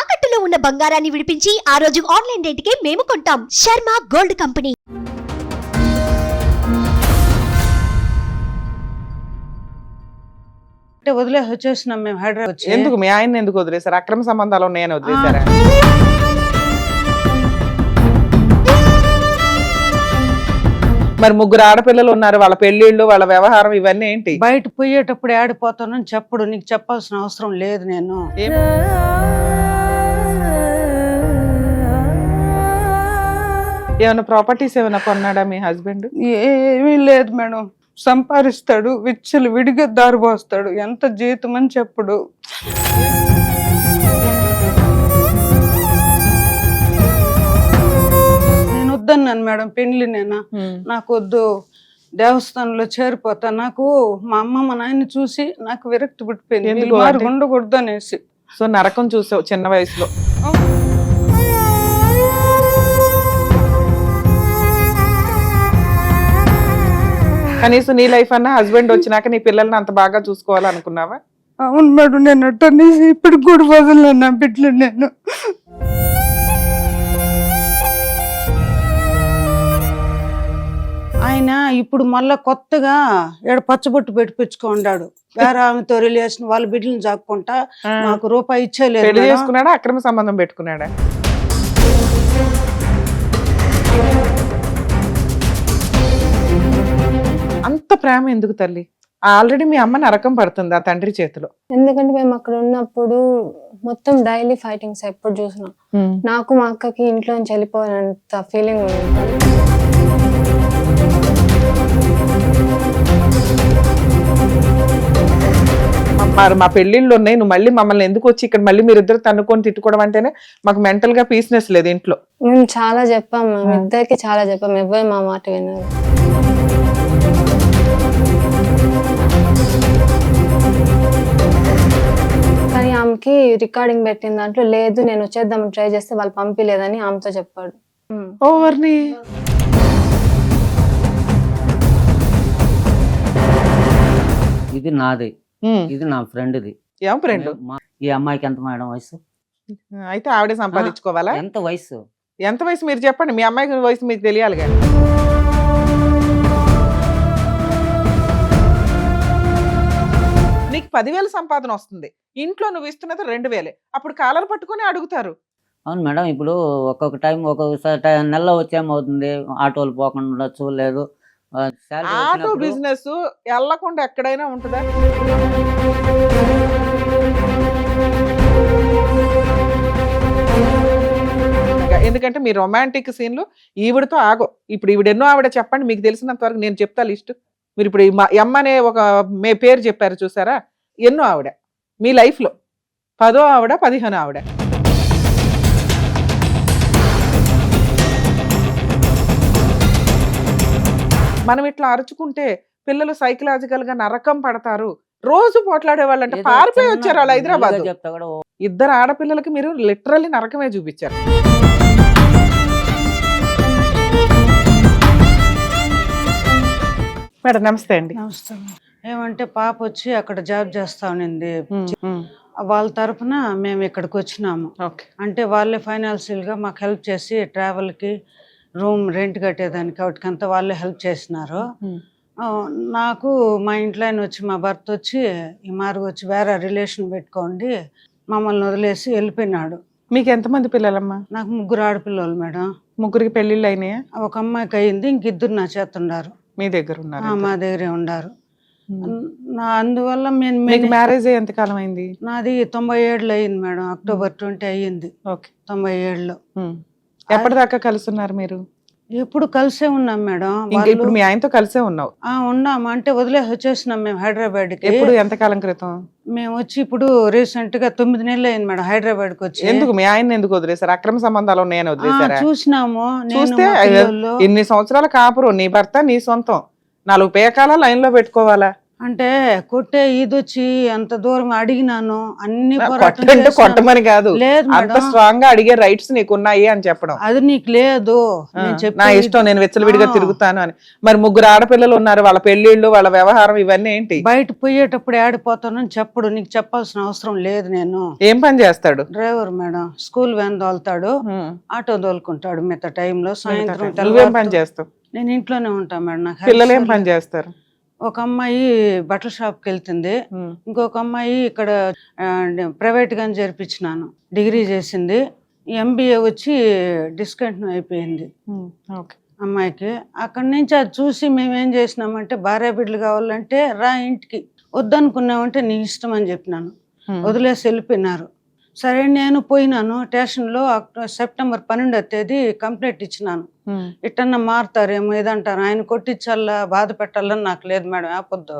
తాకట్టులో ఉన్న బంగారాన్ని విడిపించి ఆ రోజు ఆన్లైన్ రేటుకే మేము కొంటాం. Sharma gold company. అంటే వదిలేసి వచ్చేసినాం మేము హైదరాబాద్ వచ్చి. ఎందుకు మీ ఆయన ఎందుకు వదిలేశారు? అక్రమ సంబంధాలు ఉన్నాయని వదిలేశారా? మరి ముగ్గురు ఆడపిల్లలు ఉన్నారు, వాళ్ళ పెళ్లిళ్ళు, వాళ్ళ వ్యవహారం ఇవన్నీ ఏంటి? బయట పోయేటప్పుడు ఆడిపోతానని చెప్పడు, నీకు చెప్పాల్సిన అవసరం లేదు. నేను ఏమైనా ప్రాపర్టీస్ ఏమైనా కొన్నాడా మీ హస్బెండ్? ఏమీ లేదు మేడం. సంపాదిస్తాడు, విచ్చలు విడిగా దారి పోస్తాడు, ఎంత జీతం అని చెప్పడు. నేను వద్దన్నాను మేడం పెళ్లి. నాకు వద్దు, దేవస్థానంలో చేరిపోతా. నాకు మా అమ్మ మా నాయన్ని చూసి నాకు విరక్తి పుట్టిపోయింది, ఉండకూడదు అనేసి. సో నరకం చూసావు చిన్న వయసులో. కనీసం నీ లైఫ్ అన్నా హస్బెండ్ వచ్చినాక నీ పిల్లల్ని అంత బాగా చూసుకోవాలనుకున్నావా? అవును మేడం, నేను అట్టనేసి ఇప్పుడు కూడా వదలను నా బిడ్డలు. నేను ఆయన ఇప్పుడు మళ్ళా కొత్తగా ఏడ పచ్చబొట్టు పెట్టించుకున్నాడు. వేరే ఆమెతో రిలేషన్ వాళ్ళ బిడ్డలను జాక్కుంటా నాకు రూపాయి ఇచ్చేలేదు. పెళ్లి చేసుకున్నాడా? అక్రమ సంబంధం పెట్టుకున్నాడా? అంత ప్రేమ ఎందుకు తల్లి? ఆల్రెడీ మీ అమ్మ నరకం పడుతుంది ఆ తండ్రి చేతిలో. ఎందుకంటే మేము అక్కడ ఉన్నప్పుడు మొత్తం డైలీ ఫైటింగ్స్ ఎప్పుడు చూసినా. నాకు మా అక్కకి ఇంట్లో నుంచి వెళ్ళిపోవాలంత ఫీలింగ్ ఉంది. మరి మా పెళ్లిళ్ళు ఉన్నాయి, నువ్వు మళ్ళీ మమ్మల్ని ఎందుకు వచ్చి ఇక్కడ మళ్ళీ మీరిద్దరు తన్నుకొని తిట్టుకోవడం అంటేనే మాకు మెంటల్ గా పీస్నెస్ లేదు ఇంట్లో. మేము చాలా చెప్పాం, మేము ఇద్దరికి చాలా చెప్పాం, ఎవరు మా మాట విన్నారు. కానీ ఆమెకి రికార్డింగ్ పెట్టిన దాంట్లో లేదు, నేను వచ్చేద్దాం ట్రై చేస్తే వాళ్ళు పంపిలేదని ఆమెతో చెప్పాడు. ఓవర్ని ఇది నాది, ఇది నా ఫ్రెండ్ది. ఏం ఫ్రెండ్? ఈ అమ్మాయికి ఎంత మేడం వయసు? అయితే ఆవిడే సంపాదించుకోవాలా? ఎంత వయసు? ఎంత వయసు మీరు చెప్పండి, మీ అమ్మాయికి వయసు మీకు తెలియాలి కానీ. నీకు 10,000 సంపాదన వస్తుంది, ఇంట్లో నువ్వు ఇస్తున్నది 2,000. అప్పుడు కాలర్ పట్టుకొని అడుగుతారు. అవును మేడం, ఇప్పుడు ఒక్కొక్క టైం ఒక్కొక్కసారి నెలలో వచ్చేమవుతుంది, ఆటోలు పోకుండా ఉండొచ్చు, లేదు ఆటో బిజినెస్ వెళ్ళకుండా ఎక్కడైనా ఉంటుందా? ఎందుకంటే మీ రొమాంటిక్ సీన్లు ఈవిడతో ఆగో. ఇప్పుడు ఈవిడెన్నో ఆవిడ చెప్పండి, మీకు తెలిసినంత వరకు నేను చెప్తా లిస్ట్. మీరు ఇప్పుడు ఎమ్మ అనే ఒక పేరు చెప్పారు చూసారా, ఎన్నో ఆవిడ మీ లైఫ్ లో. 10వ ఆవిడ, 15 ఆవిడ. మనం ఇట్లా అరుచుకుంటే పిల్లలు సైకలాజికల్ గా నరకం పడతారు. రోజు పోట్లాడే వాళ్ళంటే పారిపోయి వచ్చారు వాళ్ళు హైదరాబాద్. ఇద్దరు ఆడపిల్లలకి మీరు లిటరల్లీ నరకమే చూపించారు. మేడం నమస్తే అండి. నమస్తే. ఏమంటే పాప వచ్చి అక్కడ జాబ్ చేస్తా ఉన్నింది, వాళ్ళ తరఫున మేము ఇక్కడికి వచ్చినాము. అంటే వాళ్ళే ఫైనాన్షియల్ గా మాకు హెల్ప్ చేసి ట్రావెల్ కి, రూమ్ రెంట్ కట్టేదానికి వాటికంతా వాళ్ళే హెల్ప్ చేసినారు. నాకు మా ఇంట్లో వచ్చి మా భర్త వచ్చి ఈ మార్గం వచ్చి వేరే రిలేషన్ పెట్టుకోండి మమ్మల్ని వదిలేసి వెళ్ళిపోయినాడు. మీకు ఎంతమంది పిల్లలమ్మా? నాకు 3 ఆడపిల్లలు మేడం. ముగ్గురికి పెళ్లిళ్ళు అయినాయా? ఒక అమ్మాయికి అయింది, ఇంకిద్దరు నా చేత ఉన్నారు. మీ దగ్గర ఉన్నారు? మా దగ్గరే ఉండారు. అందువల్ల మ్యారేజ్ ఎంత కాలం అయింది? నాది 97లో అయింది మేడం, అక్టోబర్ 20 అయ్యింది. 97లో. ఎప్పటిదాకా కలుసున్నారు మీరు? ఎప్పుడు కలిసే ఉన్నాం మేడం. ఇప్పుడు మీ ఆయనతో కలిసే ఉన్నావు? ఉన్నాము, అంటే వదిలేసి వచ్చేసినాం మేము హైదరాబాద్ కి. ఎప్పుడు, ఎంత కాలం క్రితం? మేము వచ్చి ఇప్పుడు రీసెంట్ గా 9 నెలలు అయింది మేడం హైదరాబాద్ కి వచ్చి. ఎందుకు మీ ఆయన ఎందుకు వదిలేశారు? అక్రమ సంబంధాలు ఉన్నాయని వదిలేశారా? చూసినాము. చూస్తే ఇన్ని సంవత్సరాల కాపురం, నీ భర్త నీ సొంతం, 4 పేకాల లైన్ లో పెట్టుకోవాలా? అంటే కొట్టే ఈదొచ్చి అంత దూరం అడిగినాను, అన్ని పోరాటం కొట్టంటే చేసినాను. కొట్టమని కాదు, లేదు అంత మేడం, స్ట్రాంగ్ గా అడిగే రైట్స్ నీకు ఉన్నాయి అని చెప్పడం. అది నీకు లేదు, నేను నా చెప్పేది ఇష్టం, నేను విచ్చలవిడిగా ఆ. తిరుగుతాను అని. మరి 3 ఆడపిల్లలు ఉన్నారు, వాళ్ళ పెళ్లిళ్ళు, వాళ్ళ వ్యవహారం ఇవన్నీ ఏంటి? బయట పోయేటప్పుడు ఆడిపోతానని చెప్పడు, నీకు చెప్పాల్సిన అవసరం లేదు. నేను ఏం పని చేస్తాడు? డ్రైవర్ మేడం, స్కూల్ వ్యాన్ తోలుతాడు, ఆటో తోలుకుంటాడు మిగతా టైంలో. సాయంత్రం నువ్వేం తెల్లవారుతో పని చేస్తావు? నేను ఇంట్లోనే ఉంటాను మేడం. నాకు పిల్లలు ఏం health పని చేస్తారు? ఒక అమ్మాయి బట్టల షాప్కి వెళ్తుంది, ఇంకొక అమ్మాయి ఇక్కడ ప్రైవేట్ గానే చేర్పించినాను, డిగ్రీ చేసింది. ఎంబీఏ వచ్చి డిస్కంటిన్యూ అయిపోయింది అమ్మాయికి. అక్కడి నుంచి అది చూసి మేము ఏం చేసినామంటే, భార్య బిడ్డలు కావాలంటే రా ఇంటికి, వద్దనుకున్నామంటే నీ ఇష్టం అని చెప్పినాను. వదిలేసి వెళ్ళిపోయినారు. సరే నేను పోయినాను స్టేషన్లో. సెప్టెంబర్ 12వ తేదీ కంప్లైంట్ ఇచ్చినాను. ఇట్టన్నా మారుతారేమో ఏదంటారు, ఆయన కొట్టించాలా బాధ పెట్టాలని నాకు లేదు మేడం, ఆపొద్దు.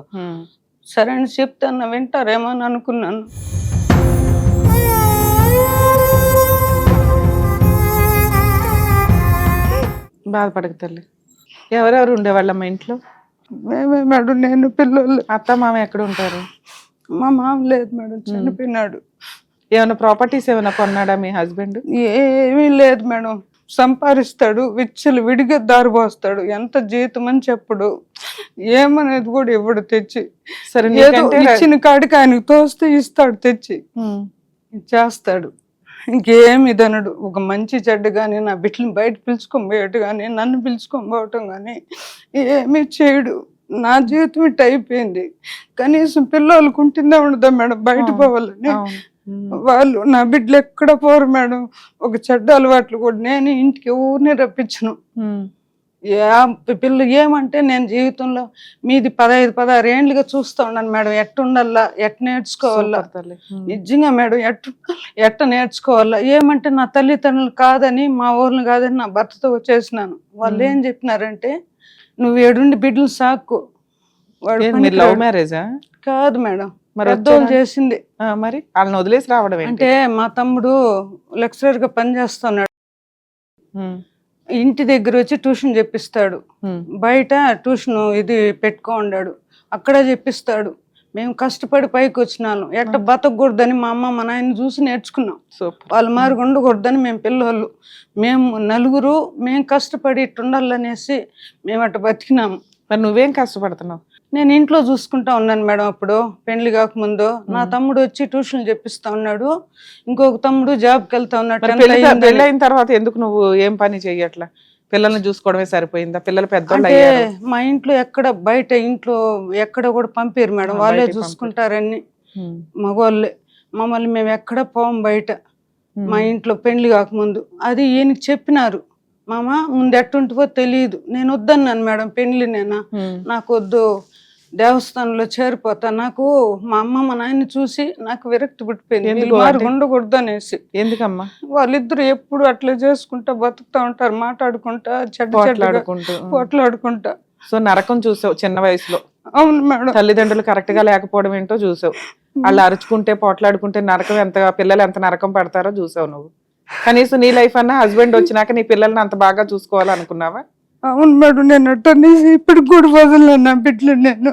సరే అని చెప్తాను, వింటారేమో అని అనుకున్నాను. బాధపడక తల్లి. ఎవరెవరు ఉండేవాళ్ళమ్మ ఇంట్లో? మేమే మేడం, నేను, పిల్లలు. అత్త మామ ఎక్కడ ఉంటారు? మా మామ లేదు మేడం, చనిపోయినాడు. ఏమైనా ప్రాపర్టీస్ ఏమైనా కొన్నాడా మీ హస్బెండ్? ఏమీ లేదు మేడం, సంపాదిస్తాడు, విచ్చలు విడిగా దారిపోస్తాడు, ఎంత జీతం అని చెప్పడు, ఏమనేది కూడా ఇవ్వడు తెచ్చి. సరే, ఏదో ఇచ్చిన కాడికి ఆయనకు తోస్తే ఇస్తాడు తెచ్చి, చేస్తాడు. ఇంకేమి ఇదనడు. ఒక మంచి చెడ్డ కానీ, నా బిడ్డని బయట పిలుచుకొని పోయేటు కానీ, నన్ను పిలుచుకొని పోవటం కానీ ఏమీ చేయడు. నా జీవితం ఇట్ అయిపోయింది. కనీసం పిల్లలకు ఉంటుందా ఉండదా మేడం బయట పోవాలని. వాళ్ళు నా బిడ్డలు ఎక్కడ పోరు మేడం. ఒక చెడ్డ అలవాట్లు కూడా నేను ఇంటికి ఊరిని రప్పించను. పిల్లలు ఏమంటే, నేను జీవితంలో మీది 15-16 ఏండ్లుగా చూస్తూ ఉన్నాను మేడం, ఎట్టుండాలా, ఎట్ట నేర్చుకోవాలా, నిజంగా మేడం ఎట్ట నేర్చుకోవాలా. ఏమంటే నా తల్లిదండ్రులు కాదని, మా ఊర్లు కాదని నా భర్తతో వచ్చేసినాను. వాళ్ళు ఏం చెప్పినారంటే, నువ్వు ఏడుండి బిడ్డలు సాక్కు. వాడు లవ్ మ్యారేజా? కాదు మేడం, పెద్దోళ్ళు చేసింది. మరి వాళ్ళని వదిలేసి రావడం అంటే మా తమ్ముడు లెక్చరర్ గా పనిచేస్తున్నాడు, ఇంటి దగ్గర వచ్చి ట్యూషన్ చెప్పిస్తాడు, బయట ట్యూషన్ ఇది పెట్టుకున్నాడు, అక్కడ చెప్పిస్తాడు. మేము కష్టపడి పైకి వచ్చినాను, ఎట్ట బతకూడదని మా అమ్మ మా నాయన చూసి నేర్చుకున్నాం. వాళ్ళు మారి ఉండకూడదని మేము పిల్లలు, మేము నలుగురు మేము కష్టపడి ఇట్టు ఉండాలనేసి మేము అట్ట బతికినాము. మరి నువ్వేం కష్టపడుతున్నావు? నేను ఇంట్లో చూసుకుంటా ఉన్నాను మేడం. అప్పుడు పెళ్లి కాకముందు నా తమ్ముడు వచ్చి ట్యూషన్లు చెప్పిస్తా ఉన్నాడు, ఇంకొక తమ్ముడు జాబ్కి వెళ్తా ఉన్నాడు. పెళ్ళి అయిన తర్వాత ఎందుకు నువ్వు ఏం పని చెయ్యట్లా? పిల్లల్ని చూసుకోవడమే సరిపోయిందా? పిల్లలు పెద్దోళ్ళు అంటే అయ్యారు. మా ఇంట్లో ఎక్కడ బయట ఇంట్లో ఎక్కడ కూడా పంపారు మేడం, వాళ్ళే చూసుకుంటారని. మగవాళ్ళే, మమ్మల్ని మేము ఎక్కడ పోం బయట. మా ఇంట్లో పెళ్లి కాకముందు అది ఈయనకి చెప్పినారు, మామ ముందు ఎట్టుంటివో తెలియదు. నేను వద్దన్నాను మేడం, పెళ్లి నాకు వద్దు, దేవస్థానంలో చేరిపోతా. నాకు మా అమ్మ మా నాయన్ని చూసి నాకు విరక్తి పుట్టిపోయింది, ఉండకూడదు అనేసి. ఎందుకమ్మా? వాళ్ళిద్దరు ఎప్పుడు అట్లా చేసుకుంటా బతుకుతా ఉంటారు, మాట్లాడుకుంటా, పోట్లాడుకుంటా. సో నరకం చూసావు చిన్న వయసులో. అవును మేడం. తల్లిదండ్రులు కరెక్ట్ గా లేకపోవడం ఏంటో చూసావు, వాళ్ళు అరుచుకుంటే పోట్లాడుకుంటే నరకం ఎంత, పిల్లలు ఎంత నరకం పడతారో చూసావు నువ్వు. కనీసం నీ లైఫ్ అన్నా హస్బెండ్ వచ్చినాక నీ పిల్లల్ని అంత బాగా చూసుకోవాలనుకున్నావా? అవును మేడం, నేను అట్టనేసి ఇప్పుడు కూడా వదలను నా బిడ్డలు. నేను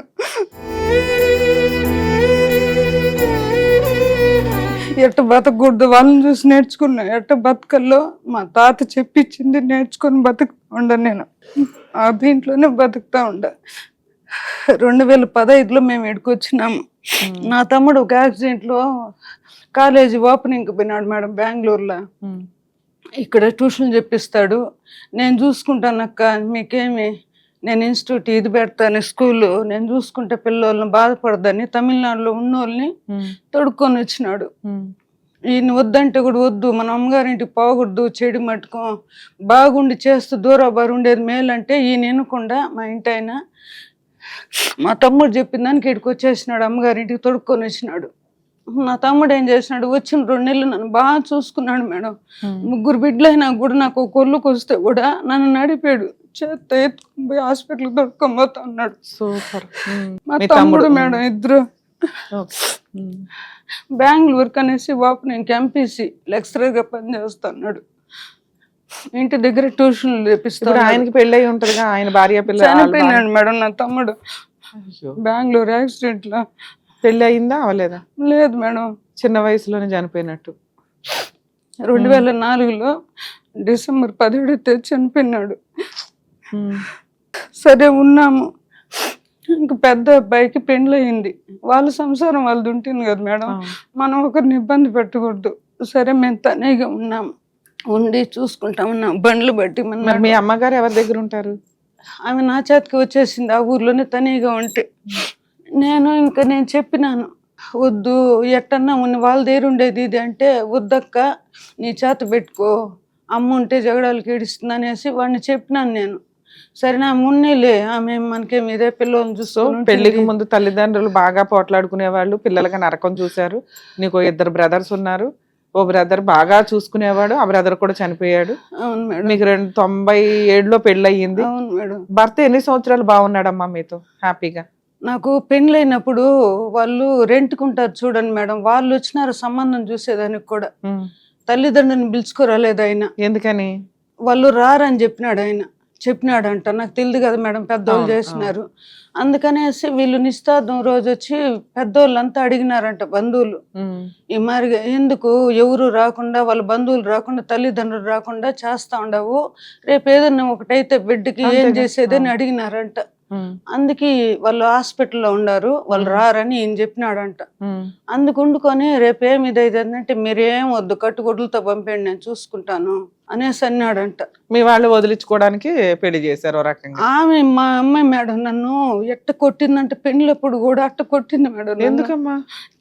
ఎట్ట బతకూడదు వాళ్ళని చూసి నేర్చుకున్నా, ఎట్ట బతకల్లో మా తాత చెప్పించింది నేర్చుకొని బతుకుతా ఉండ. నేను ఆ దీంట్లోనే బతుకుతా ఉండ. 2015లో మేము ఇక్కడికి వచ్చినాము. నా తమ్ముడు ఒక యాక్సిడెంట్లో కాలేజీ ఓపెనింగ్కి పోయినాడు మేడం బెంగళూరులో. ఇక్కడ ట్యూషన్ చెప్పిస్తాడు, నేను చూసుకుంటానక్క, మీకేమి నేను ఇన్స్టిట్యూట్ ఇది పెడతాను, స్కూలు నేను చూసుకుంటే పిల్లల్ని బాధపడదని తమిళనాడులో ఉన్నోళ్ళని తొడుక్కొని వచ్చినాడు. ఈయన వద్దంటే కూడా వద్దు, మన అమ్మగారింటికి పోకూడదు, చెడు మట్టుకో బాగుండి చేస్తూ దూరాబారు ఉండేది మేలంటే ఈయన వినకుండా మా ఇంటి ఆయన మా తమ్ముడు చెప్పిన దానికి ఇక్కడికి వచ్చేసినాడు, అమ్మగారింటికి తొడుక్కొని వచ్చినాడు. నా తమ్ముడు ఏం చేసినాడు, వచ్చిన 2 నెలలు నన్ను బాగా చూసుకున్నాడు మేడం. 3 బిడ్డలైనా కూడా నాకు కొల్లుకు వస్తే కూడా నన్ను నడిపాడు, చేత ఎత్తుకుని పోయి హాస్పిటల్కి తొడుక్కొని పోతా ఉన్నాడు. సూపర్. మా తమ్ముడు మేడం ఇద్దరు బెంగళూరు అనేసి ఓపెనింగ్ ఎంపీసీ లెక్చరర్ గా పనిచేస్తున్నాడు. ఇంటి దగ్గర ట్యూషన్లు చేపిస్తాడు. ఆయనకి పెళ్ళి అయి ఉంటదిగా, ఆయన భార్య పిల్లలు చనిపోయినాడు మేడం నా తమ్ముడు. బెంగళూరు యాక్సిడెంట్ లో. పెళ్లి అయిందా అవలేదా? లేదు మేడం, చిన్న వయసులోనే చనిపోయినట్టు. 2004లో డిసెంబర్ 17 చనిపోయినాడు. సరే ఉన్నాము, ఇంక పెద్ద అబ్బాయికి పెండ్లయింది, వాళ్ళ సంసారం వాళ్ళది ఉంటుంది కదా మేడం, మనం ఒకరిని ఇబ్బంది పెట్టకూడదు. సరే మేము తనీగా ఉన్నాము, ఉండి చూసుకుంటా ఉన్నాం బండ్లు బట్టి. మరి మీ అమ్మగారు ఎవరి దగ్గర ఉంటారు? ఆమె నా చేతికి వచ్చేసింది ఆ ఊర్లోనే తనీగా ఉంటే. నేను చెప్పినాను, వద్దు ఎట్టన్నా ఉన్న వాళ్ళ దగ్గర ఉండేది ఇది అంటే, వద్దక్క నీ చేత పెట్టుకో, అమ్మ ఉంటే జగడాలకి ఏడుస్తుంది అనేసి వాడిని చెప్పినాను నేను. సరే నా మున్నేలే, ఆమె మనకేమి ఇదే పిల్లల్ని చూస్తూ. పెళ్లికి ముందు తల్లిదండ్రులు బాగా పోట్లాడుకునే వాళ్ళు, పిల్లలకి నరకం చూశారు. నీకు 2 బ్రదర్స్ ఉన్నారు, ఓ బ్రదర్ బాగా చూసుకునేవాడు, ఆ బ్రదర్ కూడా చనిపోయాడు. అవును మేడం. మీకు 97లో పెళ్లి అయ్యింది. అవును మేడం. భర్త ఎన్ని సంవత్సరాలు బాగున్నాడమ్మా మీతో హ్యాపీగా? నాకు పెళ్ళైనప్పుడు వాళ్ళు రెంట్కుంటారు చూడండి మేడం, వాళ్ళు వచ్చినారు సంబంధం చూసేదానికి కూడా. తల్లిదండ్రులను పిలుచుకోరాలేదు ఆయన. ఎందుకని? వాళ్ళు రారని చెప్పినాడంట, నాకు తెలియదు కదా మేడం, పెద్దోళ్ళు చేసినారు. అందుకనేసి వీళ్ళు నిస్తార్థం రోజు వచ్చి పెద్దోళ్ళంతా అడిగినారంట బంధువులు, ఈ మరి ఎందుకు ఎవరు రాకుండా, వాళ్ళ బంధువులు రాకుండా, తల్లిదండ్రులు రాకుండా చేస్తా ఉండవు, రేపు ఏదన్నా ఒకటైతే బిడ్డకి ఏం చేసేదని అడిగినారంట. అందుకే వాళ్ళు హాస్పిటల్లో ఉన్నారు, వాళ్ళు రారని ఈయన చెప్పినాడంట. అందుకు వండుకొని రేపు ఏమి ఇదైందంటే, మీరేం వద్దు కట్టుగొడ్లతో పంపేయండి నేను చూసుకుంటాను అనేసి అన్నాడంట. మీ వాళ్ళు వదిలించుకోవడానికి పెళ్లి చేశారు రకంగా. ఆమె మా అమ్మాయి మేడం నన్ను ఎట్ట కొట్టిందంటే, పెళ్ళప్పుడు కూడా అట్ట కొట్టింది మేడం. ఎందుకమ్మా?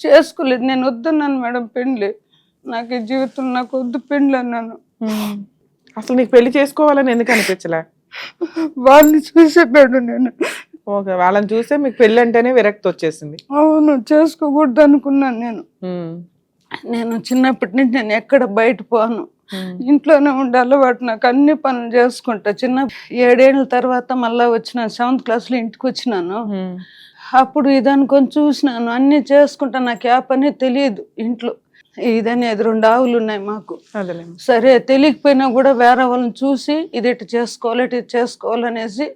చేసుకోలేదు, నేను వద్దన్నాను మేడం పెళ్ళి, నాకు ఈ జీవితం నాకు వద్దు పెళ్ళి అన్నాను. అసలు నీకు పెళ్లి చేసుకోవాలని ఎందుకు అనిపించలే? వాళ్ళని చూసే మేడం నేను. ఓకే, వాళ్ళని చూస్తే మీకు పెళ్లి అంటేనే విరక్తి వచ్చేసింది. అవును, చేసుకోకూడదు అనుకున్నాను నేను చిన్నప్పటి నుంచి నేను ఎక్కడ బయట పోను, ఇంట్లోనే ఉండే అలవాటు నాకు, అన్ని పనులు చేసుకుంటా. 7 ఏళ్ళ తర్వాత మళ్ళా వచ్చినాను, 7th క్లాస్లో ఇంటికి వచ్చినాను. అప్పుడు ఇదనుకొని చూసినాను, అన్ని చేసుకుంటా, నాకు ఏ పని తెలియదు ఇంట్లో. ఇదనేది 2 ఆవులు ఉన్నాయి మాకు. సరే తెలియకపోయినా కూడా వేరే వాళ్ళని చూసి ఇది ఇటు చేసుకోవాలనేసి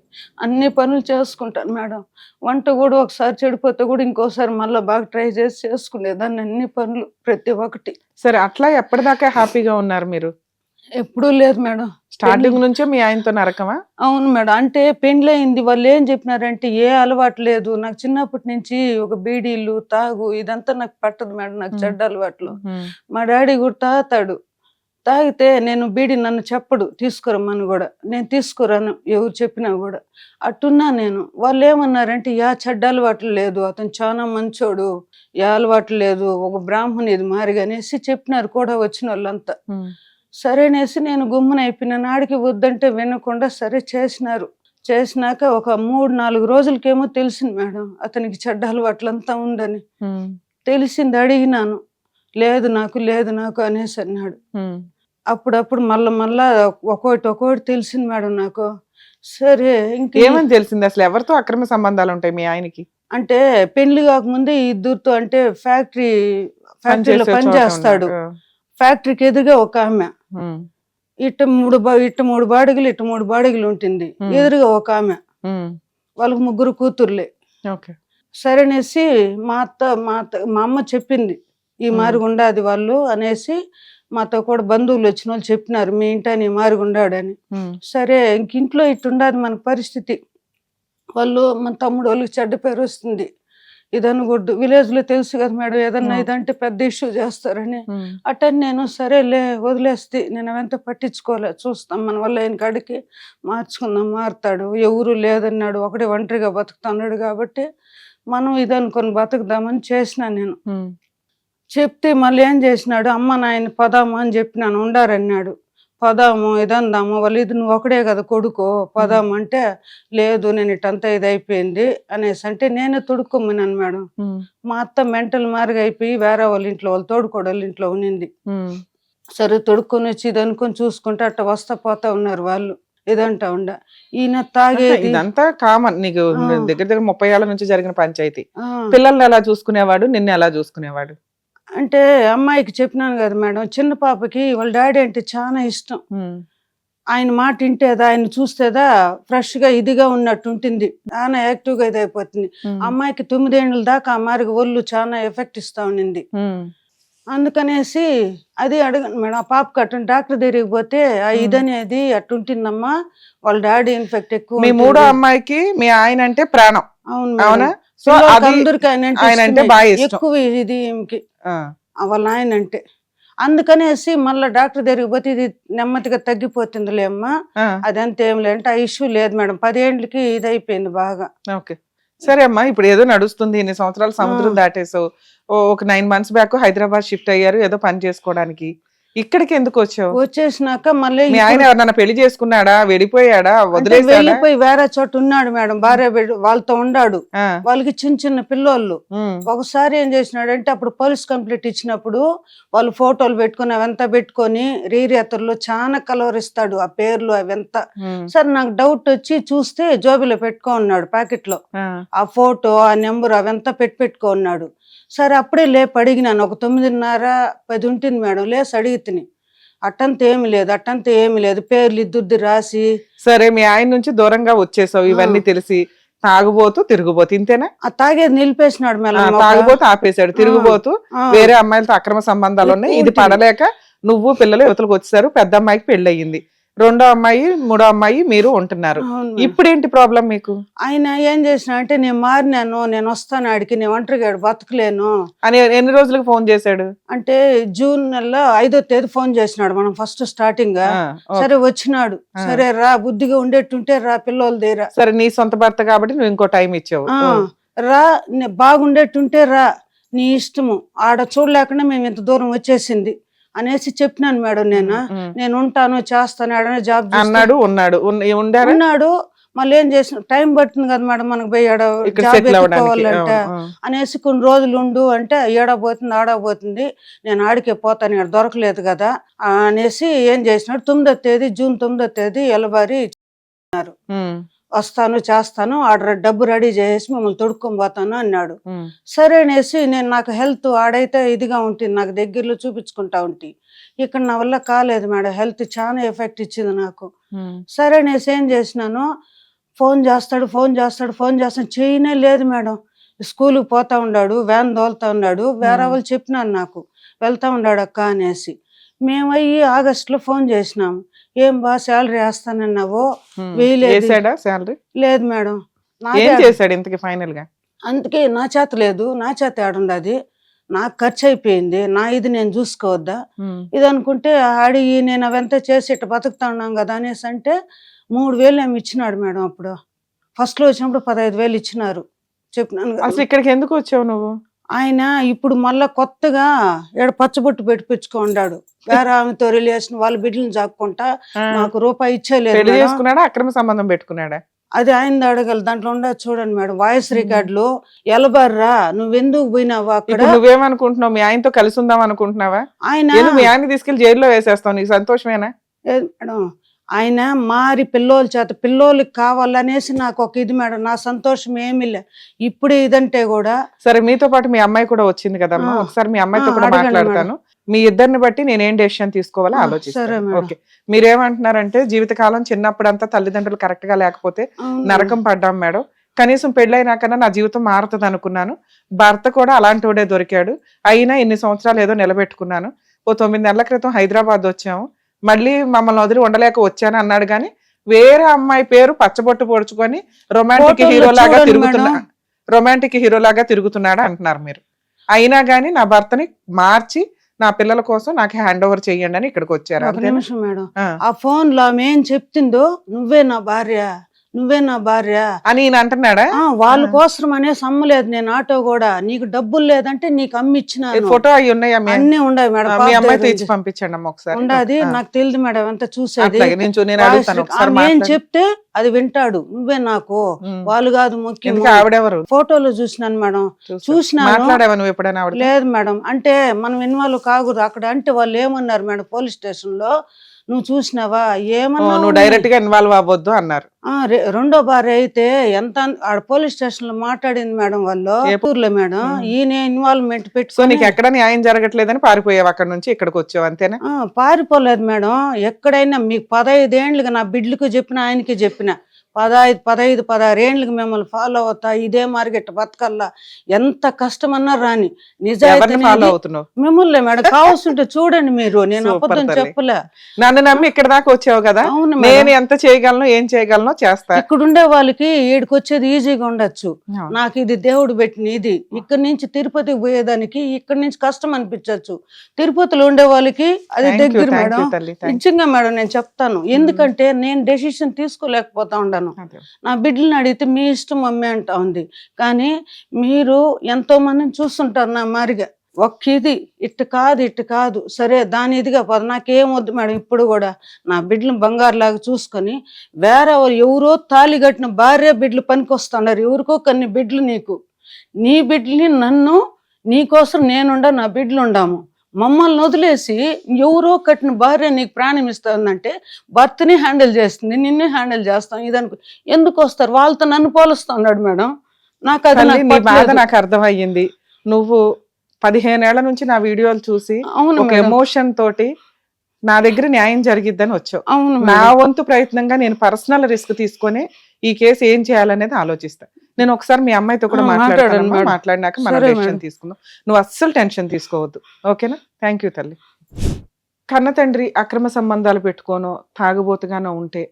అన్ని పనులు చేసుకుంటాను మేడం. వంట కూడా ఒకసారి చెడిపోతే కూడా ఇంకోసారి మళ్ళీ బాగా ట్రై చేసి చేసుకునేదాన్ని, అన్ని పనులు ప్రతి ఒక్కటి. సరే, అట్లా ఎప్పటిదాకా హ్యాపీగా ఉన్నారు మీరు? ఎప్పుడూ లేదు మేడం, స్టార్టింగ్ నుంచే మీ ఆయనతో నరకమా? అవును మేడం. అంటే పెండ్లయింది, వాళ్ళు ఏం చెప్పినారంటే ఏ అలవాటు లేదు నాకు, చిన్నప్పటి నుంచి ఒక బీడీలు తాగు ఇదంతా నాకు పట్టదు మేడం, నాకు చెడ్డ అలవాట్లు. మా డాడీ కూడా తాగితే నేను బీడీ నన్ను చెప్పడు తీసుకురమ్మని కూడా, నేను తీసుకురాను ఎవరు చెప్పినా కూడా, అట్టున్నా నేను. వాళ్ళు ఏమన్నారంటే యా చెడ్డ అలవాట్లు లేదు, అతను చాలా మంచోడు, ఏ అలవాట్లు లేదు, ఒక బ్రాహ్మణి ఇది మారిగనేసి చెప్పినారు కూడా వచ్చిన వాళ్ళంతా. సరేనేసి నేను గుమ్మన అయిపోయినాను, ఆడికి వద్దంటే వినకుండా సరే చేసినాక ఒక 3-4 రోజులకేమో తెలిసింది మేడం అతనికి చెడ్డ అలవాట్లంతా ఉందని. తెలిసింది, అడిగినాను, లేదు నాకు అనేసి అన్నాడు. అప్పుడప్పుడు మళ్ళా ఒక్కొక్కటి తెలిసింది మేడం నాకు. సరే ఇంకేమని తెలిసింది? అసలు ఎవరితో అక్రమ సంబంధాలు ఉంటాయి మీ ఆయనకి? అంటే పెళ్లి కాకముందే ఇద్దరితో, అంటే ఫ్యాక్టరీలో పని చేస్తాడు, ఫ్యాక్టరీకి ఎదురుగా ఒక ఆమె, ఇటు 3 బాడిగలు ఇటు 3 బాడిగలు ఉంటుంది, ఎదురుగా ఒక ఆమె, వాళ్ళకి 3 కూతుర్లే. సరేనేసి మా అమ్మ చెప్పింది ఈ మారుగుండా అది వాళ్ళు అనేసి, మాతో కూడా బంధువులు వచ్చిన వాళ్ళు చెప్పినారు మీ ఇంటని మారుగుండాడని. సరే ఇంట్లో ఇట్టుండదు మన పరిస్థితి, వాళ్ళు మన తమ్ముడు వాళ్ళకి చెడ్డ పేరు వస్తుంది, ఇదనకూడదు, విలేజ్ లో తెలుసు కదా మేడం ఏదన్నా ఇదంటే పెద్ద ఇష్యూ చేస్తారని. అటని నేను సరేలే వదిలేస్తే, నేను అవంతా పట్టించుకోలే, చూస్తాం మన వల్ల ఆయన కాడికి మార్చుకుందాం, మారుతాడు, ఎవరు లేదన్నాడు, ఒకటే ఒంటరిగా బతుకుతున్నాడు కాబట్టి మనం ఇదనుకొని బతుకుదామని చేసిన నేను. చెప్తే మళ్ళీ ఏం చేసినాడు, అమ్మ నాయన పదాము అని చెప్పినాను, ఉండారన్నాడు. పదాము ఇదందాము, వాళ్ళు ఇది నువ్వు ఒకడే కదా కొడుకో పదాము అంటే, లేదు నేను ఇటంతా ఇది అయిపోయింది అనేసి అంటే నేనే తొడుక్కొమ్మినాను మేడం. మా అత్త మెంటల్ మారిగా అయిపోయి వేరే వాళ్ళ ఇంట్లో, వాళ్ళు తోడుకోడళ్ళ ఇంట్లో ఉన్నింది. సరే తొడుక్కొని వచ్చి ఇది అనుకొని చూసుకుంటే అట్ట వస్తా పోతా ఉన్నారు వాళ్ళు, ఇదంటా ఉండ. ఈయన తాగేది ఇదంతా కామన్, నీకు దగ్గర 30 ఏళ్ల నుంచి జరిగిన పంచాయతీ. పిల్లల్ని ఎలా చూసుకునేవాడు, నిన్ను ఎలా చూసుకునేవాడు? అంటే అమ్మాయికి చెప్పినాను కదా మేడం, చిన్న పాపకి వాళ్ళ డాడీ అంటే చాలా ఇష్టం. ఆయన మాట వింటేదా, ఆయన చూస్తేదా ఫ్రెష్ గా ఇదిగా ఉన్నట్టు ఉంటుంది, చాలా యాక్టివ్ గా ఇదైపోతుంది. అమ్మాయికి 9 ఏళ్ళ దాకా అమ్మాయికి ఒళ్ళు చాలా ఎఫెక్ట్ ఇస్తా ఉండింది. అందుకనేసి అది అడగను మేడం. ఆ పాపకి అటు డాక్టర్ దగ్గరికి పోతే ఇదనేది అట్టుంటుందమ్మా, వాళ్ళ డాడీ ఇన్ఫెక్ట్ ఎక్కువ మీ ఉంటుంది. మూడో అమ్మాయికి మీ ఆయన అంటే ప్రాణం, అవును అవునా? మేడం. సో పిల్లలకి అది అందరికీ ఆయన అంటే ఆయన అంటే ఇష్టమే. బాగా ఇష్టం. ఎక్కువ ఇది ఈమెకి, ఆ, వాళ్ళ ఆయన అంటే. అందుకనేసి మళ్ళీ డాక్టర్ దగ్గరికి పోతే ఇది నెమ్మదిగా తగ్గిపోతుందిలే అమ్మా, ఆ, అదంతా ఏం లేదు అంటే ఆ ఇష్యూ లేదు మేడం. 10 ఏళ్ళకి ఇది అయిపోయింది బాగా. ఓకే. సరే అమ్మా, ఇప్పుడు ఏదో నడుస్తుంది, ఇన్ని సంవత్సరాలు సముద్రం దాటేసావు. ఒక 9 months బ్యాక్ హైదరాబాద్ షిఫ్ట్ అయ్యారు ఏదో పని చేసుకోవడానికి. ఇక్కడికి ఎందుకు వచ్చావు? వచ్చేసినాక మళ్ళీ మీ ఆయన ఎవరన్నా పెళ్లి చేసుకున్నాడా, వెళ్ళిపోయాడా, అంటే వదిలేసాడా? వెళ్ళిపోయి వేరే చోట ఉన్నాడు మేడం, భార్య వాళ్ళతో ఉన్నాడు. ఆ, వాళ్ళకి చిన్న చిన్న పిల్లోళ్ళు. ఉమ్, ఒకసారి ఏం చేసినాడంటే అప్పుడు పోలీస్ కంప్లైంట్ ఇచ్చినప్పుడు వాళ్ళు ఫోటోలు పెట్టుకుని అవంతా పెట్టుకొని రీరేతర్లో చాలా కలవరిస్తాడు ఆ పేర్లు అవంతా. ఉమ్, సరే నాకు డౌట్ వచ్చి చూస్తే జోబిలో పెట్టుకో ఉన్నాడు ప్యాకెట్ లో, ఆ, ఆ ఫోటో ఆ నెంబర్ అవంతా పెట్టుకో ఉన్నాడు. సరే అప్పుడే లేపు అడిగినాను, ఒక 9:30, 10 ఉంటుంది మేడం. లేసి అడిగితిని, అట్టంతా ఏమి లేదు పేర్లు ఇద్దరిది రాసి. సరే మీ ఆయన నుంచి దూరంగా వచ్చేసావు ఇవన్నీ తెలిసి. తాగుబోతూ తిరుగుబోతు ఇంతేనా? ఆ తాగేది నిలిపేసినాడు ఆ, మేడం. తాగుబోతూ ఆపేశాడు, తిరుగుబోతూ వేరే అమ్మాయిలతో అక్రమ సంబంధాలు ఉన్నాయి. ఇది పడలేక నువ్వు పిల్లలు యువతలకు వచ్చేసారు. పెద్ద అమ్మాయికి పెళ్లి అయ్యింది, రెండో అమ్మాయి మూడో అమ్మాయి మీరు ఉంటున్నారు. ఇప్పుడు ఏంటి ప్రాబ్లం మీకు? ఆయన ఏం చేసిన అంటే నేను మారినాను, నేను వస్తాను ఆడికి, నేను ఒంటరిగా బతకలేను అని ఎన్ని రోజులకు ఫోన్ చేశాడు? అంటే జూన్ నెల 5వ తేదీ ఫోన్ చేసినాడు మనం ఫస్ట్ స్టార్టింగ్ గా. సరే వచ్చినాడు, సరే రా బుద్ధిగా ఉండేట్టుంటే రా పిల్లల దగ్గర. సరే నీ సొంత భర్త కాబట్టి నువ్వు ఇంకో టైం ఇచ్చావు. రా బాగుండేట్టుంటే రా, నీ ఇష్టము, ఆడ చూడలేకుండా మేము ఇంత దూరం వచ్చేసింది అనేసి చెప్పినాను మేడం. నేను ఉంటాను చేస్తాను, ఆడనే జాబ్ అన్నాడు. ఉన్నాడు. మళ్ళీ ఏం చేసిన టైం పడుతుంది కదా మేడం మనకు పోయి జాబ్ ఎత్తుకోవాలంటే అనేసి కొన్ని రోజులు ఉండు అంటే ఏడబోతుంది ఆడబోతుంది, నేను ఆడికే పోతాను, ఇక్కడ దొరకలేదు కదా అనేసి ఏం చేసినాడు. 9వ తేదీ జూన్ 9వ తేదీ ఎలబారి వస్తాను చేస్తాను, ఆడ డబ్బు రెడీ చేసి మిమ్మల్ని తొడుక్కొని పోతాను అన్నాడు. సరే అనేసి నేను నాకు హెల్త్ ఆడైతే ఇదిగా ఉంటుంది, నాకు దగ్గరలో చూపించుకుంటా ఉంటే, ఇక్కడ నా వల్ల కాలేదు మేడం, హెల్త్ చాలా ఎఫెక్ట్ ఇచ్చింది నాకు. సరే అనేసి ఏం చేసినాను, ఫోన్ చేస్తాడు చేయనే లేదు మేడం. స్కూల్కి పోతా ఉన్నాడు, వ్యాన్ తోలుతా ఉన్నాడు, వేరే వాళ్ళు చెప్పినాను నాకు వెళ్తా ఉన్నాడు అక్క అనేసి. మేమయ్యి ఆగస్టులో ఫోన్ చేసినాము, ఏం బా శాలరీ వేస్తానన్నావో శాలరీ లేదు మేడం. ఫైనల్ గా అందుకే నా చేత లేదు, నా చేత ఏడుండది, నాకు ఖర్చు అయిపోయింది, నా ఇది నేను చూసుకోవద్దా ఇది అనుకుంటే అడిగి నేను అవంతా చేసి ఇట్లా బతుకుతా ఉన్నాం కదా అనేసి అంటే 3,000 ఏమి ఇచ్చినాడు మేడం. అప్పుడు ఫస్ట్ లో వచ్చినప్పుడు 15,000 ఇచ్చినారు. చెప్పినాను అసలు ఇక్కడికి ఎందుకు వచ్చావు నువ్వు? ఆయన ఇప్పుడు మళ్ళా కొత్తగా పచ్చబొట్టు పెట్టించుకున్నాడు, వేరే ఆమెతో రిలేషన్, వాళ్ళ బిడ్డలను జాక్కుంటా నాకు రూపాయి ఇచ్చేలేదు. చేసుకున్నాడా, అక్రమ సంబంధం పెట్టుకున్నాడా? అది ఆయన అడగాలి, దాంట్లో ఉండదు చూడండి మేడం, వాయిస్ రికార్డులు. ఎలబర్రా నువ్వెందుకు పోయినావా అక్కడ? నువ్వేమనుకుంటున్నావు, మీ ఆయనతో కలిసి ఉందాం అనుకుంటున్నావా? ఆయన మీ ఆయన తీసుకెళ్లి జైల్లో వేసేస్తావు, నీకు సంతోషమేనా? మేడం ఆయన మారి పిల్లోల చేత పిల్లోలకి కావాలనేసి నాకు ఒక ఇది మేడం, నా సంతోషం ఏమి లే ఇప్పుడు ఇదంటే కూడా. సరే మీతో పాటు మీ అమ్మాయి కూడా వచ్చింది కదమ్మా, ఒకసారి మీ అమ్మాయితో కూడా మాట్లాడతాను. మీ ఇద్దరిని బట్టి నేనేం డెసిషన్ తీసుకోవాలో ఆలోచిస్తాను. ఓకే, మీరేమంటున్నారంటే జీవితకాలం చిన్నప్పుడంతా తల్లిదండ్రులు కరెక్ట్ గా లేకపోతే నరకం పడ్డాం మేడం, కనీసం పెళ్ళైనాకన్నా నా జీవితం మారుతుంది అనుకున్నాను, భర్త కూడా అలాంటి వాడే దొరికాడు, అయినా ఇన్ని సంవత్సరాలు ఏదో నిలబెట్టుకున్నాను. ఓ 9 నెలల క్రితం హైదరాబాద్ వచ్చాము, మళ్ళీ మమ్మల్ని వదిలి ఉండలేక వచ్చాను అన్నాడు. కానీ వేరే అమ్మాయి పేరు పచ్చబొట్టు పొడుచుకొని రొమాంటిక్ హీరోలాగా తిరుగుతున్నాడు అంటున్నారు మీరు. అయినా గానీ నా భర్తని మార్చి నా పిల్లల కోసం నాకు హ్యాండ్ ఓవర్ చెయ్యండి అని ఇక్కడికి వచ్చారు. నిమిషం మేడం, ఆ ఫోన్ లో ఆమె ఏం చెప్తుందో, నువ్వే నా భార్య అని ఈయన అంటున్నాడా? వాళ్ళ కోసం అనే సమ్మలేదు నేను ఆటో కూడా, నీకు డబ్బులు లేదంటే నీకు అమ్మిచ్చిన ఫోటో అవి ఉన్నాయి, అన్ని ఉన్నాయి మేడం. మీ అమ్మాయితో ఇచ్చి పంపించండి అమ్మ ఒకసారి. ఉండదు, నాకు తెలియదు మేడం అంతా చూసేది. ఏం చెప్తే అది వింటాడు, నువ్వే నాకు, వాళ్ళు కాదు ముఖ్యం. ఆవిడెవరు? ఫోటోలో చూసినాను మేడం, చూసినాను. లేదు మేడం, అంటే మనం ఇన్వాల్వ్ కాకూడదు అక్కడ. అంటే వాళ్ళు ఏమన్నారు మేడం పోలీస్ స్టేషన్ లో, నువ్వు చూసినావా ఓ, ఏమన్నా నువ్వు డైరెక్ట్ గా ఇన్వాల్వ్ అవ్వద్దు అన్నారు. రెండో భార్య అయితే ఎంత ఆడ పోలీస్ స్టేషన్ లో మాట్లాడింది మేడం వాళ్ళు ఊర్లో మేడం, ఈయన ఇన్వాల్వ్మెంట్ సో పెట్టుకొని నీకు ఎక్కడ న్యాయం జరగట్లేదని పారిపోయావు అక్కడ నుంచి ఇక్కడికి వచ్చావు అంతేనా? పారిపోలేదు మేడం. ఎక్కడైనా మీకు 15 ఏండ్లుగా నా బిడ్డలకు చెప్పిన ఆయనకి చెప్పిన 15, 16 ఏండ్లకి మిమ్మల్ని ఫాలో అవుతా ఇదే మార్కెట్ బతకల్లా ఎంత కష్టమన్నా రాని నిజాయితీ ఫాలో అవుతున్నావు? మిమ్మల్ని మేడం కావాల్సింటే చూడండి మీరు, నేను Super అబద్ధం తల్లి. చెప్పలే. నన్ను నమ్మి ఇక్కడ దాకా వచ్చావు కదా, అవును నేను మేడం. ఎంత చేయగలను ఏం చేయగలను చేస్తా. ఇక్కడ ఉండే వాళ్ళకి ఈడికి వచ్చేది ఈజీగా ఉండొచ్చు, నాకు ఇది దేవుడు పెట్టిన ఇది. ఇక్కడ నుంచి తిరుపతికి పోయేదానికి ఇక్కడ నుంచి కష్టం అనిపించవచ్చు, తిరుపతిలో ఉండే వాళ్ళకి అది దగ్గర మేడం. నిజంగా మేడం నేను చెప్తాను, ఎందుకంటే నేను డెసిషన్ తీసుకోలేకపోతా ఉన్నాను. నా బిడ్డలను అడిగితే మీ ఇష్టం మమ్మీ అంటా ఉంది, కానీ మీరు ఎంతో మందిని చూస్తుంటారు నా మారిగా. ఇది ఇట్టు కాదు సరే దాని ఇదిగా పద, నాకేం వద్దు మేడం. ఇప్పుడు కూడా నా బిడ్డలు బంగారులాగా చూసుకొని వేరే ఎవరో తాళి కట్టిన భార్య బిడ్డలు పనికొస్తున్నారు, ఎవరికో కొన్ని బిడ్డలు నీకు, నీ బిడ్డని నన్ను నీకోసం నేనుండా నా బిడ్డలు ఉండాము. మమ్మల్ని వదిలేసి ఎవరో కట్టిన భార్య నీకు ప్రాణం ఇస్తుందంటే భర్తని హ్యాండిల్ చేస్తుంది, నిన్నే హ్యాండిల్ చేస్తాం ఇదనుకో. ఎందుకు వస్తారు వాళ్ళతో నన్ను పోలుస్తున్నాడు మేడం. నాకు అది నీ బాధ నాకు అర్థమయ్యింది. నువ్వు 15 ఏళ్ల నుంచి నా వీడియోలు చూసి ఒక ఎమోషన్ తోటి నా దగ్గర న్యాయం జరిగిద్దని వచ్చావు. నా వంతు ప్రయత్నంగా నేను పర్సనల్ రిస్క్ తీసుకొని ఈ కేసు ఏం చేయాలనేది ఆలోచిస్తా. నేను ఒకసారి మీ అమ్మాయితో కూడా మాట్లాడినాక మనం డెసిషన్ తీసుకుందాం. నువ్వు అస్సలు టెన్షన్ తీసుకోవద్దు, ఓకేనా? థ్యాంక్ యూ తల్లి. కన్న తండ్రి అక్రమ సంబంధాలు పెట్టుకోనో తాగుబోతుగానో ఉంటే,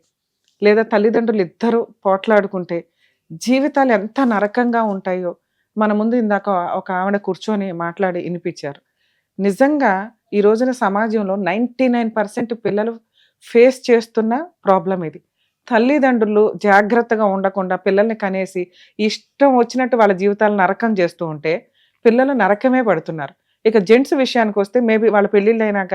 లేదా తల్లిదండ్రులు ఇద్దరు పోట్లాడుకుంటే జీవితాలు ఎంత నరకంగా ఉంటాయో మన ముందు ఇందాక ఒక ఆవిడ కూర్చొని మాట్లాడి వినిపించారు. నిజంగా ఈ రోజున సమాజంలో 99% పిల్లలు ఫేస్ చేస్తున్న ప్రాబ్లం ఇది. తల్లిదండ్రులు జాగ్రత్తగా ఉండకుండా పిల్లల్ని కనేసి ఇష్టం వచ్చినట్టు వాళ్ళ జీవితాలు నరకం చేస్తూ ఉంటే పిల్లలు నరకమే పడుతున్నారు. ఇక జెంట్స్ విషయానికి వస్తే మేబీ వాళ్ళ పెళ్ళిళ్ళు అయినాక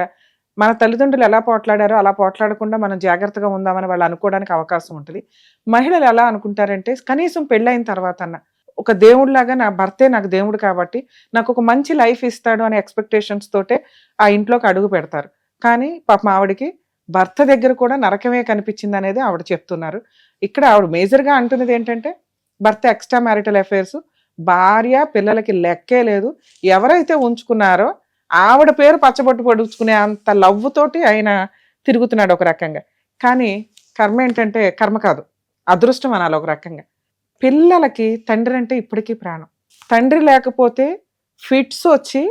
మన తల్లిదండ్రులు ఎలా పోట్లాడారో అలా పోట్లాడకుండా మనం జాగ్రత్తగా ఉందామని వాళ్ళు అనుకోవడానికి అవకాశం ఉంటుంది. మహిళలు ఎలా అనుకుంటారంటే కనీసం పెళ్ళైన తర్వాత అన్న ఒక దేవుడిలాగా నా భర్తే నాకు దేవుడు కాబట్టి నాకు ఒక మంచి లైఫ్ ఇస్తాడు అనే ఎక్స్పెక్టేషన్స్ తోటే ఆ ఇంట్లోకి అడుగు పెడతారు. కానీ పాపం ఆవిడకి భర్త దగ్గర కూడా నరకమే కనిపించింది అనేది ఆవిడ చెప్తున్నారు. ఇక్కడ ఆవిడ మేజర్గా అంటున్నది ఏంటంటే భర్త ఎక్స్ట్రా మ్యారిటల్ అఫైర్స్, భార్య పిల్లలకి లెక్కే లేదు. ఎవరైతే ఉంచుకున్నారో ఆవిడ పేరు పచ్చబొట్టు పొడుచుకునే అంత లవ్ తోటి ఆయన తిరుగుతున్నాడు ఒక రకంగా. కానీ కర్మ ఏంటంటే కర్మ కాదు, అదృష్టం అనాలి ఒక రకంగా. పిల్లలకి తండ్రి అంటే ఇప్పటికీ ప్రాణం. తండ్రి లేకపోతే ఫిట్స్ వచ్చి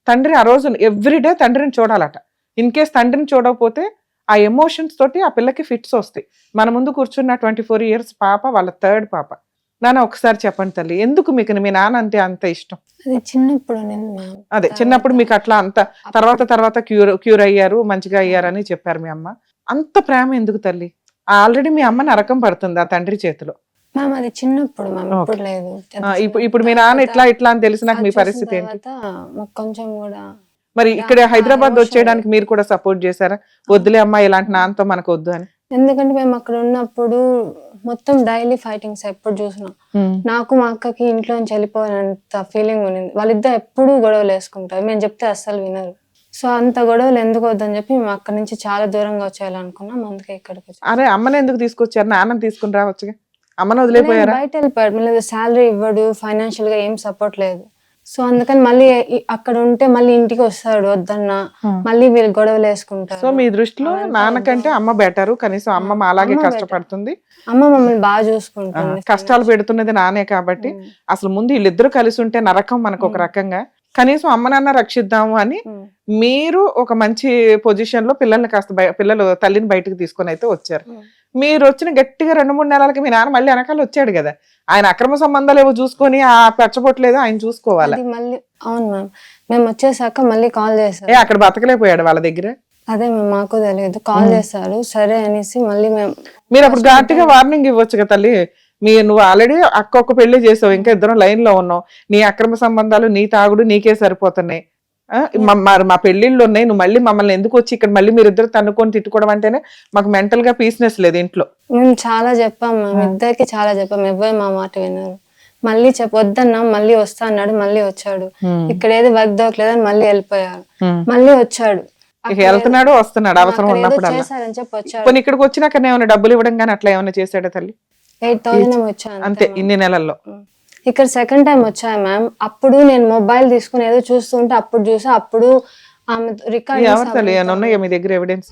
తండ్రి ఆ రోజు ఎవ్రీడే తండ్రిని చూడాలట. ఇన్ కేస్ తండ్రిని చూడకపోతే ఆ ఎమోషన్స్ తోటి ఆ పిల్లకి ఫిట్స్ వస్తాయి. మన ముందు కూర్చున్న 24 years పాప, వాళ్ళ 3rd పాప. నాన్న ఒకసారి చెప్పండి తల్లి, ఎందుకు మీకు మీ నాన్న అంటే అంత ఇష్టం? అదే చిన్నప్పుడు మీకు అట్లా అంత తర్వాత క్యూర్ అయ్యారు, మంచిగా అయ్యారని చెప్పారు మీ అమ్మ. అంత ప్రేమ ఎందుకు తల్లి? ఆల్రెడీ మీ అమ్మ నరకం పడుతుంది ఆ తండ్రి చేతిలో. అది చిన్నప్పుడు లేదు. ఇప్పుడు మీ నాన్న ఇట్లా అని తెలిసినాక మీ పరిస్థితి ఏంటి? కొంచెం కూడా మరి ఇక్కడ హైదరాబాద్ వచ్చేయడానికి మీరు కూడా సపోర్ట్ చేశారా? వద్దులే అమ్మా ఇలాంటి నాన్నతో మనకు వద్దు అని. ఎందుకంటే మేము అక్కడ ఉన్నప్పుడు మొత్తం డైలీ ఫైటింగ్స్ ఎప్పుడు చూసినాం. నాకు మా అక్కకి ఇంట్లో నుంచి వెళ్ళిపోయినంత ఫీలింగ్ ఉంది. వాళ్ళిద్దరు ఎప్పుడు గొడవలు వేసుకుంటారు, మేము చెప్తే అస్సలు వినరు. సో అంత గొడవలు ఎందుకు వద్దని చెప్పి మేము అక్కడ నుంచి చాలా దూరంగా వచ్చేయాలనుకున్నాం. అందుకే ఇక్కడికి వచ్చాం. అరే అమ్మని ఎందుకు తీసుకొచ్చారు? నాన్నని తీసుకుని రావచ్చుగా. అమ్మని వదిలేపోయారా? బయట వెళ్ళిపోయాడు, మళ్ళీ శాలరీ ఇవ్వడు, ఫైనాన్షియల్ గా ఏం సపోర్ట్ లేదు. సో అందుకని మళ్ళీ అక్కడ ఉంటే మళ్ళీ ఇంటికి వస్తాడు వద్దన్నా, మళ్ళీ వీళ్ళు గొడవలు వేసుకుంటారు. సో మీ దృష్టిలో నాన్నకంటే అమ్మ బెటరు, కనీసం అమ్మ అలాగే కష్టపడుతుంది, అమ్మ మమ్మల్ని బాగా చూసుకుంటుంది. కష్టాలు పెడుతున్నది నానే కాబట్టి అసలు ముందు వీళ్ళిద్దరు కలిసి ఉంటే నరకం మనకు ఒక రకంగా. కనీసం అమ్మ నాన్న రక్షిద్దాము అని మీరు ఒక మంచి పొజిషన్ లో పిల్లల్ని పిల్లలు తల్లిని బయటకు తీసుకొని అయితే వచ్చారు. మీరు వచ్చిన గట్టిగా 2-3 నెలలకి మీ నాన్న మళ్ళీ వెనకాల వచ్చాడు కదా. ఆయన అక్రమ సంబంధాలు ఏవో చూసుకొని ఆ పెచ్చబొట్టలేదు ఆయన చూసుకోవాలి. మళ్ళీ అవును మ్యామ్, మేము వచ్చేసాక మళ్ళీ కాల్ చేశారు. అక్కడ బతకలేకపోయాడు వాళ్ళ దగ్గర. అదే మ్యామ్ మాకు తెలియదు, కాల్ చేశారు సరే అనేసి మళ్ళీ మీరు అప్పుడు గట్టిగా వార్నింగ్ ఇవ్వచ్చు కదా తల్లి. నువ్వు ఆల్రెడీ ఒక్క పెళ్లి చేసావు, ఇంకా ఇద్దరం లైన్ లో ఉన్నావు, నీ అక్రమ సంబంధాలు నీ తాగుడు నీకే సరిపోతున్నాయి, మా పెళ్లిళ్ళు ఉన్నాయి, నువ్వు మళ్ళీ మమ్మల్ని ఎందుకు వచ్చి ఇక్కడ మళ్ళీ మీరిద్దరు తన్నుకొని తిట్టుకోవడం అంటేనే మాకు మెంటల్ గా పీస్నెస్ లేదు ఇంట్లో. మేము చాలా చెప్పాం మ్యామ్, ఇద్దరికి చాలా చెప్పాం, ఎవరు మా మాట విన్నారు. మళ్ళీ వద్దన్నా మళ్ళీ వస్తా అన్నాడు, మళ్ళీ వచ్చాడు. ఇక్కడ ఏది వర్క్ దొరకలేదని మళ్ళీ వెళ్ళిపోయారు, మళ్ళీ వచ్చాడు. ఇక వెళ్తున్నాడు వస్తున్నాడు అవసరం అక్కడ ఏదో ఉన్నప్పుడు చేశారని చెప్పి వచ్చాడు. కొన్ని ఇక్కడికి వచ్చినాక ఏమైనా డబ్బులు ఇవ్వడం కానీ అట్లా ఏమైనా చేశాడా తల్లి? 8,000 వచ్చాను అంతే ఇన్ని నెలల్లో. ఇక్కడ సెకండ్ టైం వచ్చాయి మ్యామ్. అప్పుడు నేను మొబైల్ తీసుకుని ఏదో చూస్తుంటే అప్పుడు చూసా, అప్పుడు ఆమె ఎవరు తల్లి ఏమైనా ఉన్నాయా మీ దగ్గర ఎవిడెన్స్?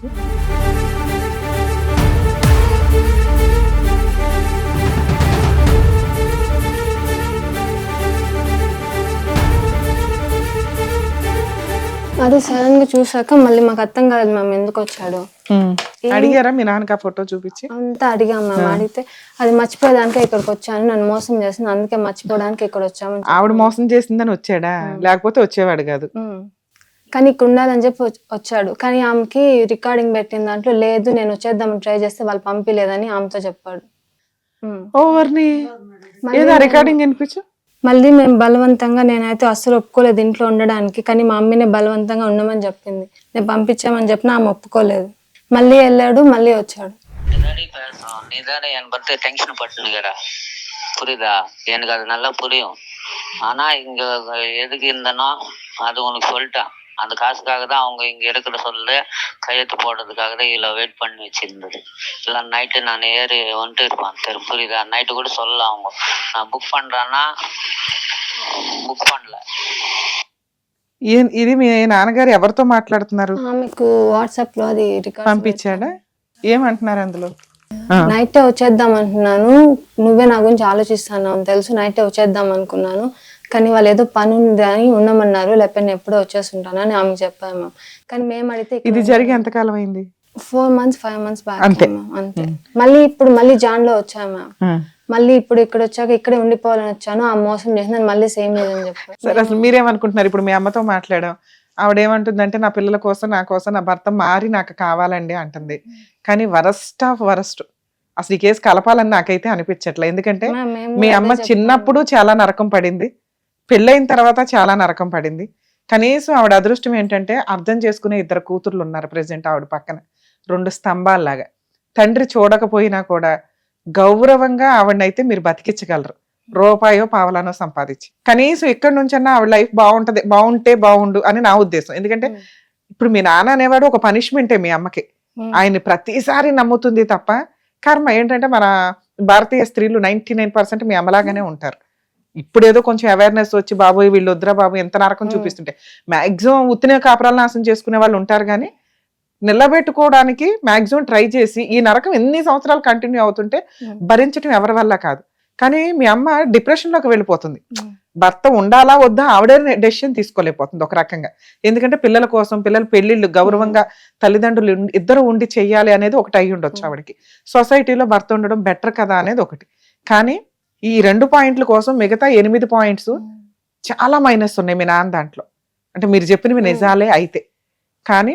అది సడన్ గా చూసాక మళ్ళీ మాకు అర్థం కాలేదు మ్యామ్ ఎందుకు వచ్చాడు. అడిగారా మీ నాన్నకి ఆ ఫోటో చూపించి? అంతా అడిగాం మ్యామ్. అడిగితే అది మర్చిపోయేదానికి ఇక్కడికి వచ్చాను, నన్ను మోసం చేసింది, అందుకే మర్చిపోవడానికి ఇక్కడ వచ్చాము. ఆవిడ మోసం చేసిందని వచ్చాడా? లేకపోతే వచ్చేవాడు కాదు. కానీ ఇక్కడ ఉండాలని చెప్పి వచ్చాడు. కానీ ఆమెకి రికార్డింగ్ పెట్టిన దాంట్లో లేదు, నేను వచ్చేద్దామని ట్రై చేస్తే వాళ్ళు పంపిలేదని ఆమెతో చెప్పాడు. ఓవర్ని రికార్డింగ్ వినిపించు. మళ్ళీ మేము బలవంతంగా, నేనైతే అస్సలు ఒప్పుకోలేదు ఇంట్లో ఉండడానికి, కానీ మా అమ్మనే బలవంతంగా ఉండమని చెప్పింది. నేను పంపించామని చెప్పిన ఆమె ఒప్పుకోలేదు. మళ్ళీ వెళ్ళాడు, మళ్ళీ వచ్చాడు. நீதானே என் பத்தி டென்ஷன் பட்டுனுக்கிற, புரியுதா? எனக்கு அது நல்லா புரியும். ஆனா இங்க எதுக்கு இருந்தனோ அது உனக்கு சொல்லிட்டேன். அந்த காசுக்காக தான் அவங்க இங்க இருக்கிற சொல்லு கையெழுத்து போடுறதுக்காக தான் இவ்வளோ வெயிட் பண்ணி வச்சிருந்தது. இல்லை நைட்டு நான் ஏறி வந்துட்டு இருப்பேன் தெரு, புரியுதா? நைட்டு கூட சொல்லலாம் அவங்க, நான் புக் பண்றேன்னா బుక్ పడలే. ఇది మీ నాన్నగారు ఎవరితో మాట్లాడుతున్నారు? ఆమెకు వాట్సాప్ లో అది రికార్డ్ పంపించాడా? ఏమంటున్నారు అందులో? నైటే వచ్చేద్దాం అంటున్నాను, నువ్వే నా గురించి ఆలోచిస్తాను తెలుసు, నైటే వచ్చేద్దాం అనుకున్నాను, కానీ వాళ్ళు ఏదో పని ఉంది అని ఉండమన్నారు, లేకపోతే నేను ఎప్పుడో వచ్చేస్తుంటాను అని ఆమె చెప్పాము. కానీ మేము అడిగితే ఇది జరిగి ఎంతకాలం అయింది? 4 months 5 months బ్యాక్ అంతే. మళ్ళీ ఇప్పుడు మళ్ళీ జాన్ లో వచ్చాము. మళ్ళీ ఇప్పుడు ఇక్కడ వచ్చాక ఇక్కడే ఉండిపోవాలని వచ్చాను, ఆ మోసం చేసిన మళ్ళీ సేమ్ లేదని చెప్పాను. సరే, అసలు మీరేమనుకుంటున్నారు? ఇప్పుడు మీ అమ్మతో మాట్లాడాం, ఆవిడ ఏమంటుందంటే నా పిల్లల కోసం, నా కోసం, నా భర్త మారి నాకు కావాలండి అంటుంది. కానీ వరస్ట్ ఆఫ్ వరస్ట్, అసలు ఈ కేసు కలపాలని నాకైతే అనిపించట్లే. ఎందుకంటే మీ అమ్మ చిన్నప్పుడు చాలా నరకం పడింది, పెళ్ళైన తర్వాత చాలా నరకం పడింది. కనీసం ఆవిడ అదృష్టం ఏంటంటే అర్థం చేసుకునే 2 కూతుర్లు ఉన్నారు ప్రెసెంట్ ఆవిడ పక్కన, 2 స్తంభాల్లాగా. తండ్రి చూడకపోయినా కూడా గౌరవంగా ఆవిడనైతే మీరు బతికించగలరు, రూపాయో పావలానో సంపాదించి. కనీసం ఇక్కడ నుంచన్నా ఆవిడ లైఫ్ బాగుంటే బాగుండు అని నా ఉద్దేశం. ఎందుకంటే ఇప్పుడు మీ నాన్న అనేవాడు ఒక పనిష్మెంటే మీ అమ్మకి. ఆయన్ని ప్రతిసారి నమ్ముతుంది తప్ప, కర్మ ఏంటంటే మన భారతీయ స్త్రీలు 99% మీ అమ్మలాగానే ఉంటారు. ఇప్పుడు ఏదో కొంచెం అవేర్నెస్ వచ్చి బాబోయ్ వీళ్ళు వద్దురా బాబు ఎంత నరకం చూపిస్తుంటే మాక్సిమం ఉత్తినే కాపురాలు నాశనం చేసుకునే వాళ్ళు ఉంటారు. కానీ నిలబెట్టుకోవడానికి మాక్సిమం ట్రై చేసి ఈ నరకం ఎన్ని సంవత్సరాలు కంటిన్యూ అవుతుంటే భరించడం ఎవరి వల్ల కాదు. కానీ మీ అమ్మ డిప్రెషన్ లోకి వెళ్ళిపోతుంది. భర్త ఉండాలా వద్దా ఆవిడే డెసిషన్ తీసుకోలేకపోతుంది ఒక రకంగా. ఎందుకంటే పిల్లల కోసం, పిల్లల పెళ్లిళ్ళు గౌరవంగా తల్లిదండ్రులు ఇద్దరు ఉండి చెయ్యాలి అనేది ఒకటి అయి ఉండొచ్చు ఆవిడకి. సొసైటీలో భర్త ఉండడం బెటర్ కదా అనేది ఒకటి. కానీ ఈ 2 పాయింట్ల కోసం మిగతా 8 పాయింట్స్ చాలా మైనస్ ఉన్నాయి మీ నాన్న దాంట్లో. అంటే మీరు చెప్పినవి నిజాలే అయితే. కానీ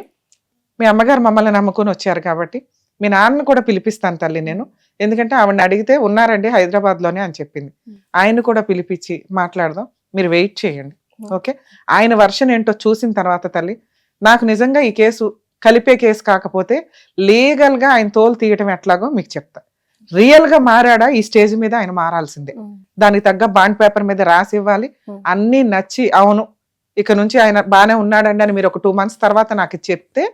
మీ అమ్మగారు మమ్మల్ని నమ్ముకొని వచ్చారు కాబట్టి మీ నాన్నను కూడా పిలిపిస్తాను తల్లి నేను. ఎందుకంటే ఆవిడని అడిగితే ఉన్నారండి హైదరాబాద్లోనే అని చెప్పింది. ఆయన కూడా పిలిపించి మాట్లాడదాం, మీరు వెయిట్ చేయండి. ఓకే, ఆయన వర్షన్ ఏంటో చూసిన తర్వాత తల్లి నాకు నిజంగా ఈ కేసు కలిపే కేసు కాకపోతే లీగల్గా ఆయన తోలు తీయటం ఎట్లాగో మీకు చెప్తా. రియల్ గా మారాడా ఈ స్టేజ్ మీద ఆయన మారాల్సిందే. దానికి తగ్గ బాండ్ పేపర్ మీద రాసి ఇవ్వాలి. అన్ని నచ్చి అవును ఇక నుంచి ఆయన బానే ఉన్నాడండి అని మీరు ఒక 2 months తర్వాత నాకు చెప్తే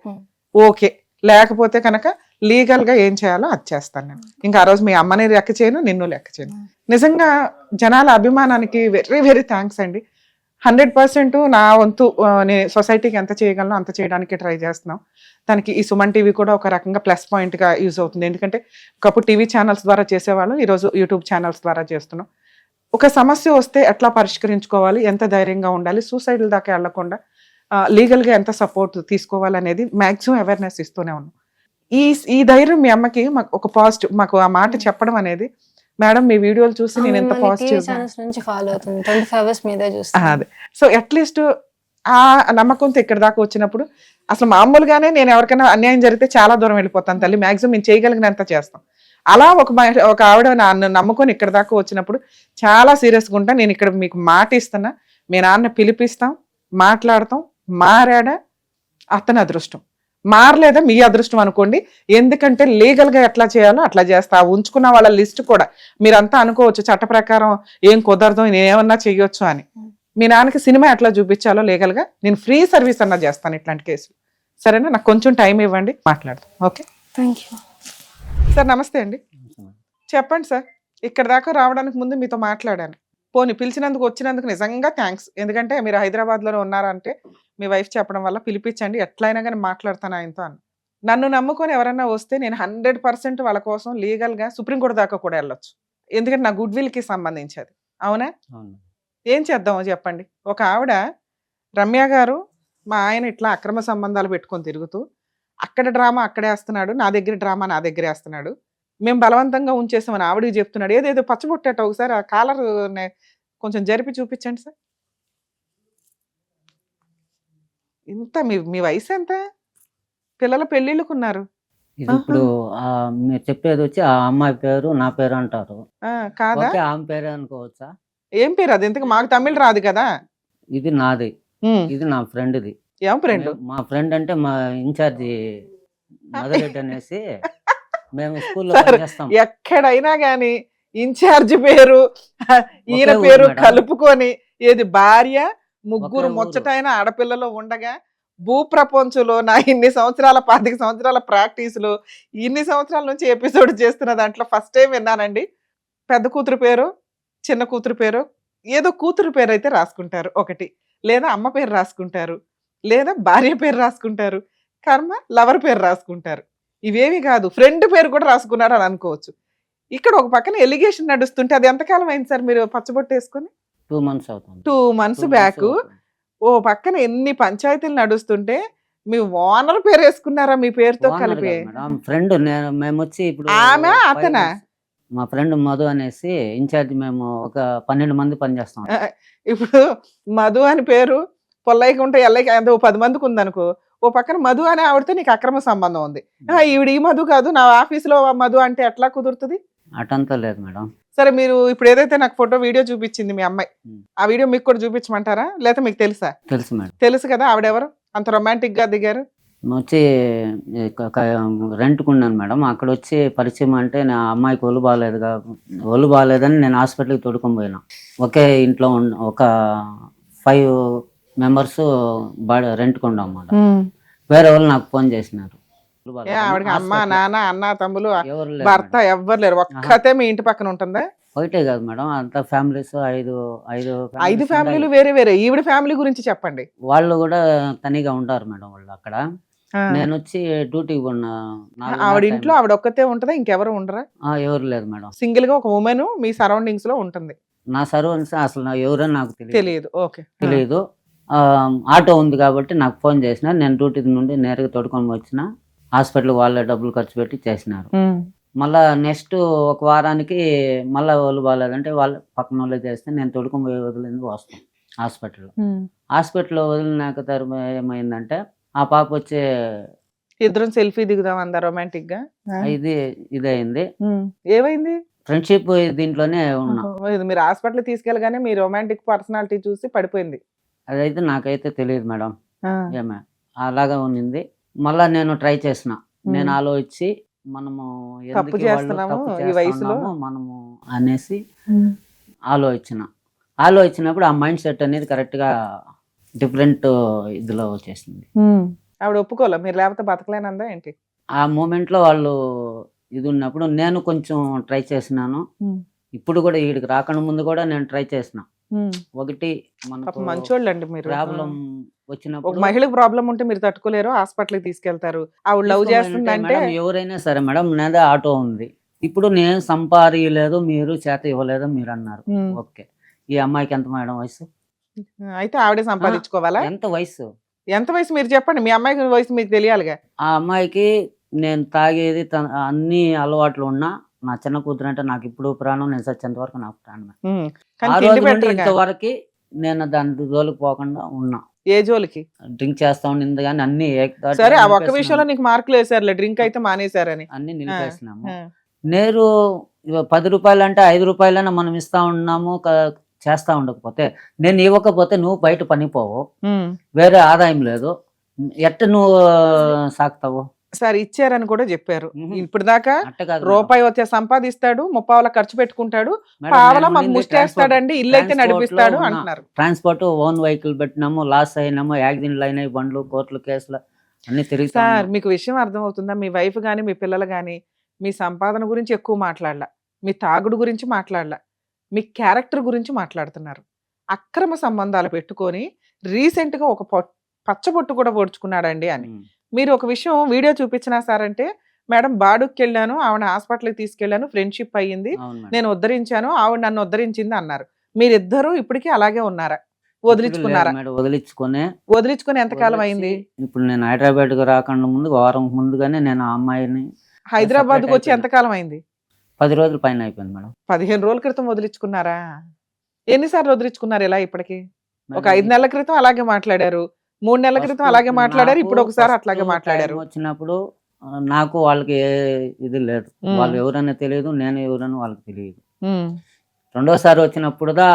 ఓకే, లేకపోతే కనుక లీగల్ గా ఏం చేయాలో అది చేస్తాను నేను. ఇంకా ఆ రోజు మీ అమ్మని లెక్క చేయను, నిన్ను లెక్క చేయను. నిజంగా జనాల అభిమానానికి వెరీ వెరీ థ్యాంక్స్ అండి. 100% నా వంతు నేను సొసైటీకి ఎంత చేయగలను అంత చేయడానికి ట్రై చేస్తున్నాం. దానికి ఈ సుమన్ టీవీ కూడా ఒక రకంగా ప్లస్ పాయింట్ గా యూజ్ అవుతుంది. ఎందుకంటే ఒకప్పుడు టీవీ ఛానల్స్ ద్వారా చేసేవాళ్ళు, ఈరోజు యూట్యూబ్ ఛానల్స్ ద్వారా చేస్తున్నాం. ఒక సమస్య వస్తే ఎట్లా పరిష్కరించుకోవాలి, ఎంత ధైర్యంగా ఉండాలి, సూసైడ్ల దాకా వెళ్లకుండా లీగల్గా ఎంత సపోర్ట్ తీసుకోవాలనేది మ్యాక్సిమం అవేర్నెస్ ఇస్తూనే ఉన్నాం. ఈ ధైర్యం మీ అమ్మకి ఒక పాజిటివ్ మాకు ఆ మాట చెప్పడం అనేది, మేడం మీ వీడియోలు చూసి నేను ఎంత పాజిటివ్ అదే. సో అట్లీస్ట్ ఆ నమ్మకంతో ఇక్కడ దాకా వచ్చినప్పుడు అసలు మామూలుగానే నేను ఎవరికైనా అన్యాయం జరిగితే చాలా దూరం వెళ్ళిపోతాను తల్లి, మాక్సిమం నేను చేయగలిగినంత చేస్తాం. అలా ఒక ఆవిడ నన్ను నమ్ముకొని ఇక్కడ దాకా వచ్చినప్పుడు చాలా సీరియస్గా ఉంటా. నేను ఇక్కడ మీకు మాట ఇస్తున్నా, మీ నాన్న పిలిపిస్తాం, మాట్లాడతాం. మారాడా అతని అదృష్టం, మారలేదా మీ అదృష్టం అనుకోండి. ఎందుకంటే లీగల్ గా ఎట్లా చేయాలో అట్లా చేస్తా. ఉంచుకున్న వాళ్ళ లిస్ట్ కూడా మీరంతా అనుకోవచ్చు చట్ట ప్రకారం ఏం కుదరదు, నేనేమన్నా చెయ్యొచ్చు అని. మీ నాన్నకి సినిమా ఎట్లా చూపించాలో లీగల్ గా నేను ఫ్రీ సర్వీస్ అన్నా చేస్తాను. ఇట్లాంటి కేసులు సరేనా, నాకు కొంచెం టైం ఇవ్వండి, మాట్లాడదాం. Okay thank you. సార్ నమస్తే అండి. చెప్పండి సార్, ఇక్కడ దాకా రావడానికి ముందు మీతో మాట్లాడాను. పోనీ పిలిచినందుకు వచ్చినందుకు నిజంగా థ్యాంక్స్. ఎందుకంటే మీరు హైదరాబాద్లోనే ఉన్నారంటే మీ వైఫ్ చెప్పడం వల్ల పిలిపించండి, ఎట్లయినా కానీ మాట్లాడతాను ఆయనతో అని. నన్ను నమ్ముకొని ఎవరైనా వస్తే నేను 100% వాళ్ళ కోసం లీగల్గా సుప్రీంకోర్టు దాకా కూడా వెళ్ళొచ్చు. ఎందుకంటే నా గుడ్ విల్కి సంబంధించేది. అవునా? అవును. ఏం చేద్దామో చెప్పండి. ఒక ఆవిడ రమ్య గారు మా ఆయన ఇట్లా అక్రమ సంబంధాలు పెట్టుకొని తిరుగుతూ అక్కడ డ్రామా అక్కడే వేస్తున్నాడు, నా దగ్గర డ్రామా నా దగ్గరే వేస్తున్నాడు, మేము బలవంతంగా ఉంచేసామని ఆవిడికి చెప్తున్నాడు. ఏదేదో పచ్చబొట్టేట ఒకసారి ఆ కాలర్ కొంచెం జరిపి చూపించండి సార్. ఇంత మీ వయసు ఎంత? పిల్లల పెళ్ళిళ్ళకున్నారు. ఇది ఇప్పుడు మీరు చెప్పేది వచ్చి ఆ అమ్మాయి పేరు నా పేరు అంటారు. కాదా? ఓకే, ఆమె పేరే అనుకోవచ్చా? ఏం పేరు అది? ఎందుకు మాకు తమిళ్ రాదు కదా. ఇది నాది, ఇది నా ఫ్రెండ్ది. ఏం ఫ్రెండ్? మా ఫ్రెండ్ అంటే మా ఇన్ఛార్జి మదరెడ్డి అనేసి మేము స్కూల్లో పనిచేస్తాం. ఎక్కడైనా గాని ఇన్ఛార్జ్ పేరు ఈయన ఒకే పేరు ఊరు మేడం. కలుపుకొని ఏది భార్య ముగ్గురు ఒకే ఊరు. ముచ్చటైన ఆడపిల్లలు ఉండగా భూప్రపంచంలో నా ఇన్ని సంవత్సరాల 25 సంవత్సరాల ప్రాక్టీసులు ఇన్ని సంవత్సరాల నుంచి ఎపిసోడ్ చేస్తున్న దాంట్లో ఫస్ట్ టైం విన్నానండి. పెద్ద కూతురు పేరు చిన్న కూతురు పేరు ఏదో కూతురు పేరు అయితే రాసుకుంటారు ఒకటి, లేదా అమ్మ పేరు రాసుకుంటారు, లేదా భార్య పేరు రాసుకుంటారు, కర్మ లవర్ పేరు రాసుకుంటారు. ఇవేమి కాదు, ఫ్రెండ్ పేరు కూడా రాసుకున్నారు అని అనుకోవచ్చు. ఇక్కడ ఒక పక్కన ఎలిగేషన్ నడుస్తుంటే అది ఎంతకాలం అయింది సార్ మీరు పచ్చబొట్టు వేసుకొని? 2 months అవుతుంది. 2 months బ్యాక్. ఓ పక్కన ఎన్ని పంచాయతీలు నడుస్తుంటే మీ ఓనర్ పేరు వేసుకున్నారా మీ పేరుతో కలిపి? ఫ్రెండ్ మేము వచ్చి ఇప్పుడు ఆమె అతనా? మా ఫ్రెండ్ మధు అనేసి ఇన్ఛార్జ్, మేము ఒక 12 మంది పనిచేస్తాం. ఇప్పుడు మధు అని పేరు పొల్లైకి ఉంటే ఎల్లకి ఓ 10 మందికి ఉందనుకో, ఓ పక్కన మధు అనే ఆవిడతో నీకు అక్రమ సంబంధం ఉంది. ఈవిడ ఈ మధు కాదు, నా ఆఫీసులో మధు అంటే ఎట్లా కుదురుతుంది? అటంతా లేదు మేడం. సరే, మీరు ఇప్పుడు ఏదైతే నాకు ఫోటో వీడియో చూపించింది మీ అమ్మాయి, ఆ వీడియో మీకు కూడా చూపించమంటారా, లేకపోతే మీకు తెలుసా? తెలుసు మేడం. తెలుసు కదా. ఆవిడెవరు అంత రొమాంటిక్ గా దిగారు? వచ్చి రెంట్కి ఉన్నాను మేడం. అక్కడ వచ్చి పరిచయం అంటే నా అమ్మాయికి ఒళ్ళు బాగాలేదని నేను హాస్పిటల్కి తోడుకొని పోయినా. ఒకే ఇంట్లో ఒక 5 members రెంట్కి ఉన్నాం అన్నమాట. వేరే వాళ్ళు నాకు ఫోన్ చేసినారు. ఆవిడకి అమ్మ నాన్న అన్న తమ్ములు ఎవరు భర్త ఎవ్వరు లేరు, ఒక్కతే మీ ఇంటి పక్కన ఉంటుందా? ఒకటే కాదు మేడం, అంతా ఫ్యామిలీస్ 5 ఫ్యామిలీలు వేరే వేరే. ఈవిడ ఫ్యామిలీ గురించి చెప్పండి. వాళ్ళు కూడా తనిగా ఉంటారు మేడం. వాళ్ళు అక్కడ నేను వచ్చి డ్యూటీకి ఉన్నా. ఆవిడ ఇంట్లో ఆవిడ ఒక్కతే ఉంటుందా, ఇంకెవరు ఉండరా? ఎవరు లేదు మేడం. సింగిల్ గా ఒక ఉమెన్ మీ సరౌండింగ్స్ లో ఉంటుంది. నా సర్వెంట్స్ అసలు ఎవరని నాకు తెలియదు. ఓకే, తెలియదు. ఆటో ఉంది కాబట్టి నాకు ఫోన్ చేసిన. నేను డ్యూటీ నుండి నేరుగా తోడుకొని వచ్చిన. హాస్పిటల్ వాళ్ళే డబ్బులు ఖర్చు పెట్టి చేసినారు. మళ్ళా నెక్స్ట్ ఒక వారానికి మళ్ళీ వాళ్ళు బాగాలేదంటే వాళ్ళ పక్కన వాళ్ళే చేస్తే నేను తోడుకొని పోయి వదిలింది వస్తాం హాస్పిటల్లో వదిలినాక తర్వాత ఏమైందంటే ఆ పాప వచ్చే ఇద్దరం సెల్ఫీ దిగుదాం అందా రొమాంటిక్ గా. ఇదైంది. ఏమైంది? ఫ్రెండ్షిప్ దీంట్లోనే ఉన్నా. మీరు హాస్పిటల్ తీసుకెళ్ళగానే మీ రొమాంటిక్ పర్సనాలిటీ చూసి పడిపోయింది. అదైతే నాకైతే తెలియదు మేడం. ఏమే అలాగా ఉన్నింది. మళ్ళా నేను ట్రై చేసిన. నేను ఆలోచించి మనము తప్పు చేస్తున్నాము ఈ వయసులో మనము అనేసి ఆలోచించినప్పుడు ఆ మైండ్ సెట్ అనేది కరెక్ట్ గా డిఫరెంట్ ఇదిలో వచ్చేసింది. ఆవిడ ఒప్పుకోలే మీరు లేకపోతే బతకలేనందా ఏంటి? ఆ మూమెంట్ లో వాళ్ళు ఇది ఉన్నప్పుడు నేను కొంచెం ట్రై చేసినాను. ఇప్పుడు కూడా వీడికి రాకుండా ముందు కూడా నేను ట్రై చేసిన. ఒకటి మంచోళ్ళండి మీరు. ప్రాబ్లం వచ్చినప్పుడు ఒక మహిళకు ప్రాబ్లం ఉంటే మీరు తట్టుకోలేరు, హాస్పిటల్కి తీసుకెళ్తారు. ఆవిడ లవ్ చేస్తుందంటే ఎవరైనా సరే మేడం, నేనే ఆటో ఉంది. ఇప్పుడు నేను సంపాదించలేదు, మీరు చేత ఇవ్వలేదు మీరు అన్నారు. ఓకే, ఈ అమ్మాయికి ఎంత మేడం వయసు? అయితే ఆవిడే సంపాదించుకోవాలా? ఎంత వయసు మీరు చెప్పండి. మీ అమ్మాయికి వయసు మీకు తెలియాలిగా. ఆ అమ్మాయికి నేను తాగేది అన్ని అలవాట్లు ఉన్నా, నా చిన్న కూతురు అంటే నాకు ఇప్పుడు ప్రాణం, నేను చచ్చేంత వరకు నాకు ప్రాణం. ఇంతవరకు నేను దాని జోలికి పోకుండా ఉన్నా. ఏ జోలికి? డ్రింక్ చేస్తా ఉండింది కానీ అన్ని. సరే, ఆ ఒక్క విషయంలో నీకు మార్కులు వేసారులే, డ్రింక్ అయితే మానేశారని. అన్ని నిలిపేసినాము. నేను 10 రూపాయలు అంటే 5 రూపాయలైనా మనం ఇస్తా ఉన్నాము. చేస్తా ఉండకపోతే నేను ఇవ్వకపోతే నువ్వు బయట పనిపోవు, వేరే ఆదాయం లేదు, ఎట్ట నువ్వు సాగుతావు? సరే, ఇచ్చారని కూడా చెప్పారు. ఇప్పుడు దాకా రూపాయి వచ్చే సంపాదిస్తాడు, 30 ఖర్చు పెట్టుకుంటాడు, పావలా మాకు ముష్టేస్తాడండి, ఇల్లు అయితే నడిపిస్తాడు అంటున్నారు. ట్రాన్స్పోర్ట్ ఓన్ వెహికల్ పెట్టినాము, లాస్ అయినాము, యాక్సిడెంట్లు అయినాయి, బండ్లు, కోర్టులు, కేసులు అన్ని తిరిగి సార్ మీకు విషయం అర్థమవుతుందా? మీ వైఫ్ గాని మీ పిల్లలు గాని మీ సంపాదన గురించి ఎక్కువ మాట్లాడలా, మీ తాగుడు గురించి మాట్లాడలా, మీ క్యారెక్టర్ గురించి మాట్లాడుతున్నారు. అక్రమ సంబంధాలు పెట్టుకొని రీసెంట్ గా ఒక పచ్చబొట్టు కూడా పొడుచుకున్నాడండి అని. మీరు ఒక విషయం వీడియో చూపించినా సార్ అంటే, మేడం బాడుకి వెళ్ళాను, ఆవిడ హాస్పిటల్కి తీసుకెళ్ళాను, ఫ్రెండ్షిప్ అయ్యింది, నేను ఉద్ధరించాను, ఆవిడ నన్ను ఉద్ధరించింది అన్నారు. మీరిద్దరూ ఇప్పటికీ అలాగే ఉన్నారా? వదిలించుకున్నారా? వదిలించుకుని ఎంతకాలం అయింది? ఇప్పుడు నేను హైదరాబాద్ కు రాకుండా ముందు వారం ముందుగానే నేను ఆ అమ్మాయిని హైదరాబాద్ కు వచ్చి ఎంతకాలం అయింది? 10 రోజుల పైన అయిపోయింది మేడం. 15 రోజుల క్రితం వదిలించుకున్నారా? ఎన్నిసార్లు వదిలించుకున్నారు ఇలా ఇప్పటికి? ఒక 5 నెలల క్రితం అలాగే మాట్లాడారు, 3 నెలల క్రితం అలాగే మాట్లాడారు, ఇప్పుడు ఒకసారి అట్లాగే మాట్లాడారు. వచ్చినప్పుడు నాకు వాళ్ళకి ఇది లేదు, వాళ్ళు ఎవరన్నా తెలియదు, నేను ఎవరన్నా వాళ్ళకి తెలియదు. రెండోసారి వచ్చినప్పుడుదా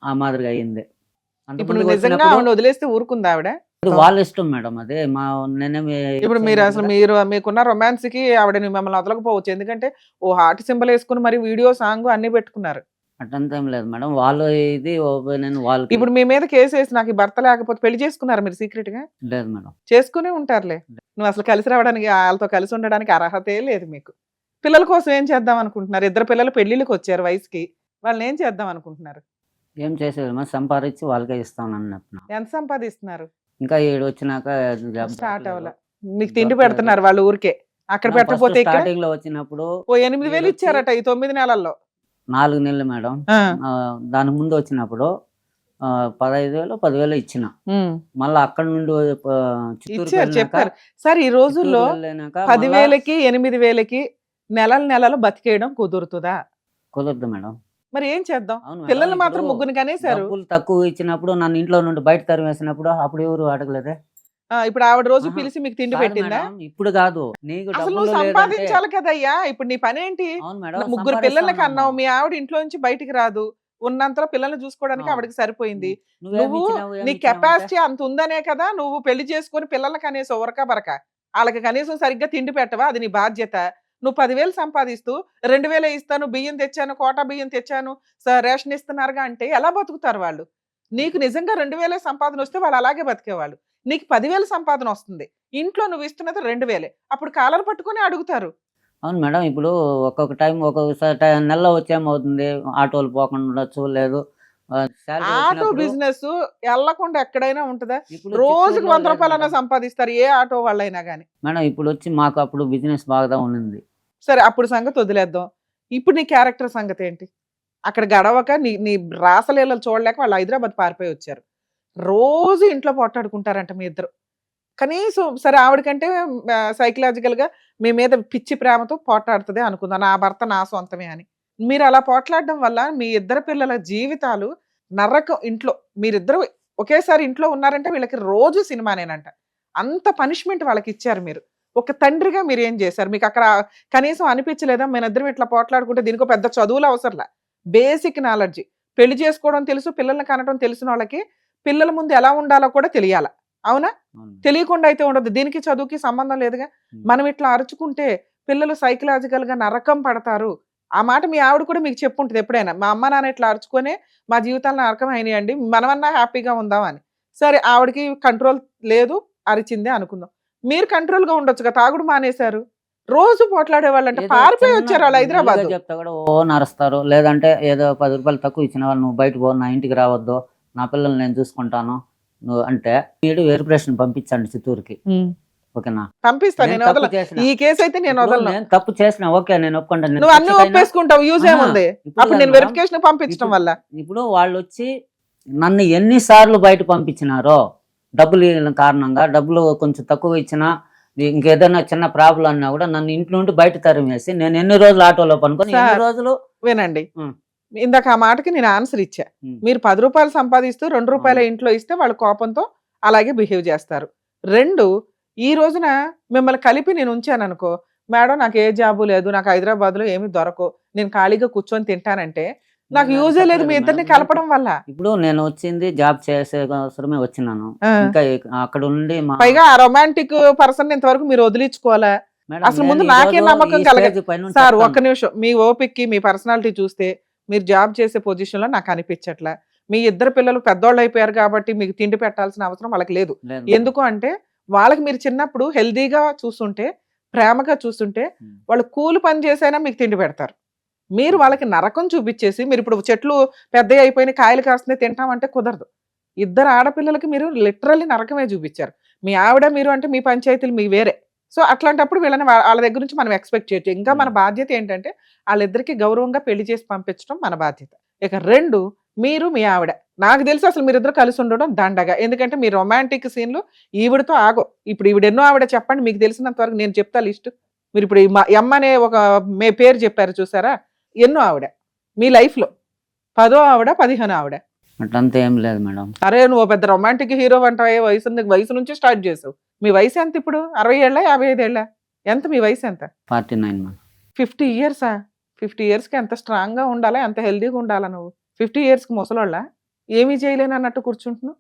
ఆ మాదిరిగా అయింది. ఇప్పుడు నిజంగా ఆవిడ వదిలేస్తే ఊరుకుందా ఆవిడ? వాళ్ళ ఇష్టం మేడం, అదే మా నేనేమి. ఇప్పుడు మీరు అసలు మీకున్న రొమాన్స్ కి ఆవిడ మిమ్మల్ని వదలకపోవచ్చు, ఎందుకంటే ఓ హార్ట్ సింబల్ వేసుకుని మరి వీడియో సాంగ్ అన్ని పెట్టుకున్నారు. అటంతా ఏం లేదు మేడం, వాళ్ళు ఇది నేను వాళ్ళకి. ఇప్పుడు మీ మీద కేసు వేసి నాకు ఈ భర్త లేకపోతే పెళ్లి చేసుకున్నారు మీరు సీక్రెట్ గా? లేదు మేడం. చేసుకునే ఉంటారులే. నువ్వు అసలు కలిసి రావడానికి, వాళ్ళతో కలిసి ఉండడానికి అర్హతే లేదు మీకు. పిల్లల కోసం ఏం చేద్దాం అనుకుంటున్నారు? 2 పిల్లలు పెళ్లిళ్ళకి వచ్చారు వయసుకి, వాళ్ళని ఏం చేద్దాం అనుకుంటున్నారు? ఏం చేసేది, సంపాదించి వాళ్ళకే ఇస్తాను అన్నప్పుడు. ఎంత సంపాదిస్తున్నారు? ఇంకా 7 వచ్చినాక స్టార్ట్ అవ్వాల. మీకు తిండి పెడుతున్నారు వాళ్ళు ఊరికే, అక్కడ పెట్టకపోతే స్టార్టింగ్ లో వచ్చినప్పుడు ఓ 8,000 ఇచ్చారట ఈ 9 నెలల్లో. 4 నెలలు మేడం. దాని ముందు వచ్చినప్పుడు 15,000 10,000 ఇచ్చిన. మళ్ళీ అక్కడ నుండి ఇచ్చారు, చెప్పారు సార్. ఈ రోజుల్లో 10,000కి 8,000కి నెలలు బతికేయడం కుదురుతుందా? కుదరదు మేడం. మరి ఏం చేద్దాం? పిల్లలు మాత్రం ముగ్గురు కనేసారు. తక్కువ ఇచ్చినప్పుడు నన్ను ఇంట్లో నుండి బయట తరివేసినప్పుడు అప్పుడు ఎవరు అడగలేదే. ఇప్పుడు ఆవిడ రోజు పిలిచి మీకు తిండి పెట్టిందా? ఇప్పుడు కాదు, నీకు అసలు నువ్వు సంపాదించాలి కదయ్యా. ఇప్పుడు నీ పని ఏంటి? ముగ్గురు పిల్లలకి అన్నావు, మీ ఆవిడ ఇంట్లో నుంచి బయటికి రాదు, ఉన్నంతలో పిల్లల్ని చూసుకోవడానికి ఆవిడకి సరిపోయింది. నువ్వు నీ కెపాసిటీ అంత ఉందనే కదా నువ్వు పెళ్లి చేసుకుని పిల్లలకి కనీసం ఉరక బరక వాళ్ళకి కనీసం సరిగ్గా తిండి పెట్టవా? అది నీ బాధ్యత. నువ్వు 10,000 సంపాదిస్తూ 2,000 ఇస్తాను, బియ్యం తెచ్చాను, కోటా బియ్యం తెచ్చాను, రేషన్ ఇస్తున్నారుగా అంటే ఎలా బతుకుతారు వాళ్ళు? నీకు నిజంగా 2,000 సంపాదన వస్తే వాళ్ళు అలాగే బతికేవాళ్ళు. నీకు 10,000 సంపాదన వస్తుంది, ఇంట్లో నువ్వు ఇస్తున్నది 2,000, అప్పుడు కాలర్ పట్టుకుని అడుగుతారు. అవును మేడం. ఇప్పుడు ఒక్కొక్క టైం ఒక్కొక్కసారి నెలలో వచ్చేమవుతుంది, ఆటోలు పోకుండా ఉండొచ్చు, లేదు ఆటో బిజినెస్ వెళ్ళకుండా ఎక్కడైనా ఉంటుందా? రోజుకి 100 రూపాయలన్నా సంపాదిస్తారు ఏ ఆటో వాళ్ళైనా గానీ మేడం. ఇప్పుడు వచ్చి మాకు అప్పుడు బిజినెస్ బాగా ఉన్నింది. సరే, అప్పుడు సంగతి వదిలేద్దాం. ఇప్పుడు నీ క్యారెక్టర్ సంగతి ఏంటి? అక్కడ గడవక నీ రాసలీలలు చూడలేక వాళ్ళు హైదరాబాద్ పారిపోయి వచ్చారు. రోజు ఇంట్లో పోట్లాడుకుంటారంట మీ ఇద్దరు. కనీసం సరే, ఆవిడకంటే సైకలాజికల్ గా మీ మీద పిచ్చి ప్రేమతో పోట్లాడుతుంది అనుకుందాం, నా భర్త నా సొంతమే అని. మీరు అలా పోట్లాడడం వల్ల మీ ఇద్దరు పిల్లల జీవితాలు నరకం. ఇంట్లో మీరిద్దరు ఒకేసారి ఇంట్లో ఉన్నారంటే వీళ్ళకి రోజు సినిమానేనంట. అంత పనిష్మెంట్ వాళ్ళకి ఇచ్చారు మీరు. ఒక తండ్రిగా మీరు ఏం చేశారు? మీకు అక్కడ కనీసం అనిపించలేదా మేమిద్దరం ఇట్లా పోట్లాడుకుంటే దీనికో పెద్ద చదువులు అవసరంలా, బేసిక్ నాలెడ్జ్, పెళ్లి చేసుకోవడం తెలుసు, పిల్లల్ని కనడం తెలిసిన వాళ్ళకి పిల్లల ముందు ఎలా ఉండాలో కూడా తెలియాల, అవునా? తెలియకుండా అయితే ఉండదు. దీనికి చదువుకి సంబంధం లేదుగా. మనం ఇట్లా అరుచుకుంటే పిల్లలు సైకలాజికల్ గా నరకం పడతారు. ఆ మాట మీ ఆవిడ కూడా మీకు చెప్పుంటది ఎప్పుడైనా, మా అమ్మ నాన్న ఇట్లా అరుచుకునే మా జీవితాలు నరకం అయినాయండి, మనమన్నా హ్యాపీగా ఉందాం అని. సరే, ఆవిడకి కంట్రోల్ లేదు, అరిచిందే అనుకుందాం. మీరు కంట్రోల్ గా ఉండొచ్చుగా, తాగుడు మానేశారు, రోజు పోట్లాడే వాళ్ళంటే పారిపోయి వచ్చారు వాళ్ళు హైదరాబాద్. చెప్తా కూడా ఓ నరుస్తారు, లేదంటే ఏదో 10 రూపాయలు తక్కువ ఇచ్చిన వాళ్ళు నువ్వు బయట పో, నా ఇంటికి రావద్దు, నా పిల్లలు నేను చూసుకుంటాను నువ్వు అంటే వీడు వెరిఫికేషన్ పంపించండి చిత్తూరుకి. ఓకేనా? పంపిస్తాను. నేను వదలను, ఈ కేసు అయితే నేను వదలను. నేను తప్పు చేసిన ఓకే, నేను ఒప్పుకుంటాను. నువ్వు అన్ని ఒప్పేసుకుంటావు, యూజ్ ఏముంది అప్పుడు నేను వెరిఫికేషన్ పంపించడం వల్ల? ఇప్పుడు వాళ్ళు వచ్చి నన్ను ఎన్నిసార్లు బయట పంపించినారో డబ్బులు కారణంగా, డబ్బులు కొంచెం తక్కువ ఇచ్చినా ఇంకేదైనా చిన్న ప్రాబ్లం అన్నా కూడా నన్ను ఇంట్లో నుండి బయట తరిమేసి నేను ఎన్ని రోజులు ఆటోలో పనుకొని ఎన్ని రోజులు. వినండి, ఇందాక ఆ మాటకి నేను ఆన్సర్ ఇచ్చా. మీరు 10 రూపాయలు సంపాదిస్తూ 2 రూపాయల ఇంట్లో ఇస్తే వాళ్ళు కోపంతో అలాగే బిహేవ్ చేస్తారు. 2, ఈ రోజున మిమ్మల్ని కలిపి నేను ఉంచాను అనుకో, మేడం నాకు ఏ జాబు లేదు, నాకు హైదరాబాద్ లో ఏమి దొరకవు, నేను ఖాళీగా కూర్చొని తింటానంటే నాకు యూజే లేదు మీ ఇద్దరిని కలపడం వల్ల. ఇప్పుడు నేను వచ్చింది జాబ్ చేసే అవసరమే వచ్చినాను, ఇంకా అక్కడ ఉండి పైగా ఆ రొమాంటిక్ పర్సన్ ఇంతవరకు మీరు వదిలించుకోవాలా? అసలు ముందు నాకే నమ్మకం కలగదు సార్. ఒక్క నిమిషం, మీ ఓపిక్కి మీ పర్సనాలిటీ చూస్తే మీరు జాబ్ చేసే పొజిషన్ లో నాకు అనిపించట్లా. మీ ఇద్దరు పిల్లలు పెద్దోళ్ళు అయిపోయారు కాబట్టి మీకు తిండి పెట్టాల్సిన అవసరం వాళ్ళకి లేదు. ఎందుకు అంటే వాళ్ళకి మీరు చిన్నప్పుడు హెల్దీగా చూస్తుంటే, ప్రేమగా చూస్తుంటే వాళ్ళు కూలి పని చేసైనా మీకు తిండి పెడతారు. మీరు వాళ్ళకి నరకం చూపించేసి మీరు ఇప్పుడు చెట్లు పెద్దవి అయిపోయిన కాయలు కాస్తున్నాయి తింటామంటే కుదరదు. ఇద్దరు ఆడపిల్లలకి మీరు లిటరల్లీ నరకమే చూపించారు. మీ ఆవిడ మీరు అంటే మీ పంచాయతీలు మీ వేరే. సో అట్లాంటప్పుడు వీళ్ళని వాళ్ళ దగ్గర నుంచి మనం ఎక్స్పెక్ట్ చేయొచ్చు. ఇంకా మన బాధ్యత ఏంటంటే వాళ్ళిద్దరికి గౌరవంగా పెళ్లి చేసి పంపించడం మన బాధ్యత. ఇక 2 మీరు మీ ఆవిడ. నాకు తెలిసి అసలు మీరిద్దరు కలిసి ఉండడం దండగా. ఎందుకంటే మీ రొమాంటిక్ సీన్లు ఈవిడతో ఆగో. ఇప్పుడు ఈవిడెన్నో ఆవిడ చెప్పండి మీకు తెలిసినంత వరకు నేను చెప్తా లిస్ట్. మీరు ఇప్పుడు ఎమ్మ అనే ఒక పేరు చెప్పారు చూసారా, ఎన్నో ఆవిడ మీ లైఫ్ లో 10వ ఆవిడ 15 ఆవిడ. అట్లంతా ఏం లేదు మేడం. అరే నువ్వు పెద్ద రొమాంటిక్ హీరో అంటావే, వయసు నుంచి స్టార్ట్ చేసావు. మీ వయసు ఎంత ఇప్పుడు? 60 ఏళ్ళ 55 ఏళ్ళ ఎంత మీ వయసు ఎంత? 49 మేడం. 50 ఇయర్సా? 50 ఇయర్స్కి ఎంత స్ట్రాంగ్ గా ఉండాలా, ఎంత హెల్దీగా ఉండాలా నువ్వు? 50 ఇయర్స్కి ముసలోళ్ళ ఏమీ చేయలేను అన్నట్టు కూర్చుంటున్నావు.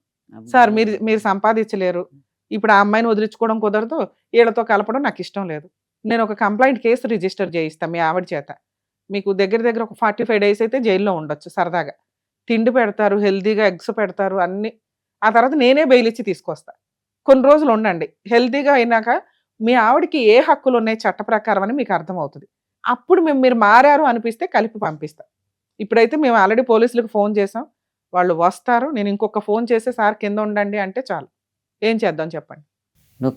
సార్ మీరు సంపాదించలేరు, ఇప్పుడు ఆ అమ్మాయిని వదిలించుకోవడం కుదరదు, వీళ్ళతో కలపడం నాకు ఇష్టం లేదు, నేను ఒక కంప్లైంట్ కేసు రిజిస్టర్ చేయిస్తాను మీ ఆవిడ చేత. మీకు దగ్గర దగ్గర ఒక 45 డేస్ అయితే జైల్లో ఉండొచ్చు సరదాగా. తిండి పెడతారు, హెల్దీగా ఎగ్స్ పెడతారు అన్ని. ఆ తర్వాత నేనే బెయిల్ ఇచ్చి తీసుకొస్తా. కొన్ని రోజులు ఉండండి, హెల్దీగా అయినాక మీ ఆవిడకి ఏ హక్కులు ఉన్నాయి చట్ట ప్రకారం అని మీకు అర్థమవుతుంది. అప్పుడు మీరు మారారు అనిపిస్తే కలిపి పంపిస్తా. ఇప్పుడైతే మేము ఆల్రెడీ పోలీసులకు ఫోన్ చేసాం, వాళ్ళు వస్తారు. నేను ఇంకొక ఫోన్ చేసి సార్ కింద ఉండండి అంటే చాలు. ఏం చేద్దాం చెప్పండి? నువ్వు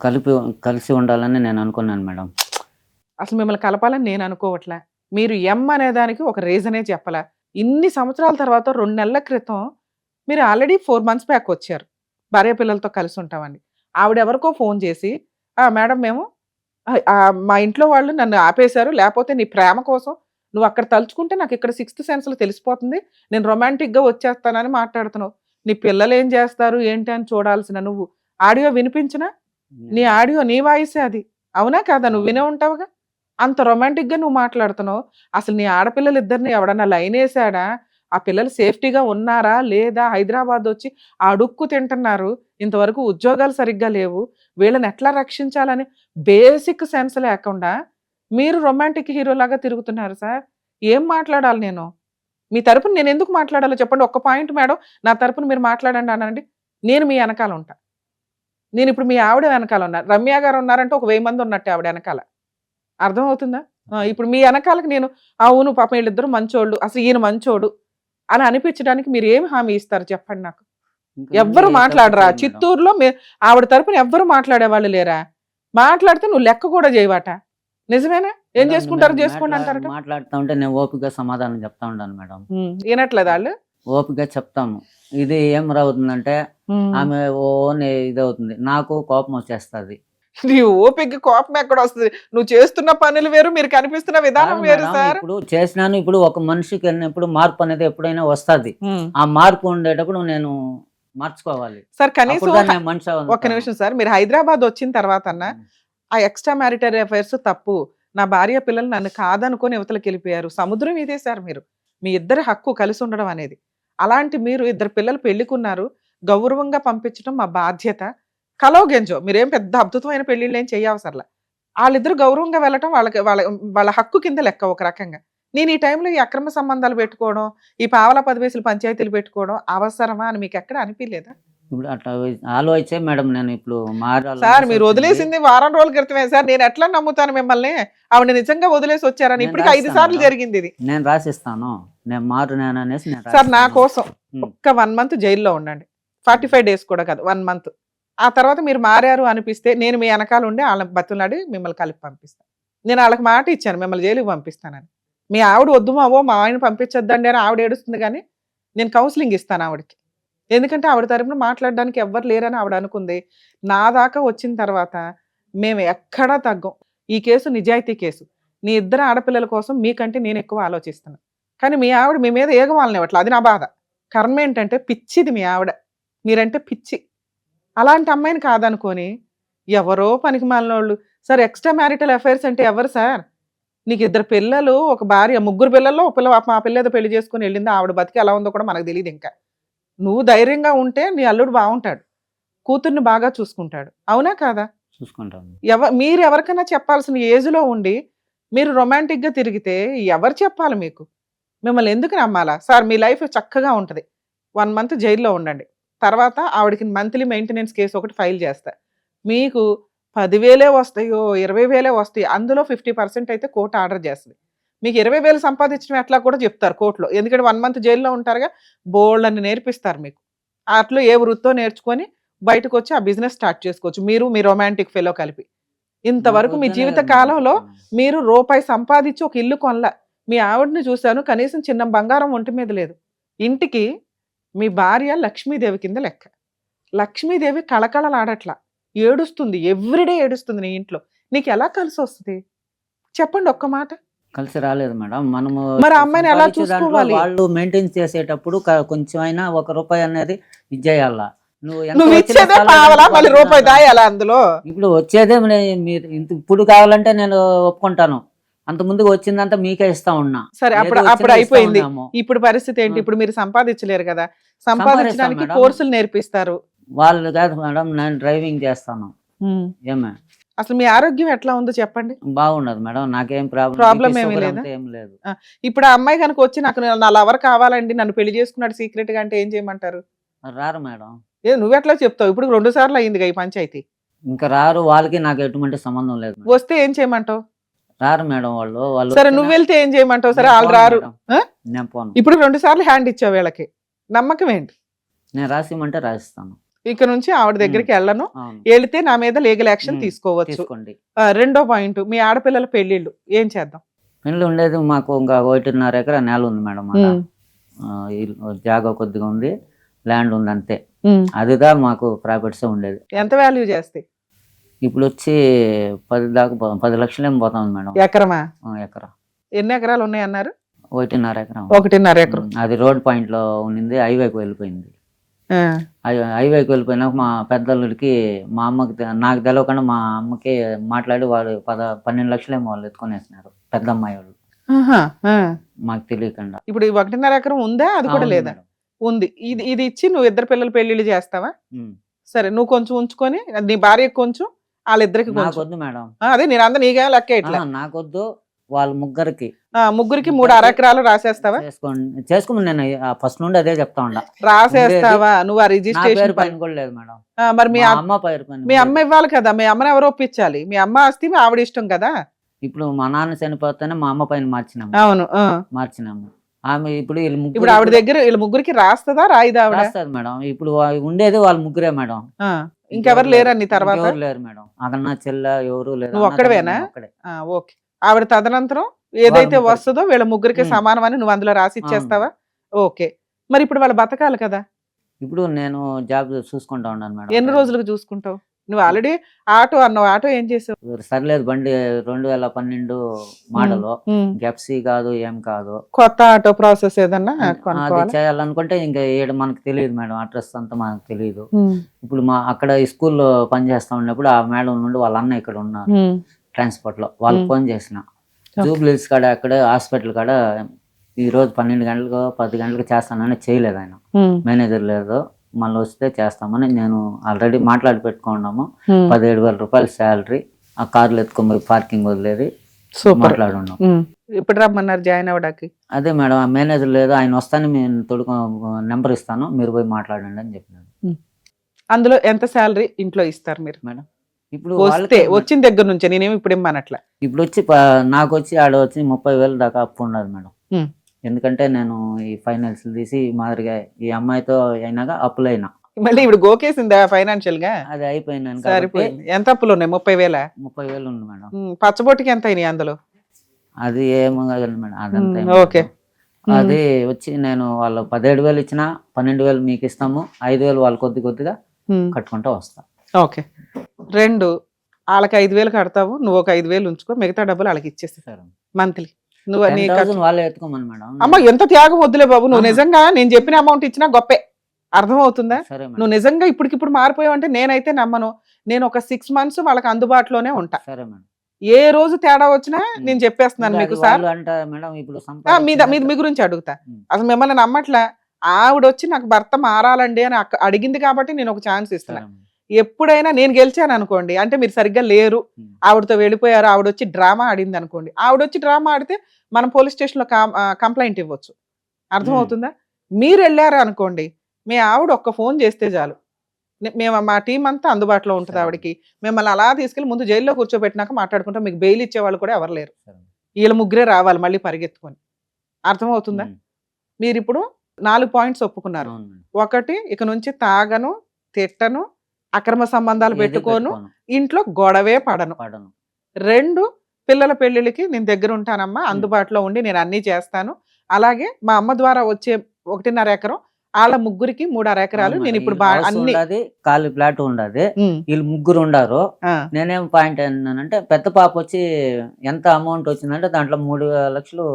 కలిసి ఉండాలని నేను అనుకున్నాను మేడం. అసలు మిమ్మల్ని కలపాలని నేను అనుకోవట్లే. మీరు అనే దానికి ఒక రీజనే చెప్పలా. ఇన్ని సంవత్సరాల తర్వాత 2 నెలల క్రితం మీరు ఆల్రెడీ 4 months బ్యాక్ వచ్చారు భార్య పిల్లలతో కలిసి ఉంటామని. ఆవిడెవరికో ఫోన్ చేసి మేడం మేము మా ఇంట్లో వాళ్ళు నన్ను ఆపేశారు, లేకపోతే నీ ప్రేమ కోసం నువ్వు అక్కడ తలుచుకుంటే నాకు ఇక్కడ 6th సెన్స్లో తెలిసిపోతుంది, నేను రొమాంటిక్గా వచ్చేస్తానని మాట్లాడుతున్నావు. నీ పిల్లలు ఏం చేస్తారు ఏంటి అని చూడాల్సిన నువ్వు ఆడియో వినిపించినా నీ ఆడియో నీ వాయిసే అది, అవునా కాదా? నువ్వు వినే ఉంటావుగా. అంత రొమాంటిక్గా నువ్వు మాట్లాడుతున్నావు. అసలు నీ ఆడపిల్లలు ఇద్దరిని ఎవడన్నా లైన్ వేసాడా? ఆ పిల్లలు సేఫ్టీగా ఉన్నారా లేదా? హైదరాబాద్ వచ్చి అడుక్కు తింటున్నారు, ఇంతవరకు ఉద్యోగాలు సరిగ్గా లేవు, వీళ్ళని ఎట్లా రక్షించాలని బేసిక్ సెన్స్ లేకుండా మీరు రొమాంటిక్ హీరోలాగా తిరుగుతున్నారు సార్. ఏం మాట్లాడాలి నేను? మీ తరపున నేను ఎందుకు మాట్లాడాలో చెప్పండి. ఒక్క పాయింట్ మేడం, నా తరపున మీరు మాట్లాడండి అనండి, నేను మీ వెనకాల ఉంటా. నేను ఇప్పుడు మీ ఆవిడ వెనకాల ఉన్నా, రమ్య గారు ఉన్నారంటే ఒక 1000 మంది ఉన్నట్టే ఆవిడ వెనకాల. అర్థమవుతుందా? ఇప్పుడు మీ వెనకాలకి నేను అవును పాపం వీళ్ళిద్దరు మంచోళ్ళు, అసలు ఈయన మంచోడు అని అనిపించడానికి మీరు ఏమి హామీ ఇస్తారు చెప్పండి నాకు? ఎవ్వరు మాట్లాడరా? చిత్తూరులో ఆవిడ తరపున ఎవ్వరు మాట్లాడేవాళ్ళు లేరా? మాట్లాడితే నువ్వు లెక్క కూడా చేయవాట. నిజమేనా? ఏం చేసుకుంటారు చేసుకోండి అంటారట. మాట్లాడుతూ ఉంటే నేను ఓపికగా సమాధానం చెప్తా ఉంటాను మేడం. వినట్లేదు వాళ్ళు. ఓపికగా చెప్తాము. ఇది ఏం రావుతుందంటే ఆమె ఇదవుతుంది, నాకు కోపం వచ్చేస్తుంది. నీ ఓపిక కోపం ఎక్కడ వస్తుంది? నువ్వు చేస్తున్న పనులు వేరు, మీరు కనిపిస్తున్న విధానం వేరు సార్. ఇప్పుడు చేసినాను, ఇప్పుడు ఒక మనిషికి వెళ్ళినప్పుడు మార్పు అనేది ఎప్పుడైనా వస్తుంది. ఆ మార్పు ఉండేటప్పుడు నేను మార్చుకోవాలి సార్. కనీసం మనిషి. ఒక్క నిమిషం సార్, మీరు హైదరాబాద్ వచ్చిన తర్వాత ఆ ఎక్స్ట్రా మ్యారిటరీ అఫైర్స్ తప్పు, నా భార్య పిల్లలు నన్ను కాదనుకొని యువతలకు వెళ్ళిపోయారు, సముద్రం ఇదే సార్. మీరు మీ ఇద్దరి హక్కు కలిసి ఉండడం అనేది. అలాంటి మీరు ఇద్దరు పిల్లలు పెళ్లికున్నారు, గౌరవంగా పంపించడం మా బాధ్యత. కలో గెంజో మీరేం పెద్ద అద్భుతమైన పెళ్లిళ్ళు ఏం చేయవసరలా. వాళ్ళిద్దరు గౌరవంగా వెళ్ళటం వాళ్ళకి వాళ్ళ హక్కు కింద లెక్క ఒక రకంగా. నేను ఈ టైంలో ఈ అక్రమ సంబంధాలు పెట్టుకోవడం, ఈ పావలా 10 పైసలు పంచాయతీలు పెట్టుకోవడం అవసరమా అని మీకు ఎక్కడ అనిపించలేదా? ఇప్పుడు అట్లా ఆలోచించే మేడం నేను ఇప్పుడు సార్ మీరు వదిలేసింది వారం రోజుల క్రితమే సార్. నేను ఎట్లా నమ్ముతాను మిమ్మల్ని? ఆవిడ నిజంగా వదిలేసి వచ్చారని. ఇప్పటికి 5 సార్లు జరిగింది ఇది. నేను రాసిస్తాను, నేను మారునేను అనేసి. సార్ నా కోసం ఒక్క 1 month జైల్లో ఉండండి, 45 days కూడా కాదు, 1 month. ఆ తర్వాత మీరు మారారు అనిపిస్తే నేను మీ వెనకాల ఉండి వాళ్ళని బతులాడి మిమ్మల్ని కలిపి పంపిస్తాను. నేను వాళ్ళకి మాట ఇచ్చాను మిమ్మల్ని జైలుకి పంపిస్తానని. మీ ఆవిడ వద్దు మావో మా ఆయన పంపించొద్దండి అని ఆవిడ ఏడుస్తుంది, కానీ నేను కౌన్సిలింగ్ ఇస్తాను ఆవిడకి. ఎందుకంటే ఆవిడ తరపున మాట్లాడడానికి ఎవ్వరు లేరని ఆవిడ అనుకుంది. నా దాకా వచ్చిన తర్వాత మేము ఎక్కడా తగ్గం. ఈ కేసు నిజాయితీ కేసు. నీ ఇద్దరు ఆడపిల్లల కోసం మీకంటే నేను ఎక్కువ ఆలోచిస్తున్నాను, కానీ మీ ఆవిడ మీ మీద ఏగవాలనివ్వట్లేదు. అది నా బాధ. కర్మ ఏంటంటే పిచ్చిది మీ ఆవిడ, మీరంటే పిచ్చి. అలాంటి అమ్మాయిని కాదనుకొని ఎవరో పనికి మాలినోళ్ళు. సార్ ఎక్స్ట్రా మ్యారిటల్ అఫైర్స్ అంటే ఎవరు సార్? నీకు 2 పిల్లలు, ఒక భార్య, 3 పిల్లల్లో ఒక పిల్ల, మా పిల్ల ఏదో పెళ్లి చేసుకుని వెళ్ళింది, ఆవిడ బతికి ఎలా ఉందో కూడా మనకు తెలియదు. ఇంకా నువ్వు ధైర్యంగా ఉంటే నీ అల్లుడు బాగుంటాడు, కూతుర్ని బాగా చూసుకుంటాడు, అవునా కాదా? చూసుకుంటాను. మీరు ఎవరికైనా చెప్పాల్సిన ఏజ్లో ఉండి మీరు రొమాంటిక్గా తిరిగితే ఎవరు చెప్పాలి మీకు? మిమ్మల్ని ఎందుకు నమ్మాలా? సార్ మీ లైఫ్ చక్కగా ఉంటుంది. 1 month జైల్లో ఉండండి, తర్వాత ఆవిడకి మంత్లీ మెయింటెనెన్స్ కేసు ఒకటి ఫైల్ చేస్తా. మీకు 10,000 వస్తాయో 20,000 వస్తాయి, అందులో 50% అయితే కోర్టు ఆర్డర్ చేస్తుంది. మీకు 20,000 సంపాదించడం ఎట్లా కూడా చెప్తారు కోర్టులో, ఎందుకంటే 1 month జైల్లో ఉంటారుగా, బోల్డ్ అని నేర్పిస్తారు మీకు. అట్లా ఏ వృత్తో నేర్చుకొని బయటకు వచ్చి ఆ బిజినెస్ స్టార్ట్ చేసుకోవచ్చు, మీరు మీ రొమాంటిక్ ఫెలో కలిపి. ఇంతవరకు మీ జీవిత కాలంలో మీరు రూపాయి సంపాదించి ఒక ఇల్లు కొనలా. మీ ఆవిడని చూశాను, కనీసం చిన్న బంగారం ఒంటి మీద లేదు. ఇంటికి మీ భార్య లక్ష్మీదేవి కింద లెక్క. లక్ష్మీదేవి కళకళలాడట్లా, ఏడుస్తుంది, ఎవ్రీడే ఏడుస్తుంది నీ ఇంట్లో. నీకు ఎలా కలిసి వస్తుంది చెప్పండి ఒక్క మాట. కలిసి రాలేదు మేడం. మనము మరి ఆ అమ్మాయిని ఎలా సంపాదించే దాంట్లో చూసుకోవాలి? వాళ్ళు మెయింటైన్ చేసేటప్పుడు కొంచెం అయినా ₹1 అనేది ఇచ్చేయాలా. ఎంత నువ్వు వచ్చినా ఇచ్చేదే చాలా పావలా, మళ్ళీ అనుకుంటున్నాను. రూపాయి దాయాలా అందులో? ఇప్పుడు వచ్చేదే మీరు ఇప్పుడు కావాలంటే నేను ఒప్పుకుంటాను, అంత ముందుకు వచ్చిందంతా మీకే ఇస్తా ఉన్నా. సరే, అప్పుడు ఏదో అప్పుడు వచ్చింది ఇస్తా అయిపోయింది. ఉన్నాము. ఇప్పుడు పరిస్థితి ఏంటి? ఇప్పుడు మీరు సంపాదించలేరు కదా, సంపాదించడానికి సంపాదిస్తాం మేడం. కోర్సులు నేర్పిస్తారు. వాళ్ళు కాదు మేడం, నేను డ్రైవింగ్ చేస్తాను. ఏమే అసలు మీ ఆరోగ్యం ఎట్లా ఉందో చెప్పండి. బాగున్నది మేడం, నాకేం Problem ప్రాబ్లం ఏమీ లేదా? ఏం లేదు. ఇప్పుడు ఆ అమ్మాయి కనుక వచ్చి నాకు నా లవర్ కావాలండి, నన్ను పెళ్లి చేసుకున్నాడు సీక్రెట్ గా అంటే ఏం చేయమంటారు? రారు మేడం, నువ్వెట్లా చెప్తావు? ఇప్పుడు 2 సార్లు అయిందిగా ఈ పంచాయతీ. ఇంకా రారు. వాళ్ళకి నాకు ఎటువంటి సంబంధం లేదు మేడం. వస్తే ఏం చేయమంటావు? రారు మేడం వాళ్ళు సరే, వచ్చినా నువ్వు వెళ్తే ఏం చేయమంటావు? సరే, నేను వాళ్ళు పోను రారు. మేడం. ఆ? నేను పోను. ఇప్పుడు 2 సార్లు హ్యాండ్ ఇచ్చావు వీళ్ళకి, నమ్మకం ఏంటి? నేను రాసిమంటే రాసిస్తాను. ఇక నుంచి ఆవిడ దగ్గరికి వెళ్ళను, అవును, వెళితే నా మీద లీగల్ యాక్షన్ తీసుకోవచ్చు. తీసుకోండి. రెండో పాయింట్, మీ ఆడపిల్లల పెళ్లిళ్ళు ఏం చేద్దాం? పెళ్ళి ఉండేది మాకు ఇంకా 1.5 ఎకరా నేల ఉంది మేడం. అలా జాగా కొద్దిగా ఉంది, ల్యాండ్ ఉంది అంతే. అదిగా మాకు ప్రాఫిట్స్ ఉండేది. ఎంత వాల్యూ చేస్తాయి? ఇప్పుడు వచ్చి 10 దాకా 10 లక్షలు ఏం పోతుంది మేడం. ఎకరమా? ఎకరా. ఎన్ని ఎకరాలు ఉన్నాయి అన్నారు? 1.5 ఎకరం. 1.5 ఎకరం. అది రోడ్ పాయింట్ లో ఉన్నింది, హైవేకి వెళ్ళిపోయింది. ఆ. హైవేకి వెళ్ళిపోయినాక మా పెద్దోళ్ళకి, మా అమ్మకి నాకు తెలియకుండా మా అమ్మకి మాట్లాడి వాడు 12 లక్షలు ఏమో వాళ్ళు ఎత్తుకొనేసినారు, పెద్ద అమ్మాయి వాళ్ళు. ఆహా, ఆ. మాకు తెలియకుండా. ఇప్పుడు ఈ 1.5 ఎకరం ఉందా? అది కూడా అవును లేదా? మేడం. ఉంది. ఇది ఇది ఇచ్చి నువ్వు 2 పిల్లల పెళ్లిళ్ళు చేస్తావా? ఉమ్. సరే, నువ్వు కొంచెం ఉంచుకొని నీ భార్యకి కొంచెం, వాళ్ళిద్దరికి కొంచెం. నాకొద్దు మేడం. అదే నేను అందరూ నీకే లెక్క ఇట్లా. నాకొద్దు, వాళ్ళ ముగ్గురికి. ముగ్గురికి 3 అరెకరాలు రాసేస్తావా? చేసుకోమని నేను ఫస్ట్ నుండి అదే చెప్తా ఉండా. రాసేస్తావా? నువ్వు ఆ నా పేరు రిజిస్ట్రేషన్ పైన కూడా లేదు మేడం. మరి మీ మా అమ్మ పేరు పైన మీ ఉంది. అమ్మ ఇవ్వాలి కదా, మీ అమ్మని ఎవరు ఒప్పించాలి? మీ అమ్మ ఆస్తి మీ ఆవిడ ఇష్టం కదా. ఇప్పుడు మా నాన్న చనిపోతేనే మా అమ్మ పైన మార్చినాము. అవును. మార్చినాము. ఆమె ఇప్పుడు వీళ్ళ ఇప్పుడు ముగ్గురు ఆవిడ దగ్గర వీళ్ళ ముగ్గురికి రాస్తుందా, రాయిదా ఆవిడ? రాస్తారు మేడం. ఇప్పుడు ఉండేది వాళ్ళ ముగ్గురే మేడం. ఇంకెవరు లేరా నీ తర్వాత? ఎవరు లేరు మేడం. అన్న చెల్ల ఎవరు లేరు. నువ్వు అన్న ఒక్కడివేనా? తమ్ముడు ఒక్కడే. ఓకే. ఆవిడ తదనంతరం ఏదైతే ముగ్గురికి. వస్తుందో వీళ్ళ ముగ్గురికి ఉమ్. సమానం అని నువ్వు అందులో రాసి ఇచ్చేస్తావా? ఓకే. మరి ఇప్పుడు వాళ్ళు బతకాలి కదా. ఇప్పుడు నేను జాబ్ చూసుకుంటా ఉన్నాను మేడం. ఎన్ని రోజులకు చూసుకుంటావు? నువ్వు ఆల్రెడీ ఆటో అన్నావు, ఆటో ఏం చేసావు? సర్లేదు, బండి 2012 మోడల్. ఎఫ్సి కాదు, ఏం కాదు. కొత్త ఆటో ప్రాసెస్ ఏదన్నా అది కొనుక్కోవాలా? చేయాలనుకుంటే ఇంకా ఏడ మనకు తెలియదు మేడం, అడ్రస్ అంతా మనకు తెలియదు. ఇప్పుడు మా అక్కడ ఈ స్కూల్లో పనిచేస్తా ఉన్నప్పుడు ఆ మేడం నుండి వాళ్ళ అన్న ఇక్కడ ఉన్నారు ట్రాన్స్పోర్ట్ లో, వాళ్ళకి ఫోన్ చేసిన. జూబ్లీస్ కాడ అక్కడ హాస్పిటల్ కాడ ఈ రోజు 12 గంటలకు 10 గంటలకు చేస్తానని చేయలేదు ఆయన. మేనేజర్ లేదు, మళ్ళీ వస్తే చేస్తామని నేను ఆల్రెడీ మాట్లాడి పెట్టుకున్నాము. 17,000 రూపాయలు శాలరీ, ఆ కార్లు ఎత్తుకొని పార్కింగ్ వదిలేది సూపర్. మాట్లాడున్నాం. ఇప్పుడు రమ్మన్నారు జాయిన్ అవ్వడానికి. అదే మేడం, ఆ మేనేజర్ లేదు, ఆయన వస్తాను నేను తొడుకు నెంబర్ ఇస్తాను, మీరు పోయి మాట్లాడండి అని చెప్పినాను. అందులో ఎంత శాలరీ ఇంట్లో ఇస్తారు మీరు? మేడం ఇప్పుడు వస్తే వాళ్ళకి వచ్చిన దగ్గర నుంచి నేనేమి ఇప్పుడు ఇమ్మనట్లా. ఇప్పుడు వచ్చి నాకు వచ్చి ఆడ వచ్చి 30,000 దాకా అప్పు ఉన్నది మేడం. ఎందుకంటే నేను ఈ ఫైనాన్స్ తీసి మాదిరిగా ఈ అమ్మాయితో అయినాక అప్పులైనా మళ్ళీ ఇప్పుడు గోకేసిందా ఫైనాన్షియల్ గా? అది అయిపోయినాను. సరిపోయింది. ఎంత అప్పులు ఉన్నాయి? 30,000. 30,000 ఉంది మేడం. పచ్చబొట్టుకి ఎంత అయినాయి అందులో? అది ఏమో కాదు మేడం, అదంతా ఏం ఓకే. లేదు. అది వచ్చి నేను వాళ్ళు 17,000 ఇచ్చినా 12,000 మీకు ఇస్తాము, 5,000 వాళ్ళు కొద్దిగా కట్టుకుంటూ వస్తా. ఓకే. 2 వాళ్ళకి 5,000 కడతావు, నువ్వు ఒక 5,000 ఉంచుకో, మిగతా డబ్బులు వాళ్ళకి ఇచ్చేస్తారు మంత్లీ. నువ్వు నీ 10,000 వాళ్ళే ఎత్తుకోమని మేడం. అమ్మ ఎంత త్యాగం వద్దులే బాబు. నువ్వు నిజంగా నేను చెప్పిన అమౌంట్ ఇచ్చినా గొప్పే, అర్థమవుతుందా? సరే మేడం. నువ్వు నిజంగా ఇప్పటికిప్పుడు మారిపోయావు అంటే నేనైతే నమ్మను. నేను ఒక 6 months వాళ్ళకి అందుబాటులోనే ఉంటా. సరే మేడం. ఏ రోజు తేడా వచ్చినా నేను చెప్పేస్తున్నాను మీకు సార్. వాళ్ళు అంటారు మేడం ఇప్పుడు మీ గురించి అడుగుతా. ఉమ్. అసలు మిమ్మల్ని నమ్మట్లా. ఆవిడ వచ్చి నాకు భర్త మారాలండి అని అడిగింది కాబట్టి నేను ఒక ఛాన్స్ ఇస్తున్నా. సరే మేడం. ఎప్పుడైనా నేను గెలిచాను అనుకోండి, అంటే మీరు సరిగ్గా లేరు, ఆవిడతో వెళ్ళిపోయారు, ఆవిడ వచ్చి డ్రామా ఆడింది అనుకోండి, ఆవిడ వచ్చి డ్రామా ఆడితే మనం పోలీస్ స్టేషన్లో కంప్లైంట్ ఇవ్వచ్చు. అర్థమవుతుందా? మీరు వెళ్ళారు అనుకోండి, మీ ఆవిడ ఒక్క ఫోన్ చేస్తే చాలు, మేము మా టీం అంతా అందుబాటులో ఉంటుంది సరే. ఆవిడకి. మిమ్మల్ని అలా తీసుకెళ్ళి ముందు జైల్లో కూర్చోబెట్టినాక మాట్లాడుకుంటాం. మీకు బెయిల్ ఇచ్చేవాళ్ళు కూడా ఎవరు లేరు. సరే. వీళ్ళ ముగ్గురే రావాలి మళ్ళీ పరిగెత్తుకొని. అర్థమవుతుందా? మీరు ఇప్పుడు 4 పాయింట్స్ ఒప్పుకున్నారు. అవును మేడం. ఒకటి, ఇక నుంచి తాగను, తిట్టను, అక్రమ సంబంధాలు ఏది పెట్టుకోను, పెట్టుకోను, ఇంట్లో గొడవే పడను. పడను. 2, పిల్లల పెళ్లిళ్ళకి నేను దగ్గర ఉంటానమ్మా, అందుబాటులో ఉండి నేను అన్నీ చేస్తాను. అలాగే మా అమ్మ ద్వారా వచ్చే 1.5 ఎకరం వాళ్ళ ముగ్గురికి 3.5 ఎకరాలు అవును నేను మేడం. ఇప్పుడు వీళ్ళు హౌస్ అన్ని ఉండదు, ఖాళీ ఫ్లాట్ ఉండదు. ఉమ్, వీళ్ళు ముగ్గురు ఉండారు. ఆ, నేనేం పాయింట్ అన్నానంటే పెద్ద పాప వచ్చి ఎంత అమౌంట్ వచ్చిందంటే దాంట్లో 3 లక్షలు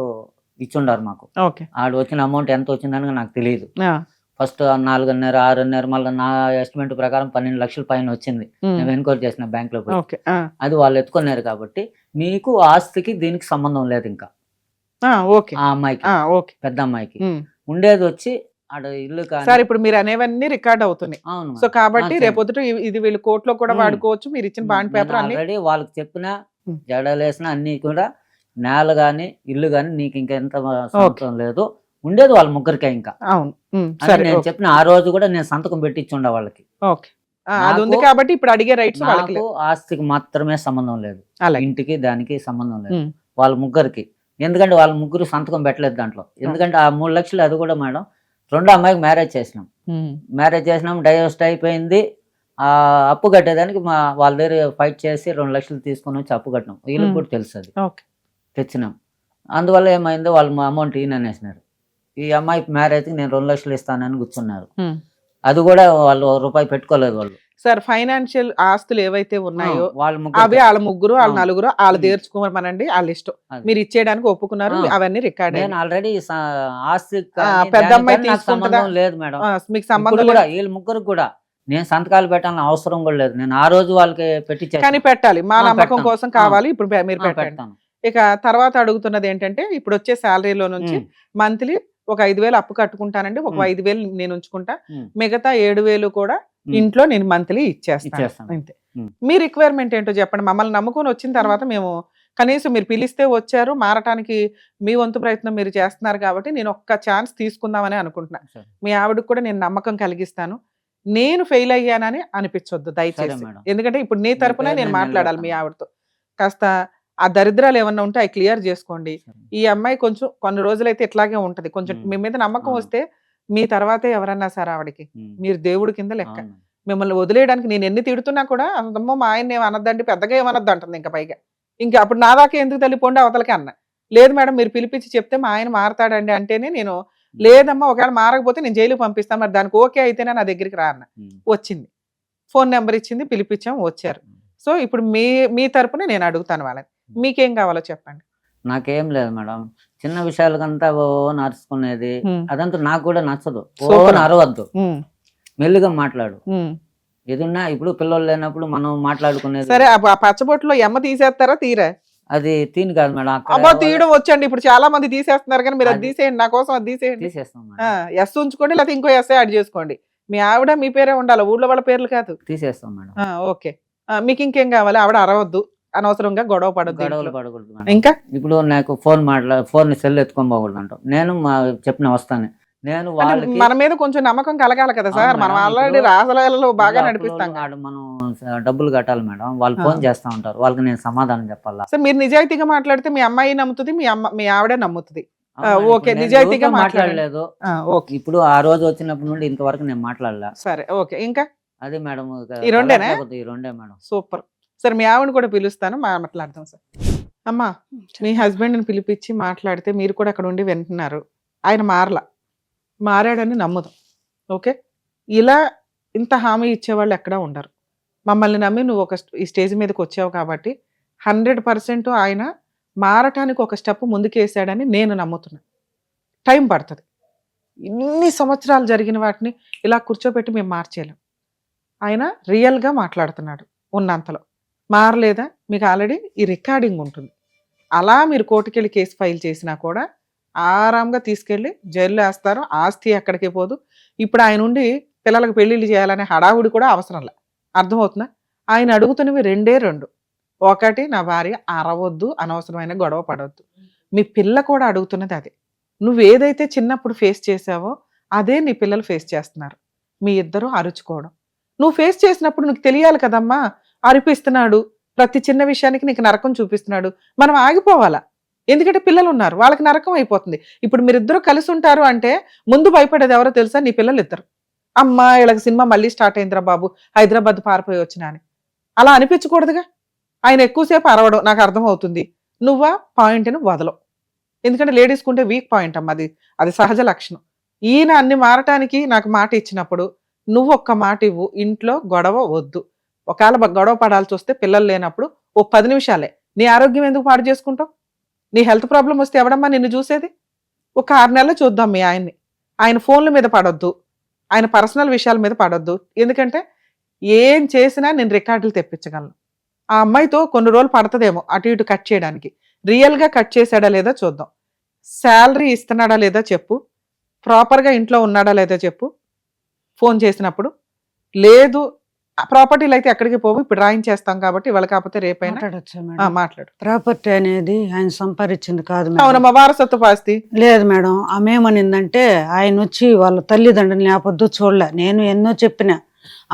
ఇచ్చుండారు మాకు. ఓకే. ఆడు వచ్చిన అమౌంట్ ఎంత వచ్చిందని నాకు తెలియదు. ఆ, ఫస్ట్ 4.5, 6.5, మళ్ళీ నా ఎస్టిమేట్ ప్రకారం 12 లక్షల పైన వచ్చింది. ఉమ్, నేను ఎన్క్వైరీ చేసిన బ్యాంక్ లో పోయి. ఓకే. ఆ, అది వాళ్ళు ఎత్తుకున్నారు కాబట్టి మీకు ఆస్తికి దీనికి సంబంధం లేదు ఇంకా. ఆ, ఓకే. ఆ అమ్మాయికి, ఆ, ఓకే. పెద్ద అమ్మాయికి ఉమ్. ఉండేది వచ్చి ఆడ ఇల్లు కానీ. సార్ ఇప్పుడు మీరు అనేవన్నీ రికార్డ్ అవుతున్నాయి. అవును సో మేడం. కాబట్టి సరే. రేపొద్దుట ఇది వీళ్ళు కోర్టులో కూడా ఉమ్. వాడుకోవచ్చు. మీరు ఇచ్చిన బాండ్ పేపర్ అన్ని. ఆల్రెడీ వాళ్ళకి చెప్పిన ఉమ్. జడలేసిన అన్ని కూడా నేల గాని ఇల్లు గాని నీకు ఇంకా ఎంత సంవత్సరం లేదు, ఉండేది వాళ్ళ ముగ్గురికే ఇంకా అవును. ఉమ్, అని సరే. నేను ఓకే. చెప్పిన. ఆ రోజు కూడా నేను సంతకం పెట్టి ఇచ్చిండ వాళ్ళకి. ఓకే. ఆ, అది ఉంది నాకు- కాబట్టి ఇప్పుడు అడిగే రైట్స్ వాళ్ళకి నాకు లేవు. ఆస్తికి మాత్రమే సంబంధం లేదు, అలాగే. ఇంటికి దానికి సంబంధం లేదు. ఉమ్, వాళ్ళ ముగ్గురికి. ఎందుకంటే వాళ్ళ ముగ్గురు సంతకం పెట్టలేదు దాంట్లో. ఎందుకంటే ఆ 3 లక్షలు అది కూడా మేడం 2 అమ్మాయికి మ్యారేజ్ చేసినాం. ఉమ్, మ్యారేజ్ చేసినాం, డైవర్స్ అయిపోయింది. ఆ అప్పు కట్టేదానికి వాళ్ళ దగ్గర ఫైట్ చేసి 2 లక్షలు తీసుకొని వచ్చి అప్పు కట్టినాం. వీళ్ళకి కూడా తెలుసు అది. ఓకే. తెచ్చినాం. అందువల్ల ఏమైందో వాళ్ళు మా అమౌంట్ ఈయననేసినారు. ఈ అమ్మాయికి మ్యారేజ్కి నేను 2 లక్షలు ఇస్తానని కూర్చున్నారు. ఉమ్. అది కూడా వాళ్ళు రూపాయి పెట్టుకోలేదు వాళ్ళు. సార్ ఫైనాన్షియల్ ఆస్తులు ఏవైతే ఉన్నాయో వాళ్ళ అవి ముగ్గురు. వాళ్ళ ముగ్గురు వాళ్ళ అవును. నలుగురు వాళ్ళు ఉమ్. తీర్చుకోమనండి, వాళ్ళ ఇష్టం. అది. మీరు ఇచ్చేయడానికి ఒప్పుకున్నారు. ఆ. అవన్నీ రికార్డ్ నేను ఆల్రెడీ ఆస్తి పెద్ద అమ్మాయి నాకు తీసుకుంటుందా? సంబంధం లేదు మేడం. మీకు ఇప్పుడు సంబంధం కూడా లేదు. వీళ్ళ ముగ్గురు కూడా నేను సంతకాలు పెట్టాలని అవసరం కూడా లేదు. నేను ఆ రోజు వాళ్ళకి పెట్టించాను. కానీ పెట్టాలి, మా ఆ, నమ్మకం పెడతాను. కోసం కావాలి. ఇప్పుడు మీరు పెట్టండి. పెడతాను. ఇక తర్వాత అడుగుతున్నది ఏంటంటే ఇప్పుడు వచ్చే శాలరీలో నుంచి ఉమ్. మంత్లీ ఒక 5,000 అప్పు కట్టుకుంటానండి, ఒక ఉమ్. 5,000 నేను ఉంచుకుంటా, ఉమ్. మిగతా 7,000 కూడా ఉమ్. ఇంట్లో నేను మంత్లీ ఇచ్చేస్తాను. ఇచ్చేస్తాను. అంతే. ఉమ్. మీ రిక్వైర్మెంట్ ఏంటో చెప్పండి. మమ్మల్ని నమ్ముకొని వచ్చిన తర్వాత మేము కనీసం మీరు పిలిస్తే వచ్చారు, మారటానికి మీ వంతు ప్రయత్నం మీరు చేస్తున్నారు కాబట్టి నేను ఒక్క ఛాన్స్ తీసుకుందామని అనుకుంటున్నా. సరే. మీ ఆవిడకి కూడా నేను నమ్మకం కలిగిస్తాను. నేను ఫెయిల్ అయ్యానని అనిపించొద్దు సరే దయచేసి. మేడం. ఎందుకంటే ఇప్పుడు నీ తరపున పేరు నేను నేను మాట్లాడాలి మీ నిలబెడతాను. ఆవిడతో. కాస్త ఆ దరిద్రాలు ఏమన్నా ఉంటే అవి క్లియర్ చేసుకోండి. సరే. ఈ అమ్మాయి కొంచెం కొన్ని రోజులైతే ఇట్లాగే ఉంటది. కొంచెం ఉమ్. మీ మీద నమ్మకం అవును. వస్తే మీ తర్వాతే ఎవరన్నా సరే ఆవిడకి ఉమ్. మీరు దేవుడి కింద లెక్క. అవును. మిమ్మల్ని వదిలేయడానికి నేను ఎన్ని తిడుతున్నా కూడా అమ్మో మా ఆయన ఏం అనద్దండి, పెద్దగా ఏమనద్దు అంటుంది ఇంకా పైగా. ఇంకా అప్పుడు నా దాకా ఎందుకు తల్లిపోండి అవతలకి అన్న. లేదు మేడం మీరు పిలిపించి చెప్తే మా ఆయన మారతాడండి అంటేనే నేను లేదమ్మా ఒకవేళ మారకపోతే నేను జైలుకి పంపిస్తాను, మరి దానికి ఓకే అయితేనే నా దగ్గరికి రా అన్న. ఉమ్. వచ్చింది, ఫోన్ నెంబర్ ఇచ్చింది, పిలిపించాం, వచ్చారు. సో ఇప్పుడు మీ తరపున నేను అడుగుతాను వాళ్ళని. మీకేం కావాలో చెప్పండి. నాకేం లేదు మేడం. చిన్న విషయాలకంతా ఓ నడుచుకునేది ఉమ్, అదంతా నాకు కూడా నచ్చదు. ఓ సూపర్. అరవద్దు, ఉమ్, మెల్లిగా మాట్లాడు. ఉమ్. ఏదున్నా ఇప్పుడు పిల్లలు లేనప్పుడు మనం మాట్లాడుకునేది. సరే ఆ పచ్చబొట్టులో ఎమ్మ తీసేస్తారా తీరా? అది తీని కాదు మేడం. అక్కడ అబ్బా తీయడం వచ్చండి. ఇప్పుడు చాలా మంది తీసేస్తున్నారు కానీ మీరు అది అది- తీసేయండి, నా కోసం అది తీసేయండి. తీసేస్తాం మేడం. ఎస్ ఉంచుకోండి, లేకపోతే ఇంకో ఎస్ యాడ్ చేసుకోండి. మీ ఆవిడ మీ పేరే ఉండాలి, ఊళ్ళో వాళ్ళ పేర్లు కాదు. తీసేస్తాం మేడం. ఓకే. మీకు ఇంకేం కావాలి? ఆవిడ అరవద్దు, అనవసరంగా గొడవ పడద్దు. గొడవలు పడకూడదు మేడం. ఇంకా ఇప్పుడు నాకు ఫోన్ సెల్ ఎత్తుకొని పోకూడదు అంటాం. నేను చెప్పిన వస్తాను. నేను అంటే వాళ్ళకి మన మీద కొంచెం నమ్మకం కలగాలి కదా సార్. అవును మనం మేడం. ఆల్రెడీ ఇప్పుడు రాసలలో బాగా ఇప్పుడు నడిపిస్తాం. వాడు మనం డబ్బులు కట్టాలి మేడం. వాళ్ళు ఫోన్ చేస్తా ఉంటారు. వాళ్ళకి నేను సమాధానం చెప్పాలా? సో మీరు నిజాయితీగా మాట్లాడితే మీ అమ్మాయి నమ్ముతుంది, మీ ఆవిడే నమ్ముతుంది. అవును మేడం. ఓకే, ఇప్పుడు నేను నిజాయితీగా ఎవరితో మాట్లాడండి. మాట్లాడలేదు. ఓకే ఇప్పుడు ఆ రోజు వచ్చినప్పటి నుండి ఇంతవరకు నేను మాట్లాడలే. సరే. ఓకే ఇంకా అదే మేడం. ఈ రెండేనా? ఈ రెండే మేడం. సూపర్. సరే మీ ఆవిడని కూడా పిలుస్తాను, మాట్లాడదాం సార్. అమ్మా మీ హస్బెండ్ని పిలిపించి మాట్లాడితే మీరు కూడా అక్కడ ఉండి వింటున్నారు. ఆయన మారాడని నమ్ముదాం. ఓకే, ఇలా ఇంత హామీ ఇచ్చేవాళ్ళు ఎక్కడా ఉండరు. మమ్మల్ని నమ్మి నువ్వు ఈ స్టేజ్ మీదకి వచ్చావు కాబట్టి 100% ఆయన మారటానికి ఒక స్టెప్ ముందుకేసాడని నేను నమ్ముతున్నా. టైం పడుతుంది. ఇన్ని సంవత్సరాలు జరిగిన వాటిని ఇలా కూర్చోబెట్టి మేము మార్చేయలేం. ఆయన రియల్గా మాట్లాడుతున్నాడు ఉన్నంతలో. మారలేదా? మీకు ఆల్రెడీ ఈ రికార్డింగ్ ఉంటుంది. అలా మీరు కోర్టుకెళ్ళి కేసు ఫైల్ చేసినా కూడా ఆరాంగా తీసుకెళ్ళి జైల్లో వేస్తారు. ఆస్తి ఎక్కడికి పోదు. ఇప్పుడు ఆయన ఉండి పిల్లలకు పెళ్ళిళ్ళు చేయాలనే హడావుడి కూడా అవసరంలే. అర్థమవుతుందా? ఆయన అడుగుతున్నవి 2. ఒకటి, నా భార్య అరవద్దు, అనవసరమైన గొడవ పడవద్దు. మీ పిల్ల కూడా అడుగుతున్నది అదే. నువ్వు ఏదైతే చిన్నప్పుడు ఫేస్ చేసావో అదే నీ పిల్లలు ఫేస్ చేస్తున్నారు. మీ ఇద్దరు అరుచుకోవడం. నువ్వు ఫేస్ చేసినప్పుడు నీకు తెలియాలి కదమ్మా, అరిపిస్తున్నాడు, ప్రతి చిన్న విషయానికి నీకు నరకం చూపిస్తున్నాడు, మనం ఆగిపోవాలా? ఎందుకంటే పిల్లలు ఉన్నారు, వాళ్ళకి నరకం అయిపోతుంది. ఇప్పుడు మీరిద్దరూ కలిసి ఉంటారు అంటే ముందు భయపడేది ఎవరో తెలుసా? నీ పిల్లలు ఇద్దరు. అమ్మా వీళ్ళకి సినిమా మళ్ళీ స్టార్ట్ అయిందిరా బాబు, హైదరాబాద్ పారిపోయి వచ్చినా అని అలా అనిపించకూడదుగా. ఆయన ఎక్కువసేపు అరవడం నాకు అర్థమవుతుంది, నువ్వా పాయింట్ని వదలవు. ఎందుకంటే లేడీస్కి ఉంటే వీక్ పాయింట్ అమ్మ, అది సహజ లక్షణం. ఈయన అన్ని మారటానికి నాకు మాట ఇచ్చినప్పుడు నువ్వు ఒక్క మాట ఇవ్వు, ఇంట్లో గొడవ వద్దు. ఒకవేళ గొడవ పడాల్సి వస్తే పిల్లలు లేనప్పుడు ఓ 10 నిమిషాలే, నీ ఆరోగ్యం ఎందుకు పాడు చేసుకుంటావు? నీ హెల్త్ ప్రాబ్లం వస్తే ఎవడమ్మా నిన్ను చూసేది? ఒక 6 నెలలు చూద్దాం మీ ఆయన్ని. ఆయన ఫోన్ల మీద పడొద్దు, ఆయన పర్సనల్ విషయాల మీద పడొద్దు. ఎందుకంటే ఏం చేసినా నేను రికార్డులు తెప్పించగలను. ఆ అమ్మాయితో కొన్ని రోజులు పడుతుందేమో అటు ఇటు కట్ చేయడానికి. రియల్గా కట్ చేశాడా లేదా చూద్దాం. శాలరీ ఇస్తున్నాడా లేదా చెప్పు, ప్రాపర్గా ఇంట్లో ఉన్నాడా లేదా చెప్పు ఫోన్ చేసినప్పుడు. లేదు ప్రాపర్టీలు అయితే ఎక్కడికి పోవు, ఇప్పుడు రాయించేస్తాం కాబట్టి ఇవాళ కాకపోతే రేపైనా మాట్లాడొచ్చా మేడం? మాట్లాడు. ప్రాపర్టీ అనేది ఆయన సంపాదించింది కాదు మేడం. అవునమ్మా, వారసత్వ ఆస్తి. లేదు మేడం, ఆమె ఏమనిందంటే ఆయన వచ్చి వాళ్ళ తల్లిదండ్రులు లేకపోద్దు చూడలే. నేను ఎన్నో చెప్పిన,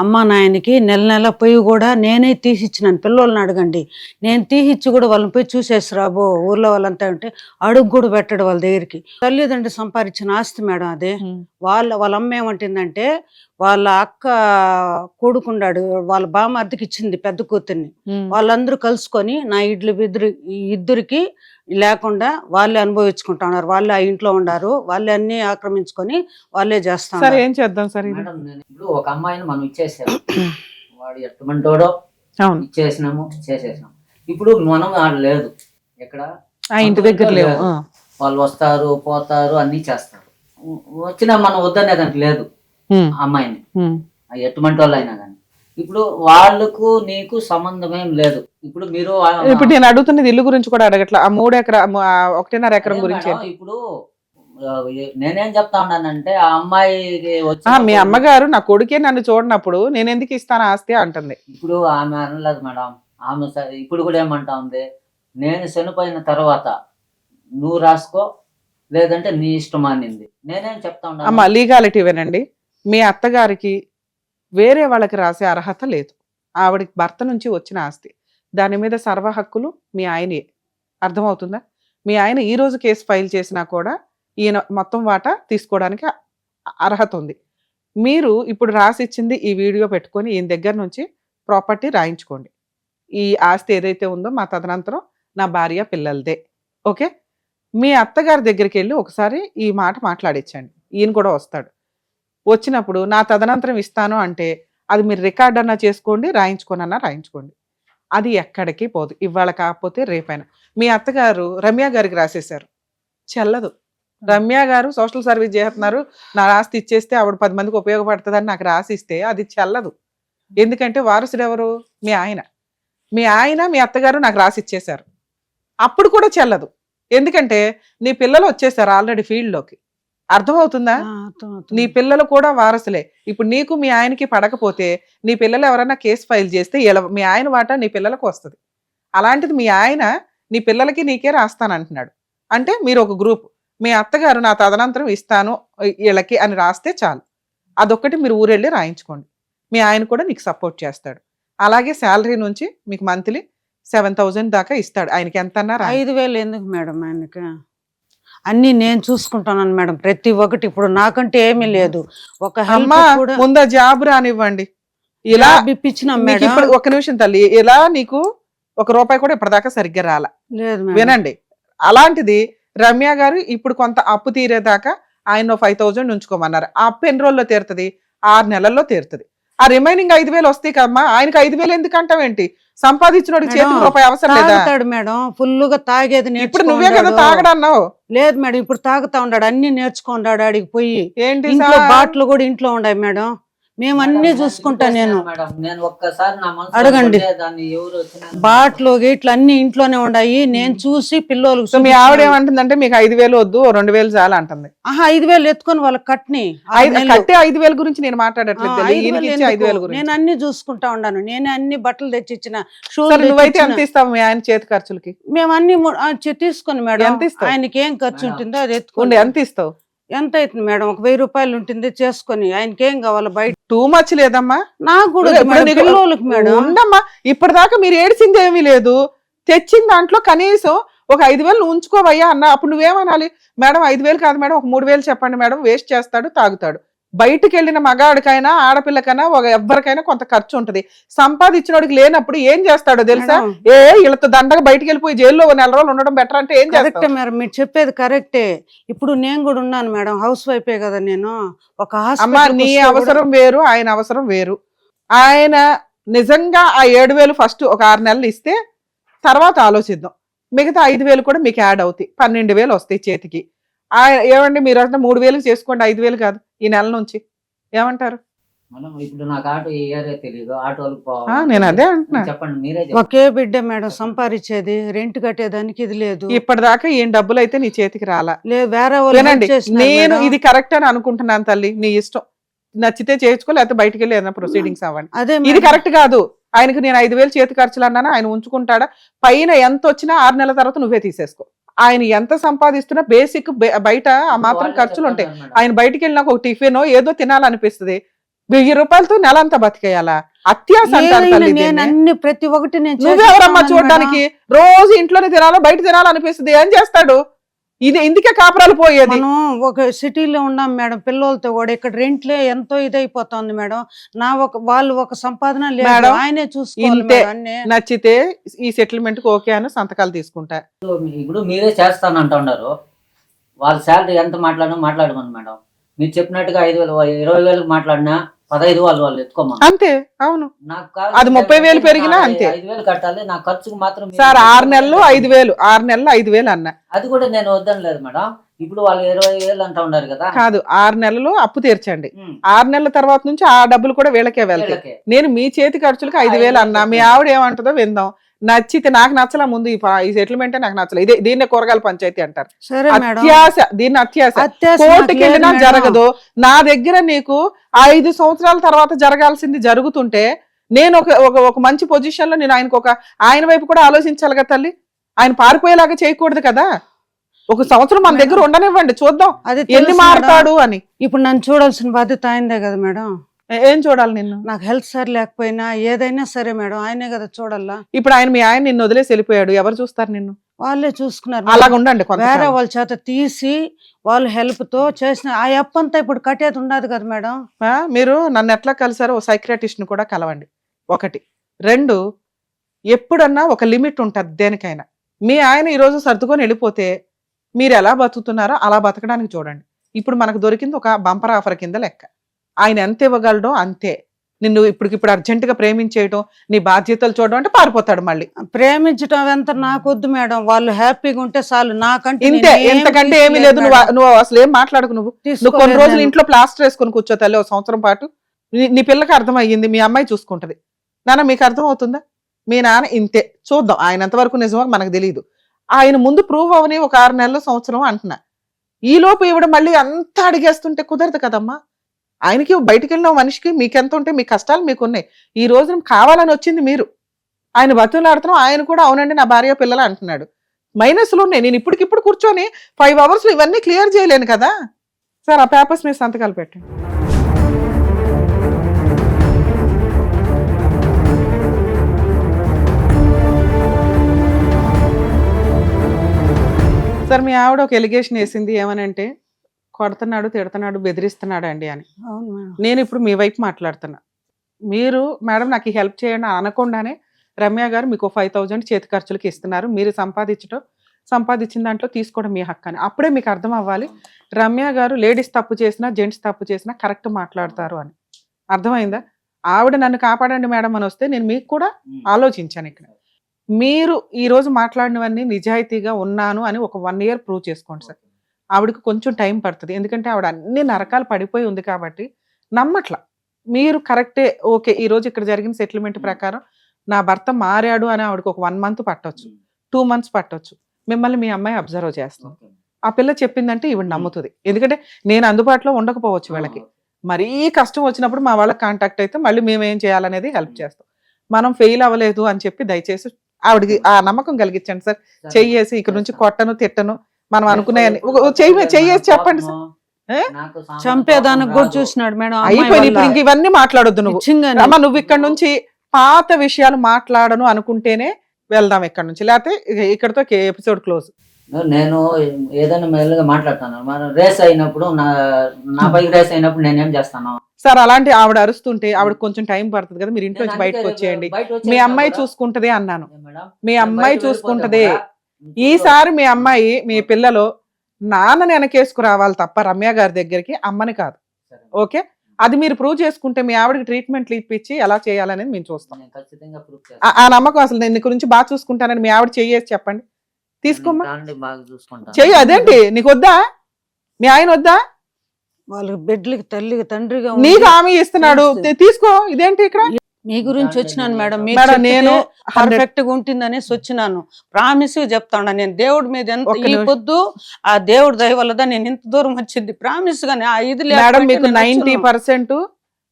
అమ్మ నాయనకి నెల నెల పొయ్యి కూడా నేనే తీసిచ్చినాను, పిల్లల్ని అడగండి, నేను తీసిచ్చి కూడా వాళ్ళని పోయి చూసేసి రాబో ఊర్లో వాళ్ళంతా ఉంటే అడుగు కూడా పెట్టడు వాళ్ళ దగ్గరికి. తల్లిదండ్రులు సంపాదించిన ఆస్తి మేడం అదే. వాళ్ళ అమ్మ ఏమంటుందంటే వాళ్ళ అక్క కొడుకున్నాడు, వాళ్ళ బామ్మర్దికి ఇచ్చింది పెద్ద కూతుర్ని, వాళ్ళందరూ కలుసుకొని నా ఇద్దరికి లేకుండా వాళ్ళే అనుభవించుకుంటా ఉన్నారు, వాళ్ళే ఆ ఇంట్లో ఉన్నారు, వాళ్ళే అన్ని ఆక్రమించుకొని వాళ్ళే చేస్తా సరే ఏం చేద్దాం సార్? ఇది మేడం, నేను ఇప్పుడు ఒక అమ్మాయిని మనం ఇచ్చేసాము, వాడు ఎటువంటోడో అవును, ఇచ్చేసినాము చేసేసాము. ఇప్పుడు మనం ఆడ లేదు, ఎక్కడ ఆ ఇంటి దగ్గర లేవు. వాళ్ళు వస్తారు పోతారు అన్ని చేస్తారు, వచ్చినా మనం వద్దనేదానికి లేదు అమ్మాయిని, ఎటువంటి వాళ్ళు అయినా కానీ. ఇప్పుడు వాళ్ళకు నీకు సంబంధం ఏం లేదు. ఇప్పుడు మీరు ఇప్పుడు నేను అడుగుతున్నది ఇల్లు గురించి కూడా అడగట్లా, ఆ 3 ఎకరా 1.5 ఎకరం గురించి. ఇప్పుడు నేనేం చెప్తా ఉన్నానంటే ఆ అమ్మాయికి మీ అమ్మగారు నా కొడుకే నన్ను చూడనప్పుడు నేను ఎందుకు ఇస్తాను ఆస్తి అంటుంది. ఇప్పుడు ఆమె అనలేదు మేడం, ఆమె ఇప్పుడు కూడా ఏమంటా ఉంది, నేను చనిపోయిన తర్వాత నువ్వు రాసుకో లేదంటే నీ ఇష్టం అనింది. నేనేం చెప్తా ఉన్నా అమ్మ, లీగాలిటీ వినండి. మీ అత్తగారికి వేరే వాళ్ళకి రాసే అర్హత లేదు. ఆవిడకి భర్త నుంచి వచ్చిన ఆస్తి, దాని మీద సర్వ హక్కులు మీ ఆయనే. అర్థమవుతుందా? మీ ఆయన ఈ రోజు కేసు ఫైల్ చేసినా కూడా ఈయన మొత్తం వాటా తీసుకోవడానికి అర్హత ఉంది. మీరు ఇప్పుడు రాసిచ్చింది ఈ వీడియో పెట్టుకొని ఈయన దగ్గర నుంచి ప్రాపర్టీ రాయించుకోండి. ఈ ఆస్తి ఏదైతే ఉందో మా తదనంతరం నా భార్య పిల్లలదే. ఓకే, మీ అత్తగారి దగ్గరికి వెళ్ళి ఒకసారి ఈ మాట మాట్లాడించండి. ఈయన కూడా వస్తాడు. వచ్చినప్పుడు నా తదనంతరం ఇస్తాను అంటే అది మీరు రికార్డ్ అన్నా చేసుకోండి, రాయించుకోనన్నా రాయించుకోండి. అది ఎక్కడికి పోదు, ఇవాళ కాకపోతే రేపైనా. మీ అత్తగారు రమ్య గారికి రాసేశారు, చెల్లదు. రమ్య గారు సోషల్ సర్వీస్ చేస్తున్నారు, నా ఆస్తి ఇచ్చేస్తే ఆవిడ 10 మందికి ఉపయోగపడుతుందని నాకు రాసిస్తే అది చెల్లదు. ఎందుకంటే వారసుడు ఎవరు? మీ ఆయన. మీ ఆయన మీ అత్తగారు నాకు రాసి ఇచ్చేశారు, అప్పుడు కూడా చెల్లదు. ఎందుకంటే నీ పిల్లలు వచ్చేసారు ఆల్రెడీ ఫీల్డ్లోకి. అర్థమవుతుందా? నీ పిల్లలు కూడా వారసులే. ఇప్పుడు నీకు మీ ఆయనకి పడకపోతే నీ పిల్లలు ఎవరైనా కేసు ఫైల్ చేస్తే మీ ఆయన వాటా నీ పిల్లలకు వస్తుంది. అలాంటిది మీ ఆయన నీ పిల్లలకి నీకే రాస్తానంటున్నాడు అంటే మీరు ఒక గ్రూప్. మీ అత్తగారు నా తదనంతరం ఇస్తాను వీళ్ళకి అని రాస్తే చాలు, అదొక్కటి మీరు ఊరెళ్ళి రాయించుకోండి. మీ ఆయన కూడా నీకు సపోర్ట్ చేస్తాడు. అలాగే శాలరీ నుంచి మీకు మంత్లీ 7,000 దాకా ఇస్తాడు. ఆయనకి ఎంత అన్నారు? 5,000 ఎందుకు మేడం? ఆయనకి అన్ని నేను చూసుకుంటాను మేడం, ప్రతి ఒక్కటి. ఇప్పుడు నాకంటే ఏమీ లేదు, ఒక అమ్మా ముందు జాబ్ రానివ్వండి. ఇలా ఇప్పించినాం నీకు మేడం. ఇప్పుడు ఒక నిమిషం తల్లి, ఇలా నీకు ₹1 కూడా ఇప్పటిదాకా సరిగ్గా రాలా. లేదు వినండి, అలాంటిది రమ్య గారు ఇప్పుడు కొంత అప్పు తీరేదాకా ఆయన 5,000 ఉంచుకోమన్నారు. ఆ అప్పు ఎన్ని రోజుల్లో తీరుతుంది? 6 నెలల్లో తీరుతుంది. ఆ రిమైనింగ్ 5,000 వస్తాయి కదమ్మా. ఆయనకి 5,000 ఎందుకు అంటావేంటి? సంపాదించినోడికి చేతికి రూపాయి అవసరం లేదా? మేడం ఫుల్గా తాగేది. ఇప్పుడు నువ్వే కదా తాగడన్నావు. లేదు మేడం, ఇప్పుడు తాగుతా ఉన్నాడు, అన్ని నేర్చుకున్నాడు. ఆడికి పోయి ఏంటి బాట్లు కూడా ఇంట్లో ఉన్నాయి మేడం, మేము అన్ని చూసుకుంటా. నేను అడగండి, బాట్లు గేట్లు అన్ని ఇంట్లోనే ఉన్నాయి, నేను చూసి పిల్లలు. మీ ఆవిడ ఏమంటుందంటే మీకు 5,000 వద్దు, 2,000 చాలా అంటుంది. 5,000 ఎత్తుకొని వాళ్ళకి కట్టిని కట్టే 5,000 గురించి నేను మాట్లాడట్లేదు. 5,000 గురించి నేను అన్ని చూసుకుంటా ఉన్నాను. నేను అన్ని బట్టలు తెచ్చిచ్చిన. నువ్వైతే ఎంత ఇస్తావు మీ ఆయన చేతి ఖర్చులకి? మేము అన్ని తీసుకొని మేడం, ఆయనకి ఏం ఖర్చు ఉంటుందో అది ఎత్తుకోండి. ఎంత ఇస్తావు? ఎంత అవుతుంది మేడం? ఒక 1000 రూపాయలు ఉంటుంది చేసుకొని, ఆయనకేం కావాలి బయట? టూ మచ్ లేదమ్మా. నాకు కూడా ఇప్పుడు వద్దు మేడం, నీకు- పిల్లోళ్ళకి మేడం. ఉండమ్మా, ఇప్పటిదాకా మీరు ఏడిసింది ఏమీ లేదు. తెచ్చిన దాంట్లో కనీసం ఒక 5000 నువ్వు ఉంచుకోవయ్యా అన్న. అప్పుడు నువ్వేమనాలి? మేడం 5000 కాదు మేడం, ఒక 3000 చెప్పండి మేడం, వేస్ట్ చేస్తాడు తాగుతాడు. బయటికి వెళ్ళిన మగాడికైనా ఆడపిల్లకైనా ఎవరికైనా కొంత ఖర్చు ఉంటది. సంపాదించినోడికి లేనప్పుడు ఏం చేస్తాడో తెలుసా? మేడం, వీళ్ళతో దండగా బయటికి వెళ్ళిపోయి జైల్లో 4 రోజులు ఉండడం బెటర్ అంటే ఏం కరెక్టే చేస్తావు? మేడం, మీరు చెప్పేది కరెక్టే. ఇప్పుడు నేను కూడా ఉన్నాను మేడం, హౌస్ వైఫే కదా నేను. ఒక అమ్మా, హాస్పిటల్ నీ అవసరం వేరు, ఆయన అవసరం వేరు. ఆయన నిజంగా ఆ 7000 ఫస్ట్ ఒక 6 నెలలు ఇస్తే తర్వాత ఆలోచిద్దాం. మిగతా 5000 కూడా మీకు యాడ్ అవుతాయి, 12000 వస్తాయి చేతికి. ఏమండి మీరు అంటే 3000 చేసుకోండి, 5000 కాదు ఈ నెల నుంచి. ఏమంటారు? మనం ఇప్పుడు నాకు ఆటో ఈ ఏరియా తెలియదు, ఆటోలకు నేను అదే అంటున్నా. చెప్పండి మీరే ఒకే బిడ్డ మేడం సంపాదించేది, రెంట్ కట్టేదానికి ఇది లేదు. ఇప్పటిదాకా ఏం డబ్బులు అయితే నీ చేతికి రాలా. లేదు, వేరే వాళ్ళు వినండి, help చేసినారు నేను మేడం. ఇది కరెక్ట్ అని అనుకుంటున్నాను తల్లి, నీ ఇష్టం. నచ్చితే చేయించుకో, లేకపోతే బయటికి వెళ్ళి ఏదైనా ప్రొసీడింగ్స్ అవ్వండి. అదే ఇది మేడం. కరెక్ట్ కాదు. ఆయనకు నేను 5000 చేతి ఖర్చులు అన్నాను, ఆయన ఉంచుకుంటాడా? పైన ఎంత వచ్చినా 6 నెలల తర్వాత నువ్వే తీసేసుకో. ఆయన ఎంత సంపాదిస్తున్నా బేసిక్ బయట ఆ మాత్రం ఖర్చులు ఉంటాయి. ఆయన బయటికి వెళ్ళినాక ఒక టిఫిన్ ఏదో తినాలనిపిస్తుంది. 1000 రూపాయలతో నెల అంతా బతికేయాలా? అత్యాస అంటారు ఏదైనా తల్లి నేను దీన్ని. అన్ని ప్రతి ఒక్కటి నేను నువ్వెవరమ్మా చేసేస్తాను చూడడానికి? మేడం. రోజు ఇంట్లోనే తినాలో బయట తినాలనిపిస్తుంది, ఏం చేస్తాడు? ఇది ఇందుకే కాపురాలు పోయేది. మనం ఒక సిటీలో ఉన్నాం మేడం, పిల్లలతో కూడా ఇక్కడ రెంట్లే ఎంతో ఇదైపోతుంది మేడం. వాళ్ళు ఒక సంపాదన లేదు, మేడం, ఆయనే చూసుకోవాలి ఇంతే. మేడం అన్నీ. నచ్చితే ఈ సెటిల్మెంట్ కి ఓకే అని సంతకాలు తీసుకుంటా. ఇప్పుడు మీరే చేస్తానంటున్నారు. వాళ్ళ శాలరీ ఎంత మాట్లాడమని మేడం. మీరు చెప్పినట్టుగా 5000 20,000 మాట్లాడినా 15 వాళ్ళు ఎత్తుకోమా. అంతే, అవును. నాకు అది 30,000 పెరిగినా అంతే. 5,000 కట్టాలి, నా ఖర్చుకు మాత్రం సార్ 6 నెలలు 5,000, 6 నెలలు 5,000 అన్న. అది కూడా నేను వద్దనలేదు మేడం. ఇప్పుడు వాళ్ళు 20,000 అంటా ఉన్నారు కదా. కాదు, 6 నెలలు అప్పు తీర్చండి. ఉమ్, 6 నెలల తర్వాత నుంచి ఆ డబ్బులు కూడా వీళ్ళకే వెళ్తాయి. వీళ్ళకే. నేను మీ చేతి ఖర్చులకు 5,000 అన్నా. మీ ఆవిడ ఏమంటుందో విందాం. నచ్చితే, నాకు నచ్చలా ముందు ఈ సెటిల్మెంటే నాకు నచ్చలేదు. ఇదే దీన్నే కూరగాయల పంచాయతీ అంటారు. సరే మేడం, అత్యాశ, దీన్ని అత్యాశ. అత్యాశ కోర్టుకి నాకు లేదు వెళ్ళినా మేడం. జరగదు. నా దగ్గర నీకు 5 సంవత్సరాల తర్వాత జరగాల్సింది జరుగుతుంటే నేను ఒక మంచి పొజిషన్ లో నేను ఆయన వైపు కూడా ఆలోచించాలి కదా తల్లి. ఆయన పారిపోయేలాగా చేయకూడదు కదా. ఒక సంవత్సరం మన దగ్గర ఉండనివ్వండి, చూద్దాం అది ఎన్ని తెలుసు మారుతాడు మేడం. అని. ఇప్పుడు నన్ను చూడాల్సిన బాధ్యత ఆయనదే కదా మేడం. ఏం చూడాలి నిన్ను? నాకు హెల్త్ సరి లేకపోయినా ఏదైనా సరే మేడం, ఆయనే కదా చూడాలా. ఇప్పుడు మీ ఆయన నిన్ను వదిలేసి వెళ్ళిపోయాడు, ఎవరు చూస్తారు నిన్ను? వాళ్ళే చూసుకున్నారు అలాగ మేడం. ఉండండి కొంతకాలం. వేరే వాళ్ళ చేత తీసి వాళ్ళ హెల్ప్ తో చేసిన ఆ అప్పు అంతా ఇప్పుడు కట్టేది ఉండదు కదా మేడం. మీరు నన్ను ఎట్లా కలిసారో ఓ సైక్రియాటిస్ట్ ని కూడా కలవండి. 1 2 ఎప్పుడన్నా ఒక లిమిట్ ఉంటుంది దేనికైనా. మీ ఆయన ఈ రోజు సర్దుకొని వెళ్ళిపోతే మీరు ఎలా బతుకుతున్నారో అలా బతకడానికి చూడండి. ఇప్పుడు మనకు దొరికింది ఒక బంపర్ ఆఫర్ కింద లెక్క. ఆయన ఎంత ఇవ్వగలడో అంతే. నిన్ను ఇప్పుడు అర్జెంట్ గా ప్రేమించేయడం, నీ బాధ్యతలు చూడడం అంటే పారిపోతాడు మళ్ళీ. ప్రేమించడం ఎంత నాకొద్దు మేడం, వాళ్ళు హ్యాపీగా ఉంటే చాలు. నాకంటే ఇంతే, ఎంతకంటే ఏమీ లేదు. నువ్వు అసలు ఏం మాట్లాడకు. నువ్వు కొన్ని రోజులు ఇంట్లో ప్లాస్టర్ వేసుకొని కూర్చో తల్లి, 1 సంవత్సరం పాటు. నీ పిల్లకి అర్థం అయ్యింది, మీ అమ్మాయి చూసుకుంటది. నాన్న మీకు అర్థం అవుతుందా? మీ నాన్న ఇంతే. చూద్దాం ఆయన ఎంతవరకు నిజమో మనకు తెలియదు. ఆయన ముందు ప్రూవ్ అవని ఒక 6 నెలలు సంవత్సరం అంటున్నా. ఈ లోపు ఇవిడ మళ్ళీ అంతా అడిగేస్తుంటే కుదరదు కదమ్మా. ఆయనకి బయటికి వెళ్ళిన మనిషికి మీకెంత ఉంటే మీ కష్టాలు మీకున్నాయి. ఈ రోజు కావాలని వచ్చింది మీరు. ఆయన బతులాడుతున్నాం, ఆయన కూడా అవునండి నా భార్య పిల్లలు అంటున్నాడు. మైనస్లు ఉన్నాయి. నేను ఇప్పటికిప్పుడు కూర్చొని 5 అవర్స్ ఇవన్నీ క్లియర్ చేయలేను కదా. సార్ ఆ పేపర్స్ మీద సంతకాలు పెట్టండి. సార్ మీ ఆవిడ ఒక ఎలిగేషన్ వేసింది, ఏమనంటే కొడుతున్నాడు, తిడుతున్నాడు, బెదిరిస్తున్నాడు అండి అని. అవును మేడం. నేను ఇప్పుడు మీ వైపు మాట్లాడుతున్నా. మీరు మేడం నాకు హెల్ప్ చేయండి అనకుండానే రమ్య గారు మీకు 5,000 చేతి ఖర్చులకి ఇస్తున్నారు. మీరు సంపాదించిన దాంట్లో తీసుకోవడం మీ హక్కు అని. అప్పుడే మీకు అర్థం అవ్వాలి రమ్య గారు లేడీస్ తప్పు చేసినా జెంట్స్ తప్పు చేసినా కరెక్ట్ మాట్లాడతారు అని. అర్థమైందా? ఆవిడ నన్ను కాపాడండి మేడం అని వస్తే నేను మీకు కూడా ఆలోచించాను. ఇక్కడ మీరు ఈ రోజు మాట్లాడినవన్నీ నిజాయితీగా ఉన్నాను అని ఒక 1 year ప్రూవ్ చేసుకోండి సార్. ఆవిడకి కొంచెం టైం పడుతుంది, ఎందుకంటే ఆవిడ అన్ని నరకాలు పడిపోయి ఉంది కాబట్టి నమ్మట్ల. మీరు కరెక్టే, ఓకే ఈ రోజు ఇక్కడ జరిగిన సెటిల్మెంట్ ప్రకారం నా భర్త మారాడు అని ఆవిడకి ఒక 1 month పట్టొచ్చు, 2 months పట్టొచ్చు. మిమ్మల్ని మీ అమ్మాయి అబ్జర్వ్ చేస్తాం. ఆ పిల్ల చెప్పిందంటే ఈవిడ నమ్ముతుంది. ఎందుకంటే నేను అందుబాటులో ఉండకపోవచ్చు వీళ్ళకి. మరీ కష్టం వచ్చినప్పుడు మా వాళ్ళకి కాంటాక్ట్ అయితే మళ్ళీ మేము ఏం చేయాలనేది హెల్ప్ చేస్తాం. మనం ఫెయిల్ అవ్వలేదు అని చెప్పి దయచేసి ఆవిడకి ఆ నమ్మకం కలిగించండి సార్. చెయ్యేసి ఇక్కడ నుంచి కొట్టను తిట్టను మనం అనుకున్నాయని చెయ్యేసి చెప్పండి సార్. నాకు సామాన్య చంపేదానికి కోపం కూడా రాదు. చూసినాడు మేడం అమ్మాయి అయిపోయింది. ఇప్పుడు వల్ల. ఇంక ఇవన్నీ మాట్లాడొద్దు నువ్వు. నిజంగానే. అమ్మ నువ్వు ఇక్కడ నుంచి పాత విషయాలు మాట్లాడను అనుకుంటేనే వెళ్దాం ఇక్కడ నుంచి, లేకపోతే ఇక్కడతో ఎపిసోడ్ క్లోజ్. నేను ఏదైనా మెల్లగా మాట్లాడతాను. మనం రేస్ అయినప్పుడు నా బైక్ రేస్ అయినప్పుడు నేనేం చేస్తాను? సార్ అలాంటి ఆవిడ అరుస్తుంటే ఆవిడ కొంచెం టైం పడుతుంది కదా, మీరు ఇంట్లో నుంచి బయటకు వచ్చేయండి. మీ అమ్మాయి చూసుకుంటదే అన్నాను. మీ అమ్మాయి చూసుకుంటదే. ఈసారి మీ అమ్మాయి మీ పిల్లలు నాన్నని వెనకేసుకు రావాలి తప్ప రమ్య గారి దగ్గరికి, అమ్మని కాదు. ఓకే, అది మీరు ప్రూవ్ చేసుకుంటే మీ ఆవిడకి ట్రీట్మెంట్లు ఇప్పించి ఎలా చేయాలనేది మేము చూస్తాం. ఖచ్చితంగా ప్రూఫ్ ఆ నమ్మకం అసలు నేను నీ గురించి బాగా చూసుకుంటానని మీ ఆవిడ చెయ్యేసి చెప్పండి. తీసుకోమ్మా బాగా చూసుకుంటాను. చెయ్యి. అదేంటి నీకు వద్దా? మీ ఆయన వద్దా? వాళ్ళకి బిడ్డలకి తల్లికి తండ్రిగా నీకు హామీ ఇస్తున్నాడు, తీసుకో. ఇదేంటి ఇక్కడ? మీ గురించి వచ్చినాను మేడం. మేడం నేను పర్ఫెక్ట్ గా ఉంటుందనేసి వచ్చినాను. ప్రామిస్ చెప్తాను నేను దేవుడి మీద ఎంత ఒక్క ఈ నిమిషం. పొద్దు ఆ దేవుడి దయ వల్లదా నేను ఇంత దూరం వచ్చింది. ప్రామిస్ గానే ఆ ఇది మేడం లేకపోతే మీకు నేను వచ్చును. 90%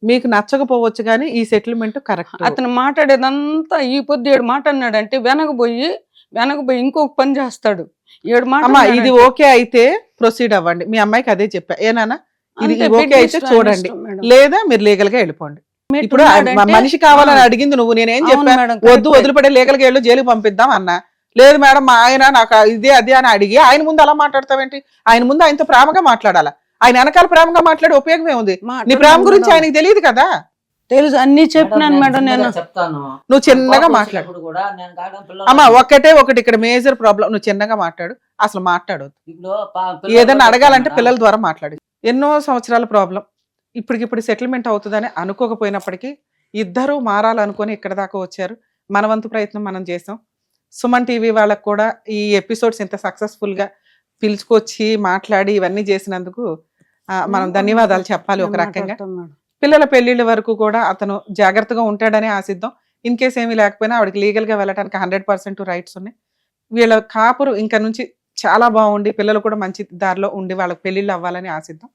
మీకు నచ్చకపోవచ్చు కానీ ఈ సెటిల్మెంట్ కరెక్ట్. అతను మాట్లాడేదంతా ఈ పొద్దు 7 మాట అన్నాడంటే వెనకబోయి ఇంకొక పని చేస్తాడు. 7 మాట అమ్మా అన్నాడంటే. ఇది ఓకే అయితే ప్రొసీడ్ అవ్వండి. మీ అమ్మాయికి అదే చెప్పా. ఏనానా ఇది అంతే, ఓకే బిడ్డ అయితే ఇష్టం, చూడండి, ఇష్టం మేడం. లేదా మీరు లీగల్ గా వెళ్ళిపోండి. మెట్టు ఇప్పుడు ఉన్నాడంటే- మనిషి కావాలని అడిగింది నువ్వు. నేనేం అవును చెప్పా? మేడం, వద్దు కరెక్టే. వదిలిపడే లీగల్ గా వెళ్ళు, జైలుకి పంపిద్దాం అన్నా. లేదు మేడం మా ఆయన నాకు ఇదే అదే అని అడిగి ఆయన ముందు అలా మాట్లాడతావేంటి? ఆయన ముందు ఆయనతో ప్రేమగా మాట్లాడాలా. ఆయన వెనకాల ప్రేమగా మాట్లాడే ఉపయోగం ఏముంది? నీ ప్రేమ గురించి ఆయనకి తెలియదు కదా. తెలుసు, అన్ని చెప్పినాను మేడం నేను. చెప్తాను. నువ్వు చిన్నగా మాట్లాడు. ఇప్పుడు కూడా నేను కాదు పిల్లలు- అమ్మా ఒకటే ఒకటి ఇక్కడ మేజర్ ప్రాబ్లం. నువ్వు చిన్నగా మాట్లాడు, అసలు మాట్లాడొద్దు. ఇప్పుడు పిల్లలు ఏదైనా కూడా అడగాలంటే చెప్తాను పిల్లల ద్వారా మాట్లాడి. ఎన్నో సంవత్సరాల ప్రాబ్లం ఇప్పటికిప్పుడు సెటిల్మెంట్ అవుతుందని అనుకోకపోయినప్పటికీ ఇద్దరు మారాలనుకొని ఇక్కడ దాకా వచ్చారు. మన వంతు ప్రయత్నం మనం చేసాం. సుమన్ టీవీ వాళ్ళకు కూడా ఈ ఎపిసోడ్స్ ఇంత సక్సెస్ఫుల్ గా పిలుచుకొచ్చి మాట్లాడి ఇవన్నీ చేసినందుకు మనం ధన్యవాదాలు చెప్పాలి ఒక రకంగా. మాట్లాడతాం మేడం. పిల్లల పెళ్లిళ్ళ వరకు కూడా అతను జాగ్రత్తగా ఉంటాడని ఆశిద్దాం. ఇన్ కేస్ ఏమీ లేకపోయినా ఆవిడకి లీగల్ గా వెళ్ళడానికి 100% రైట్స్ ఉన్నాయి. వీళ్ళ కాపురు ఇంకా నుంచి చాలా బాగుండి పిల్లలు కూడా మంచి దారిలో ఉండి వాళ్ళకి పెళ్లిళ్ళు అవ్వాలని ఆశిద్దాం.